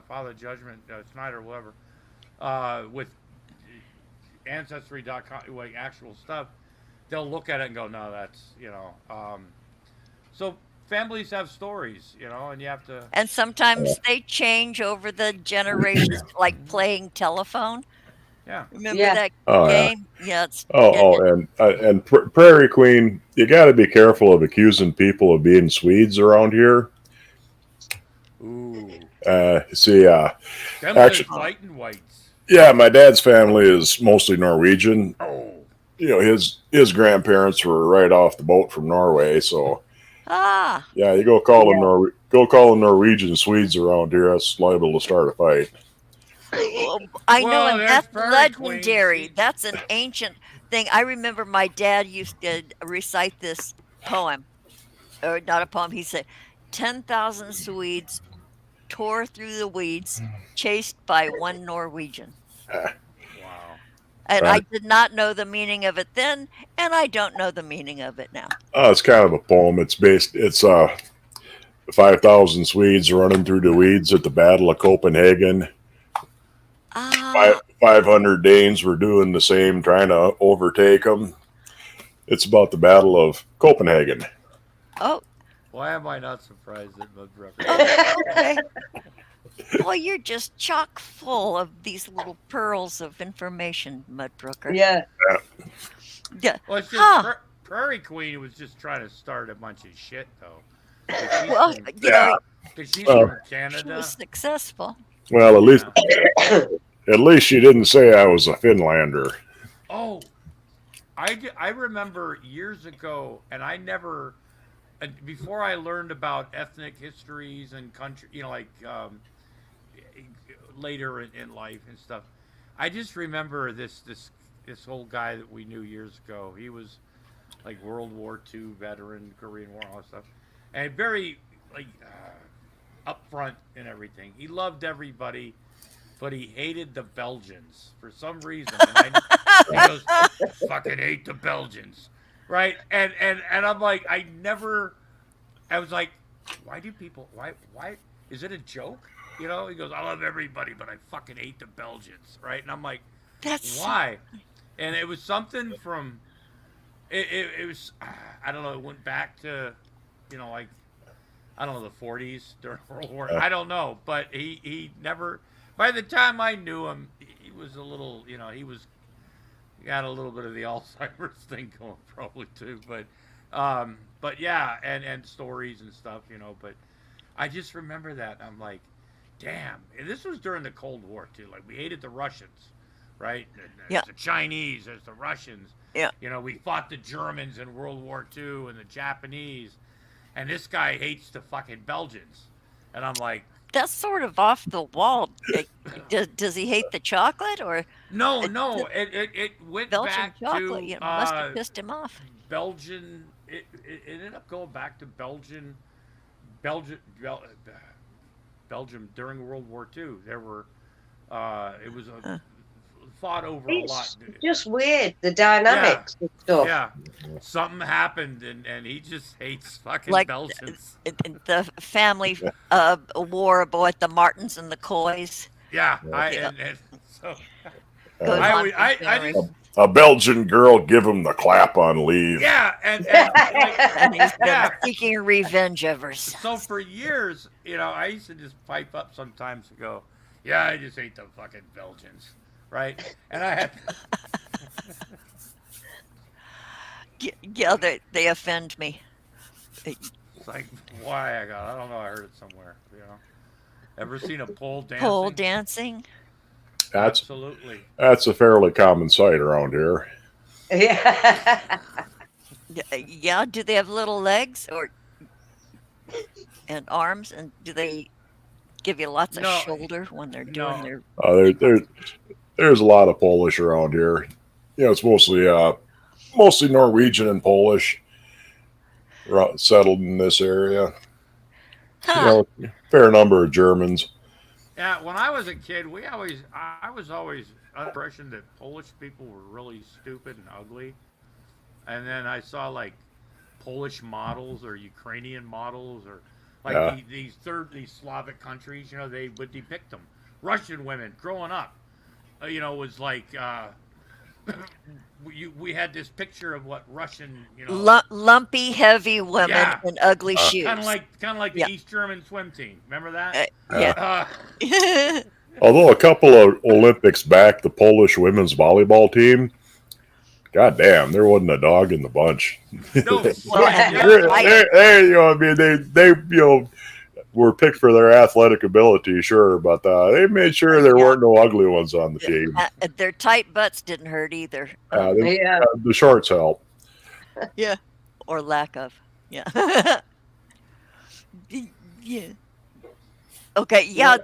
Speaker 2: Father Judgment, Snyder, whatever, with Ancestry.com, like actual stuff, they'll look at it and go, no, that's. So families have stories, and you have to.
Speaker 1: And sometimes they change over the generations, like playing telephone.
Speaker 2: Yeah.
Speaker 1: Remember
Speaker 4: Yeah.
Speaker 1: that
Speaker 3: Oh yeah.
Speaker 1: game? Yeah, it's
Speaker 3: And Prairie Queen, you got to be careful of accusing people of being Swedes around here.
Speaker 2: Ooh.
Speaker 3: See,
Speaker 2: Them
Speaker 3: actually,
Speaker 2: fighting whites.
Speaker 3: yeah, my dad's family is mostly Norwegian.
Speaker 2: Oh.
Speaker 3: His grandparents were right off the boat from Norway, so
Speaker 1: ah.
Speaker 3: yeah, you go call them Norwegian Swedes around here. That's liable to start a fight.
Speaker 1: Well, I know,
Speaker 2: Well,
Speaker 1: and
Speaker 2: there's
Speaker 1: that's
Speaker 2: Prairie Queen.
Speaker 1: legendary.
Speaker 2: See?
Speaker 1: That's an ancient thing. I remember my dad used to recite this poem, or not a poem. He said, 10,000 Swedes tore through the weeds, chased by one Norwegian.
Speaker 2: Wow.
Speaker 1: And I
Speaker 3: Right.
Speaker 1: did not know the meaning of it then, and I don't know the meaning of it now.
Speaker 3: It's kind of a poem. It's 5,000 Swedes running through the weeds at the Battle of Copenhagen.
Speaker 1: Ah,
Speaker 3: 500 Danes were doing the same, trying to overtake them. It's about the Battle of Copenhagen.
Speaker 1: oh,
Speaker 2: Why am I not surprised that Mudbrook?
Speaker 1: okay. Boy, you're just chock full of these little pearls of information, Mudbrooker.
Speaker 4: Yeah.
Speaker 1: Yeah.
Speaker 2: Well, it's just
Speaker 1: Huh.
Speaker 2: Prairie Queen was just trying to start a bunch of shit, though.
Speaker 1: Well,
Speaker 3: Yeah.
Speaker 2: Because she's
Speaker 3: Well,
Speaker 2: from
Speaker 1: she
Speaker 2: Canada.
Speaker 1: was successful.
Speaker 3: Well,
Speaker 2: Yeah.
Speaker 3: at least she didn't say I was a Finlander.
Speaker 2: Oh, I remember years ago, and I never, before I learned about ethnic histories and country, like later in life and stuff, I just remember this old guy that we knew years ago. He was like World War II veteran, Korean War, all that stuff, and very like upfront and everything. He loved everybody, but he hated the Belgians for some reason. And he goes, "Fucking hate the Belgians," right? And I'm like, I was like, why do people? Why is it a joke? He goes, I love everybody, but I fucking hate the Belgians, right? And I'm like,
Speaker 1: That's
Speaker 2: why? And it was something from it was I don't know. It went back to like I don't know the 40s during World War. I don't know, but he never. By the time I knew him, he was a little he got a little bit of the Alzheimer's thing going probably too, but yeah, and stories and stuff, But I just remember that I'm like, damn. And this was during the Cold War too. Like we hated the Russians, right? And
Speaker 1: yeah,
Speaker 2: there's the Chinese, there's the Russians.
Speaker 1: yeah.
Speaker 2: We fought the Germans in World War II and the Japanese, and this guy hates the fucking Belgians, and I'm like,
Speaker 1: That's sort of off the wall. Does he hate the chocolate or
Speaker 2: no,
Speaker 1: the
Speaker 2: no. It went
Speaker 1: Belgian
Speaker 2: back
Speaker 1: chocolate?
Speaker 2: to
Speaker 1: Must have pissed him off.
Speaker 2: Belgian. It ended up going back to Belgium, Belgium during World War II. There were, it was
Speaker 1: Huh.
Speaker 2: fought over a lot.
Speaker 4: It's just weird, the
Speaker 2: Yeah,
Speaker 4: dynamics and stuff.
Speaker 2: yeah. Something happened, and he just hates fucking
Speaker 1: Like
Speaker 2: Belgians.
Speaker 1: the family war about the Martins and the Coys
Speaker 2: Yeah,
Speaker 3: Yeah.
Speaker 2: and so
Speaker 1: goes
Speaker 2: I
Speaker 1: on
Speaker 2: always,
Speaker 1: for
Speaker 2: I
Speaker 1: generations.
Speaker 2: just
Speaker 3: A Belgian girl give him the clap on leave.
Speaker 2: yeah, and like,
Speaker 1: And he's been
Speaker 2: yeah.
Speaker 1: seeking revenge ever
Speaker 2: So
Speaker 1: since.
Speaker 2: for years, I used to just pipe up sometimes and go, "Yeah, I just hate the fucking Belgians," right? And I had,
Speaker 1: Yeah, they offend me.
Speaker 2: it's like, why I don't know, I heard it somewhere. Ever seen a pole dancing?
Speaker 1: Pole dancing.
Speaker 3: That's
Speaker 2: Absolutely.
Speaker 3: that's a fairly common sight around here.
Speaker 4: Yeah.
Speaker 1: Yeah, do they have little legs or and arms? And do they give you lots of
Speaker 2: No,
Speaker 1: shoulder when they're doing
Speaker 2: no.
Speaker 1: their?
Speaker 3: There's a lot of Polish around here. It's mostly Norwegian and Polish settled in this area.
Speaker 1: Huh?
Speaker 3: Fair number of Germans.
Speaker 2: Yeah, when I was a kid, I was always under the impression that Polish people were really stupid and ugly, and then I saw like Polish models or Ukrainian models or like
Speaker 3: Yeah.
Speaker 2: these Slavic countries, they would depict them. Russian women growing up, was like we had this picture of what Russian,
Speaker 1: Lumpy, heavy women
Speaker 2: yeah,
Speaker 1: in ugly
Speaker 3: Uh,
Speaker 1: shoes.
Speaker 2: kind of like
Speaker 1: Yeah.
Speaker 2: the East German swim team. Remember that?
Speaker 1: Yeah.
Speaker 3: Although a couple of Olympics back, the Polish women's volleyball team, god damn, there wasn't a dog in the bunch.
Speaker 2: No,
Speaker 1: Well, and
Speaker 2: yeah,
Speaker 3: I mean, they were picked for their athletic ability, sure, but they made sure there
Speaker 1: Yeah.
Speaker 3: weren't no ugly ones on the team.
Speaker 1: Their tight butts didn't hurt either.
Speaker 4: Yeah.
Speaker 3: The shorts help.
Speaker 1: Yeah. Or lack of. Yeah. Yeah. Okay. Yeah.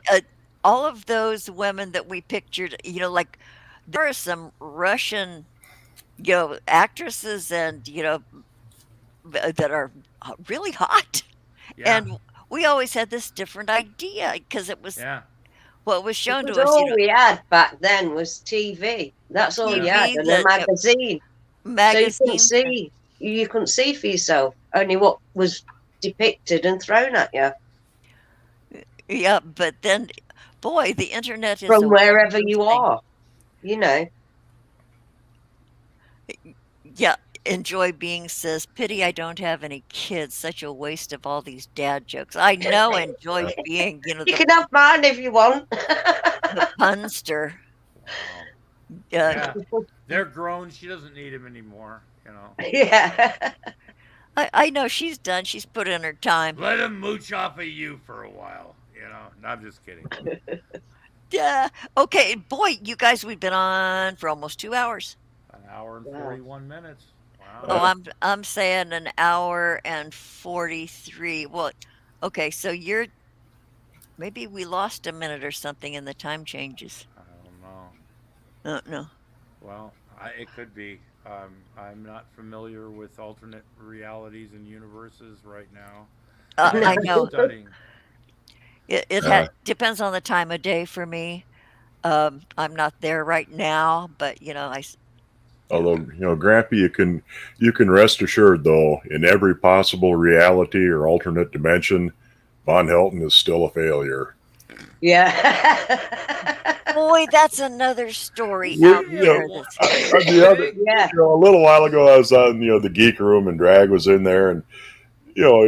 Speaker 1: All of those women that we pictured, like there are some Russian, actresses and, that are really hot.
Speaker 2: yeah,
Speaker 1: And we always had this different idea because it was
Speaker 2: yeah.
Speaker 1: what was shown to
Speaker 4: Because
Speaker 1: us,
Speaker 4: all we had back then was TV. That's all you had,
Speaker 1: TV,
Speaker 4: and a magazine. So
Speaker 1: magazines.
Speaker 4: you couldn't see for yourself only what was depicted and thrown at you
Speaker 1: Yeah. But then, boy, the internet is
Speaker 4: from
Speaker 1: a
Speaker 4: wherever
Speaker 1: wonderful
Speaker 4: you
Speaker 1: thing.
Speaker 4: are. You know.
Speaker 1: Yeah. Enjoy being says, pity I don't have any kids. Such a waste of all these dad jokes. I know, enjoy being,
Speaker 4: You
Speaker 1: the
Speaker 4: can have mine if you want.
Speaker 1: punster.
Speaker 2: Wow.
Speaker 1: Yeah.
Speaker 2: Yeah, they're grown. She doesn't need him anymore.
Speaker 4: Yeah.
Speaker 1: I know she's done. She's put in her time.
Speaker 2: Let him mooch off of you for a while. No, I'm just kidding.
Speaker 1: Yeah. Okay, boy, you guys, we've been on for almost 2 hours.
Speaker 2: An hour and
Speaker 4: Wow.
Speaker 2: 41 minutes. Wow.
Speaker 1: Oh,
Speaker 2: Wow.
Speaker 1: I'm saying an hour and 43. Well, okay, so you're maybe we lost a minute or something in the time changes.
Speaker 2: I don't know.
Speaker 1: No.
Speaker 2: Well, it could be. I'm not familiar with alternate realities and universes right now. I
Speaker 1: I
Speaker 2: am
Speaker 1: know.
Speaker 2: studying.
Speaker 3: Uh,
Speaker 1: Depends on the time of day for me. I'm not there right now, but you know,
Speaker 3: Although, Grampy, you can rest assured though, in every possible reality or alternate dimension, Von Helton is still a failure.
Speaker 4: Yeah.
Speaker 1: boy, that's another story
Speaker 3: We,
Speaker 1: out
Speaker 3: you know,
Speaker 1: there.
Speaker 2: What?
Speaker 1: That's
Speaker 3: the other,
Speaker 2: Really?
Speaker 4: Yeah.
Speaker 3: a little while ago, I was on, the geek room, and Drag was in there, and you know,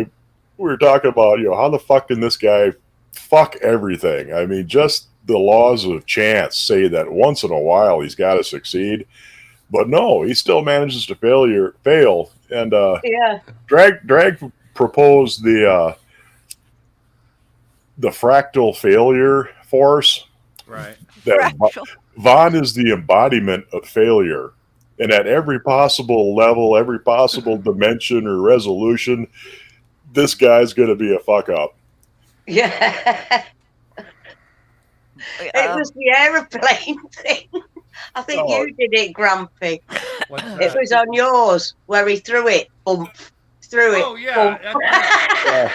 Speaker 3: we were talking about, how the fuck can this guy fuck everything? I mean, just the laws of chance say that once in a while he's got to succeed, but no, he still manages to fail. And
Speaker 4: Yeah.
Speaker 3: Drag proposed the fractal failure force
Speaker 2: Right.
Speaker 3: that
Speaker 1: fractal.
Speaker 3: Von is the embodiment of failure. And at every possible level, every possible dimension or resolution, this guy's going to be a fuck up.
Speaker 4: Yeah. It was
Speaker 1: Um,
Speaker 4: the aeroplane thing. I think
Speaker 3: Oh,
Speaker 4: you did it, Grumpy.
Speaker 2: What's
Speaker 4: It
Speaker 2: that?
Speaker 4: was on yours where he threw it. Bump. Threw it.
Speaker 2: Oh yeah,
Speaker 4: Bump.
Speaker 3: uh,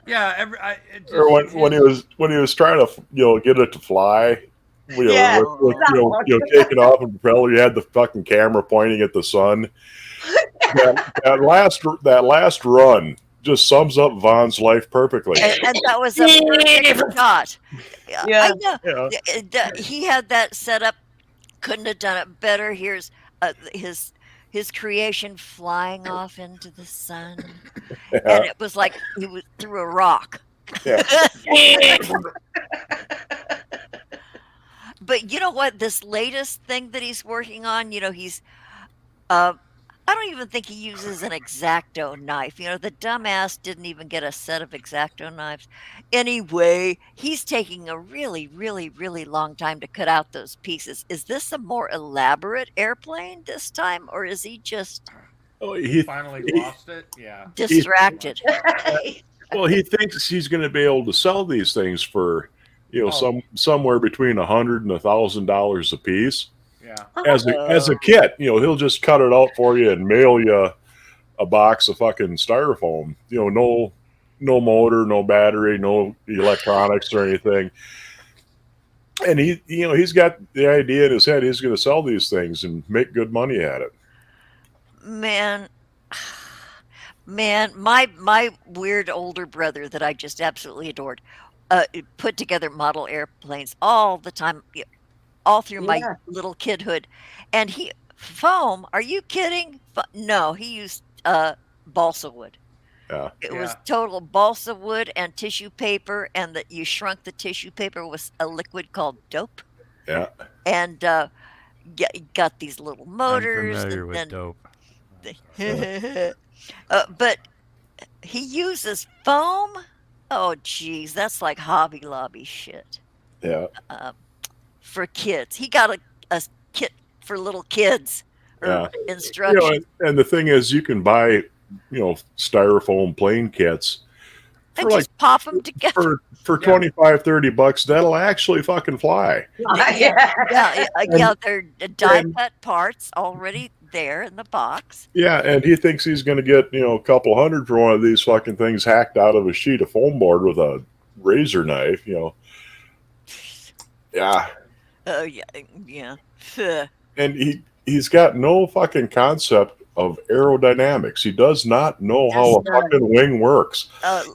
Speaker 2: yeah. It
Speaker 3: or
Speaker 2: just his.
Speaker 3: when he was trying to get it to fly,
Speaker 4: Yeah.
Speaker 3: with
Speaker 4: That one.
Speaker 3: taking off and propeller, you had the fucking camera pointing at the sun. That last run just sums up Von's life perfectly.
Speaker 1: and that was a perfect shot. Yeah, I
Speaker 4: Yeah.
Speaker 1: know.
Speaker 3: Yeah,
Speaker 1: He had that set up. Couldn't have done it better. Here's his creation flying off into the sun, and
Speaker 3: yeah,
Speaker 1: it was like he was through a rock.
Speaker 3: yeah.
Speaker 1: But you know what? This latest thing that he's working on, he's uh, I don't even think he uses an X-Acto knife. The dumbass didn't even get a set of X-Acto knives. Anyway, he's taking a really, really, really long time to cut out those pieces. Is this a more elaborate airplane this time, or is he just
Speaker 3: Oh,
Speaker 2: Finally
Speaker 3: he,
Speaker 2: lost it. Yeah,
Speaker 3: he
Speaker 1: distracted?
Speaker 3: well, he thinks he's going to be able to sell these things for,
Speaker 2: Oh,
Speaker 3: somewhere between $100 and $1,000 a piece.
Speaker 2: yeah.
Speaker 3: As a kit, he'll just cut it out for you and mail you a box of fucking styrofoam. No motor, no battery, no electronics or anything. And he's got the idea in his head he's going to sell these things and make good money at it.
Speaker 1: Man, man, my weird older brother that I just absolutely adored, put together model airplanes all the time, all through my
Speaker 4: Yeah.
Speaker 1: little kidhood, and he foam. Are you kidding? No, he used balsa wood.
Speaker 3: Yeah,
Speaker 1: It was
Speaker 2: Yeah.
Speaker 1: total balsa wood and tissue paper, and that you shrunk the tissue paper with a liquid called dope,
Speaker 3: yeah,
Speaker 1: and got these little
Speaker 2: I'm
Speaker 1: motors,
Speaker 2: familiar
Speaker 1: and
Speaker 2: with
Speaker 1: then
Speaker 2: dope.
Speaker 3: yeah,
Speaker 1: but he uses foam. Oh, geez, that's like Hobby Lobby shit
Speaker 3: yeah.
Speaker 1: uh, for kids. He got a kit for little kids or
Speaker 3: Yeah.
Speaker 1: instruction.
Speaker 3: And the thing is, you can buy, styrofoam plane kits
Speaker 1: And
Speaker 3: for like
Speaker 1: just pop them together.
Speaker 3: for
Speaker 2: Yeah.
Speaker 3: 25-30 bucks. That'll actually fucking fly.
Speaker 1: Yeah,
Speaker 3: And,
Speaker 1: they're die
Speaker 3: and
Speaker 1: cut parts already there in the box.
Speaker 3: yeah, and he thinks he's going to get a couple hundred for one of these fucking things hacked out of a sheet of foam board with a razor knife. Yeah,
Speaker 1: Oh yeah. Phew.
Speaker 3: and he's got no fucking concept of aerodynamics. He does not know how a
Speaker 1: Does
Speaker 3: fucking wing works.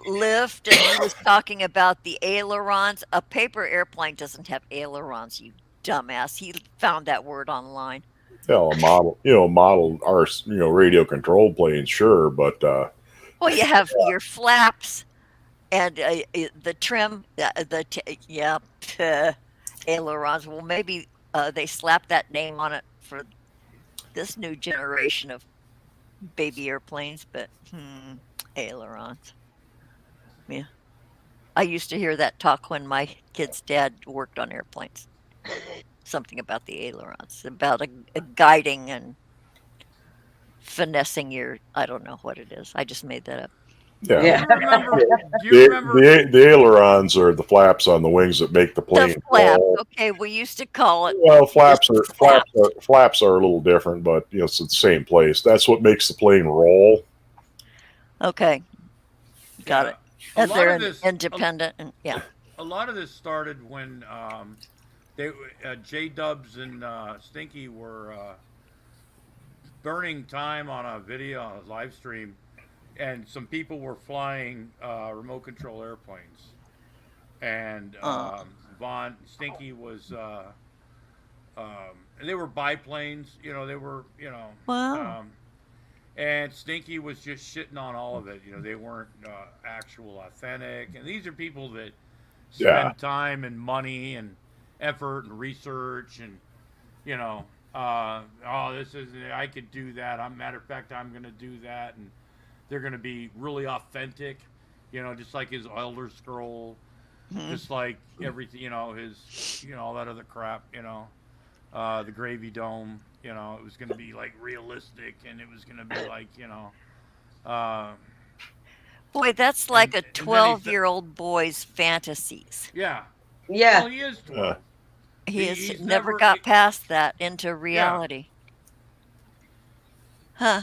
Speaker 1: Lift, and he was talking about the ailerons. A paper airplane doesn't have ailerons, you dumbass. He found that word online.
Speaker 3: Model our radio controlled planes, sure, but
Speaker 1: Well, you have your flaps and the trim, yeah, ailerons. Well, maybe they slapped that name on it for this new generation of baby airplanes, but ailerons. Yeah. I used to hear that talk when my kid's dad worked on airplanes. Something about the ailerons, about a guiding and finessing your. I don't know what it is. I just made that up.
Speaker 3: Yeah.
Speaker 4: Yeah.
Speaker 2: Do you remember? Do you remember?
Speaker 3: The ailerons are the flaps on the wings that make the
Speaker 1: The
Speaker 3: plane
Speaker 1: flap.
Speaker 3: roll.
Speaker 1: Okay, we used to call it
Speaker 3: Well,
Speaker 1: just flap.
Speaker 3: flaps are a little different, but it's the same place. That's what makes the plane roll.
Speaker 1: Okay, got
Speaker 2: Yeah,
Speaker 1: it.
Speaker 2: a
Speaker 1: If
Speaker 2: lot
Speaker 1: they're
Speaker 2: of this.
Speaker 1: independent, and yeah.
Speaker 2: A lot of this started when they J Dubs and Stinky were burning time on a video, on a live stream, and some people were flying remote control airplanes, and
Speaker 1: Uh,
Speaker 2: Von Stinky was. They were biplanes, they were,
Speaker 1: wow.
Speaker 2: um, and Stinky was just shitting on all of it. They weren't actual authentic, and these are people that
Speaker 3: Yeah.
Speaker 2: spend time and money and effort and research and you know oh, this is, I could do that. Matter of fact, I'm going to do that, and they're going to be really authentic, just like his Elder Scroll,
Speaker 1: Mhm.
Speaker 2: just like everything, his, all that other crap, the Gravy Dome, it was going to be like realistic, and it was going to be like, uh,
Speaker 1: Boy, that's
Speaker 2: and
Speaker 1: like a
Speaker 2: and then he
Speaker 1: 12-year-old boy's fantasies.
Speaker 2: yeah,
Speaker 4: Yeah.
Speaker 2: well, he is
Speaker 3: Uh,
Speaker 2: 12.
Speaker 1: He has
Speaker 2: He's
Speaker 1: never
Speaker 2: never
Speaker 1: got past that into
Speaker 2: yeah,
Speaker 1: reality. Huh.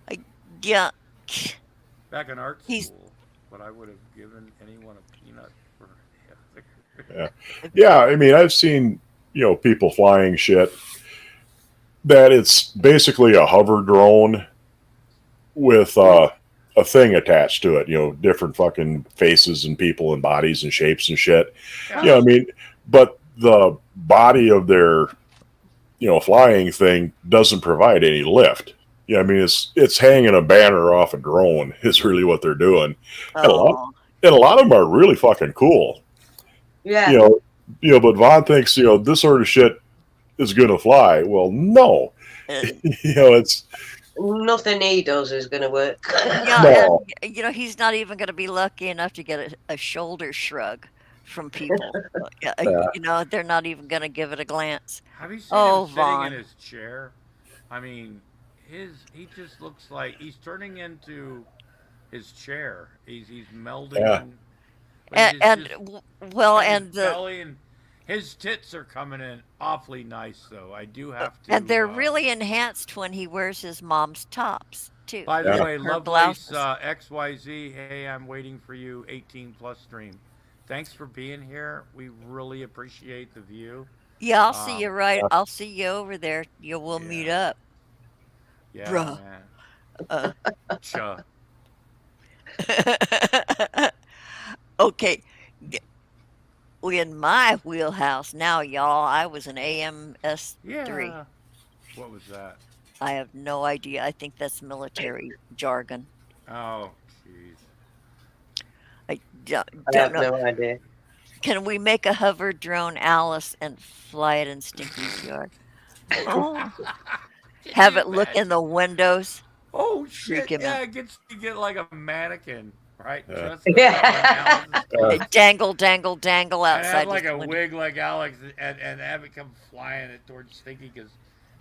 Speaker 1: I, yeah.
Speaker 2: back in art
Speaker 1: He's
Speaker 2: school, but I would have given anyone a peanut for
Speaker 3: yeah. Yeah. I mean, I've seen, people flying shit that it's basically a hover drone with a thing attached to it, different fucking faces and people and bodies and shapes and shit.
Speaker 2: yeah.
Speaker 3: I mean, but the body of their, flying thing doesn't provide any lift. Yeah, I mean, it's hanging a banner off a drone is really what they're doing. And
Speaker 1: oh.
Speaker 3: a lot of them are really fucking cool.
Speaker 4: Yeah.
Speaker 3: You but Vaughn thinks, this sort of shit is gonna fly. Well, no.
Speaker 1: And,
Speaker 3: It's
Speaker 4: Nothing he does is going to work.
Speaker 1: yeah,
Speaker 3: no.
Speaker 1: and he's not even going to be lucky enough to get a shoulder shrug from people. Yeah, they're not even going to give it a glance.
Speaker 2: Have you seen him
Speaker 1: Oh,
Speaker 2: sitting in
Speaker 1: Vaughn.
Speaker 2: his chair? I mean, he just looks like he's turning into his chair. He's melding
Speaker 3: Yeah.
Speaker 2: in.
Speaker 1: And well,
Speaker 2: And his
Speaker 1: and the
Speaker 2: belly and his tits are coming in awfully nice, though. I do have
Speaker 1: and they're
Speaker 2: to.
Speaker 1: really enhanced when he wears his mom's tops too,
Speaker 2: By the
Speaker 3: Yeah.
Speaker 2: way,
Speaker 1: her
Speaker 2: Lovelace
Speaker 1: blouses.
Speaker 2: XYZ, hey, I'm waiting for you, 18 plus stream. Thanks for being here. We really appreciate the view.
Speaker 1: Yeah, I'll see you
Speaker 2: Um,
Speaker 1: right. I'll see you over there. We'll meet
Speaker 2: yeah,
Speaker 1: up,
Speaker 2: yeah,
Speaker 1: bruh.
Speaker 2: man.
Speaker 1: Uh,
Speaker 2: Cha.
Speaker 1: okay, g- we in my wheelhouse now, y'all. I was an AMS-3.
Speaker 2: Yeah. What was that?
Speaker 1: I have no idea. I think that's military jargon.
Speaker 2: Oh, jeez.
Speaker 1: I don't,
Speaker 4: I
Speaker 1: don't
Speaker 4: have
Speaker 1: know.
Speaker 4: no idea.
Speaker 1: Can we make a hover drone, Alice, and fly it in Stinky's yard? Oh,
Speaker 2: Can
Speaker 1: have
Speaker 2: you
Speaker 1: it look in
Speaker 2: imagine?
Speaker 1: the windows,
Speaker 2: Oh
Speaker 1: freak
Speaker 2: shit!
Speaker 1: him
Speaker 2: Yeah,
Speaker 1: out.
Speaker 2: you get like a mannequin, right?
Speaker 3: Yeah.
Speaker 2: Dressed up like
Speaker 4: Yeah.
Speaker 2: Alice's
Speaker 3: Uh,
Speaker 2: clothes,
Speaker 1: Dangle, dangle, dangle
Speaker 2: and have
Speaker 1: outside
Speaker 2: like
Speaker 1: his
Speaker 2: a
Speaker 1: window.
Speaker 2: wig like Alex, and have it come flying it towards Stinky because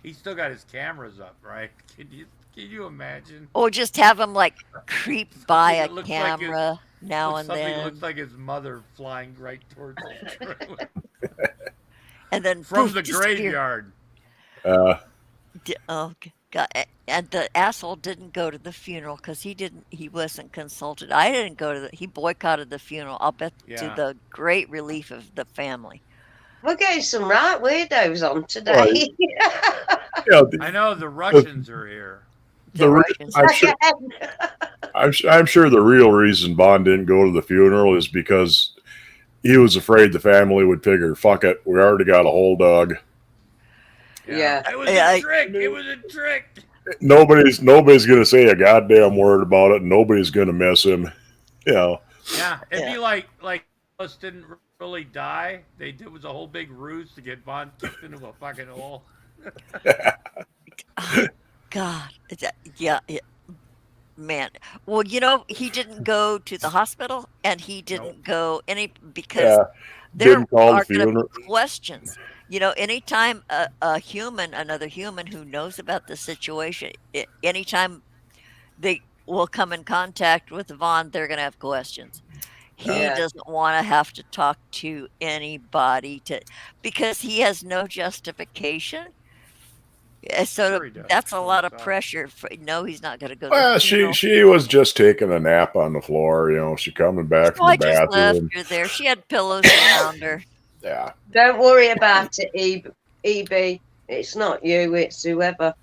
Speaker 2: he's still got his cameras up, right? Can you imagine
Speaker 1: Or just have him like creep by
Speaker 2: something
Speaker 1: a
Speaker 2: that looks like his
Speaker 1: camera now and
Speaker 2: something that looks
Speaker 1: then,
Speaker 2: like his mother flying right towards his trailer
Speaker 1: and then
Speaker 2: from
Speaker 1: poof,
Speaker 2: the
Speaker 1: disappear.
Speaker 2: graveyard?
Speaker 3: uh,
Speaker 1: Oh God! And the asshole didn't go to the funeral because he wasn't consulted. I didn't go to he boycotted the funeral. I'll bet to
Speaker 2: Yeah.
Speaker 1: the great relief of the family.
Speaker 4: We're getting some right weirdos on
Speaker 3: well,
Speaker 4: today.
Speaker 2: I know the Russians are here.
Speaker 1: The Russians.
Speaker 3: I'm sure. I'm sure the real reason Bond didn't go to the funeral is because he was afraid the family would figure, "Fuck it, we already got a whole dog.
Speaker 4: Yeah.
Speaker 2: It was
Speaker 1: Yeah,
Speaker 2: a trick. It was a trick.
Speaker 3: Nobody's gonna say a goddamn word about it. And nobody's gonna miss him."
Speaker 2: Yeah, it'd
Speaker 1: Yeah.
Speaker 2: be like us didn't really die. It was a whole big ruse to get Bond kicked into a fucking hole.
Speaker 1: Oh, God. Yeah. Man. Well, he didn't go to the hospital and he
Speaker 2: Nope.
Speaker 1: didn't go any because
Speaker 3: Yeah,
Speaker 1: there
Speaker 3: didn't call the
Speaker 1: are going to
Speaker 3: funeral.
Speaker 1: be questions. Anytime another human who knows about the situation, anytime they will come in contact with Vaughn, they're going to have questions. He
Speaker 4: Yeah.
Speaker 1: doesn't want to have to talk to anybody because he has no justification.
Speaker 2: Sure, he does
Speaker 1: That's a
Speaker 2: to
Speaker 1: lot of
Speaker 2: himself.
Speaker 1: pressure. No, he's not going to go to the
Speaker 3: Well, she
Speaker 1: funeral.
Speaker 3: she was just taking a nap on the floor. She coming back
Speaker 1: So
Speaker 3: from the
Speaker 1: I just left
Speaker 3: bathroom.
Speaker 1: her there. She had pillows around her.
Speaker 3: Yeah.
Speaker 4: Don't worry about it, EB. It's not you, it's whoever.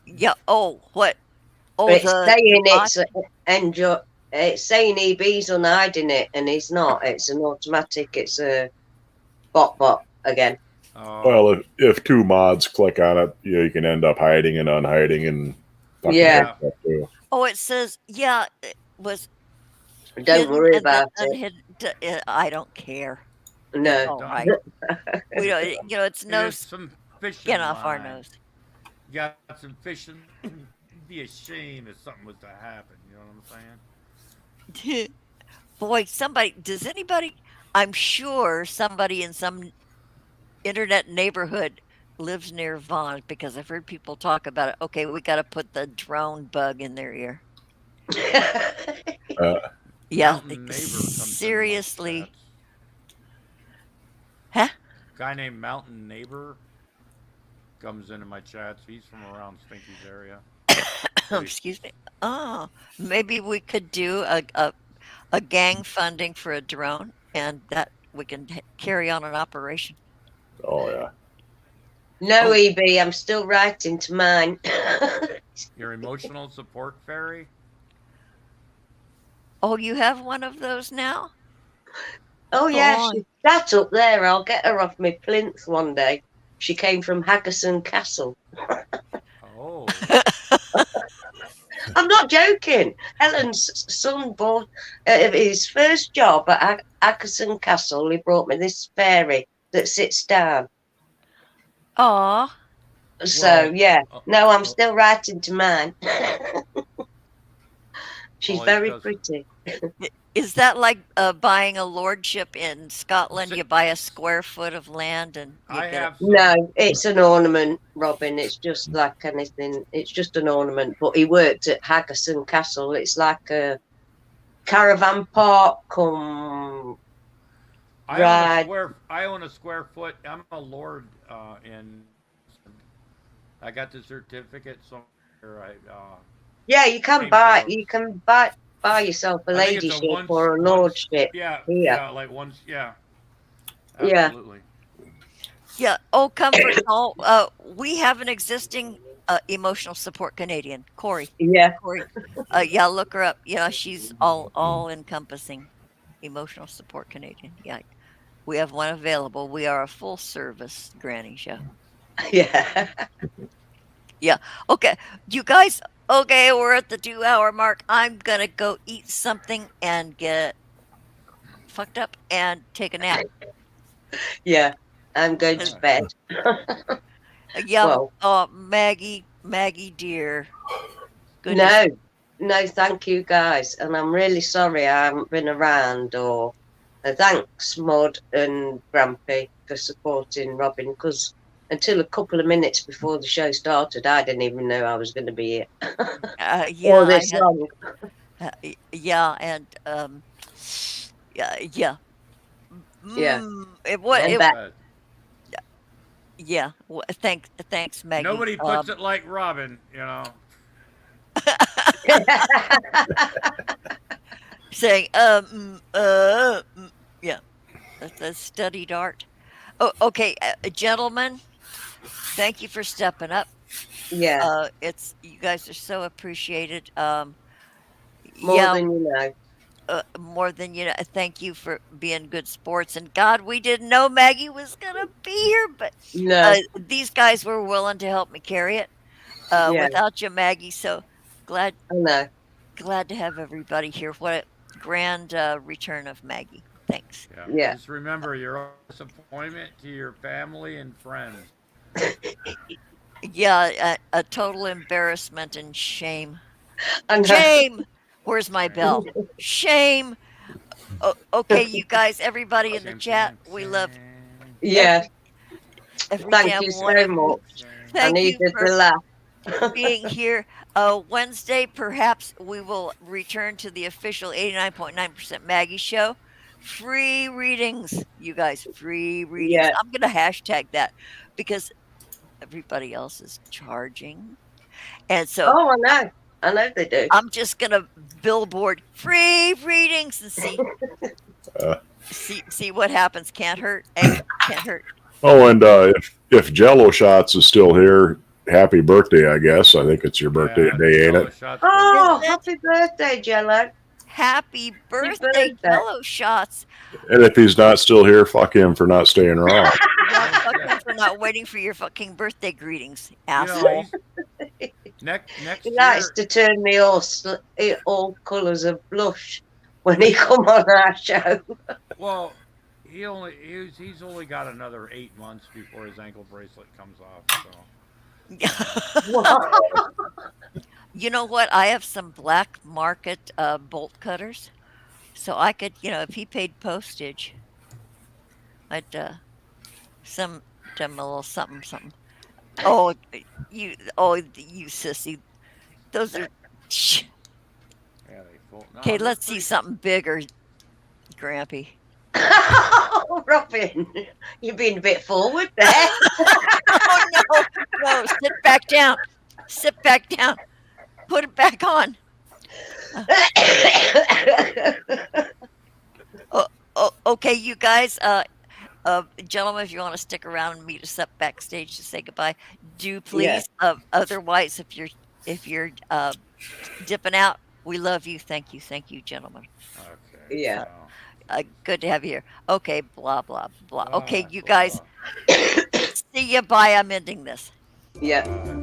Speaker 1: Yeah. Oh, what? Oh,
Speaker 4: It's
Speaker 1: the
Speaker 4: saying
Speaker 1: bot.
Speaker 4: enjoy. It's saying EB's unhiding it, and he's not. It's an automatic. It's a bot again.
Speaker 2: Oh,
Speaker 3: Well, if two mods click on it, you can end up hiding and unhiding and fucking
Speaker 4: Yeah.
Speaker 3: things
Speaker 2: yeah.
Speaker 3: up too.
Speaker 1: Oh, it says yeah. It was
Speaker 4: Don't
Speaker 1: hidden
Speaker 4: worry
Speaker 1: and then
Speaker 4: about it.
Speaker 1: unhidden. I don't care. It's
Speaker 4: No.
Speaker 1: all
Speaker 2: Done.
Speaker 1: right. We don't. It's
Speaker 2: Hey,
Speaker 1: no
Speaker 2: there's some
Speaker 1: skin
Speaker 2: fishing
Speaker 1: off our
Speaker 2: line.
Speaker 1: nose.
Speaker 2: You got some fishing. Be a shame if something was to happen. You know what I'm saying?
Speaker 1: Boy, does anybody? I'm sure somebody in some internet neighborhood lives near Vaughn because I've heard people talk about it. Okay, we got to put the drone bug in their ear.
Speaker 3: Uh,
Speaker 1: Yeah,
Speaker 2: Mountain neighbor comes into my
Speaker 1: seriously.
Speaker 2: chats.
Speaker 1: Huh?
Speaker 2: Guy named Mountain Neighbor comes into my chats. He's from around Stinky's area. But he,
Speaker 1: Excuse me. Oh, maybe we could do a gang funding for a drone, and that we can carry on an operation.
Speaker 3: oh yeah.
Speaker 4: No,
Speaker 1: Oh,
Speaker 4: EB. I'm still writing to mine.
Speaker 2: your emotional support fairy.
Speaker 1: oh, you have one of those now?
Speaker 4: Oh yeah,
Speaker 1: Boy.
Speaker 4: she's sat up there. I'll get her off my plinth one day. She came from Haggerson Castle.
Speaker 2: Oh,
Speaker 4: I'm not joking. Helen's son bought his first job at Haggerson Castle. He brought me this fairy that sits down.
Speaker 1: Aw.
Speaker 4: So
Speaker 2: well,
Speaker 4: yeah, no, I'm
Speaker 2: well,
Speaker 4: still writing to mine. She's
Speaker 2: only
Speaker 4: very
Speaker 2: because
Speaker 4: pretty.
Speaker 1: Is that like buying a lordship in Scotland?
Speaker 2: si-
Speaker 1: You buy a square foot of land and you
Speaker 2: I
Speaker 1: get it.
Speaker 2: have some.
Speaker 4: No, it's an ornament, Robin. It's just like anything. It's just an ornament. But he worked at Haggerson Castle. It's like a caravan park come ride.
Speaker 2: I own a square foot. I'm a lord in. I got the certificate somewhere.
Speaker 4: Yeah, you can
Speaker 2: Claim for.
Speaker 4: buy yourself a
Speaker 2: I think it's a
Speaker 4: ladyship or a
Speaker 2: once.
Speaker 4: lordship
Speaker 2: Yeah,
Speaker 4: here.
Speaker 2: yeah, like once. Yeah,
Speaker 4: Yeah,
Speaker 2: absolutely.
Speaker 1: Yeah. Oh, comfort and all. We have an existing emotional support Canadian, Corey.
Speaker 4: yeah,
Speaker 1: Corey. Yeah, look her up. Yeah, she's all encompassing emotional support Canadian. Yeah, we have one available. We are a full service granny show.
Speaker 4: yeah.
Speaker 1: Yeah. Okay. You guys, okay, we're at the 2 hour mark. I'm going to go eat something and get fucked up and take a nap.
Speaker 4: Yeah, I'm going
Speaker 2: All
Speaker 4: to
Speaker 2: right.
Speaker 4: bed.
Speaker 1: Yeah.
Speaker 4: Well,
Speaker 1: Maggie, dear. Good to see.
Speaker 4: no, thank you guys, and I'm really sorry I haven't been around. Or thanks, Maud and Grampy, for supporting Robin. Because until a couple of minutes before the show started, I didn't even know I was going to be here
Speaker 1: Yeah,
Speaker 4: all
Speaker 1: I
Speaker 4: this
Speaker 1: had,
Speaker 4: long.
Speaker 1: yeah, and, yeah, yeah.
Speaker 4: Yeah, I'm
Speaker 1: It,
Speaker 4: back.
Speaker 2: But
Speaker 1: yeah. Thanks, Maggie.
Speaker 2: nobody puts it like Robin. You know.
Speaker 1: Saying, yeah, that's a studied art. Oh, okay, gentlemen, thank you for stepping up.
Speaker 4: Yeah,
Speaker 1: It's you guys are so appreciated.
Speaker 4: more
Speaker 1: Yeah,
Speaker 4: than you know.
Speaker 1: more than you know. Thank you for being good sports. And God, we didn't know Maggie was gonna be here, but
Speaker 4: No,
Speaker 1: these guys were willing to help me carry it.
Speaker 4: yeah,
Speaker 1: Without you, Maggie. So glad,
Speaker 4: I know.
Speaker 1: glad to have everybody here. What a grand return of Maggie. Thanks.
Speaker 2: Yeah.
Speaker 4: Yeah,
Speaker 2: Just remember, you're a disappointment to your family and friends.
Speaker 1: Yeah, a total embarrassment and shame.
Speaker 4: I know.
Speaker 1: Shame. Where's my
Speaker 2: Shame.
Speaker 1: bell? Shame. Okay, you guys, everybody in the
Speaker 2: Same,
Speaker 1: chat,
Speaker 2: same,
Speaker 1: we love
Speaker 2: same.
Speaker 4: Yeah,
Speaker 1: every
Speaker 4: thank
Speaker 1: damn
Speaker 4: you
Speaker 1: one
Speaker 4: so
Speaker 1: of you.
Speaker 4: much. I
Speaker 1: Thank you
Speaker 4: needed
Speaker 1: for
Speaker 4: the laugh.
Speaker 1: being here. Wednesday, perhaps we will return to the official 89.9% Maggie show. Free readings, you guys, free readings.
Speaker 4: Yeah.
Speaker 1: I'm going to hashtag that because everybody else is charging. And so
Speaker 4: Oh, I know. I know they do.
Speaker 1: I'm just going to billboard free readings and
Speaker 3: Uh,
Speaker 1: see what happens. Can't hurt. Eh? Can't hurt.
Speaker 3: oh, and if Jello Shots is still here, happy birthday! I guess I think it's your birthday
Speaker 2: Yeah,
Speaker 3: today, ain't
Speaker 2: Jello
Speaker 3: it?
Speaker 2: shots for
Speaker 4: Oh,
Speaker 1: Isn't it?
Speaker 4: happy birthday, Jello.
Speaker 1: Happy
Speaker 4: Happy
Speaker 1: birthday,
Speaker 4: birthday.
Speaker 1: Jello shots.
Speaker 3: And if he's not still here, fuck him for not staying around.
Speaker 1: Yeah, fuck him for not waiting for your fucking birthday greetings,
Speaker 2: You know,
Speaker 1: asshole.
Speaker 2: next
Speaker 4: He likes
Speaker 2: year.
Speaker 4: to turn me all colours of blush when he come on our show.
Speaker 2: Well, he's only got another 8 months before his ankle bracelet comes off. So
Speaker 1: You know what? I have some black market bolt cutters, so I could, if he paid postage, I'd some them a little something something. Oh, you sissy. Those are.
Speaker 2: yeah, they full.
Speaker 1: Okay,
Speaker 2: No, they're
Speaker 1: let's see
Speaker 2: pretty.
Speaker 1: something bigger, Grampy.
Speaker 4: Oh, Robin, you've been a bit forward there.
Speaker 1: Oh no, no! Sit back down. Sit back down. Put it back on. Okay, you guys. Gentlemen, if you want to stick around and meet us up backstage to say goodbye, do
Speaker 4: Yeah,
Speaker 1: please. Otherwise, if you're dipping out, we love you. Thank you, gentlemen.
Speaker 2: Okay.
Speaker 4: yeah.
Speaker 1: Uh,
Speaker 2: Well,
Speaker 1: good to have you here. Okay, blah blah blah. Okay,
Speaker 2: blah
Speaker 1: you guys,
Speaker 2: blah.
Speaker 1: see you. Bye. I'm ending this.
Speaker 4: Yeah.
Speaker 2: Bye.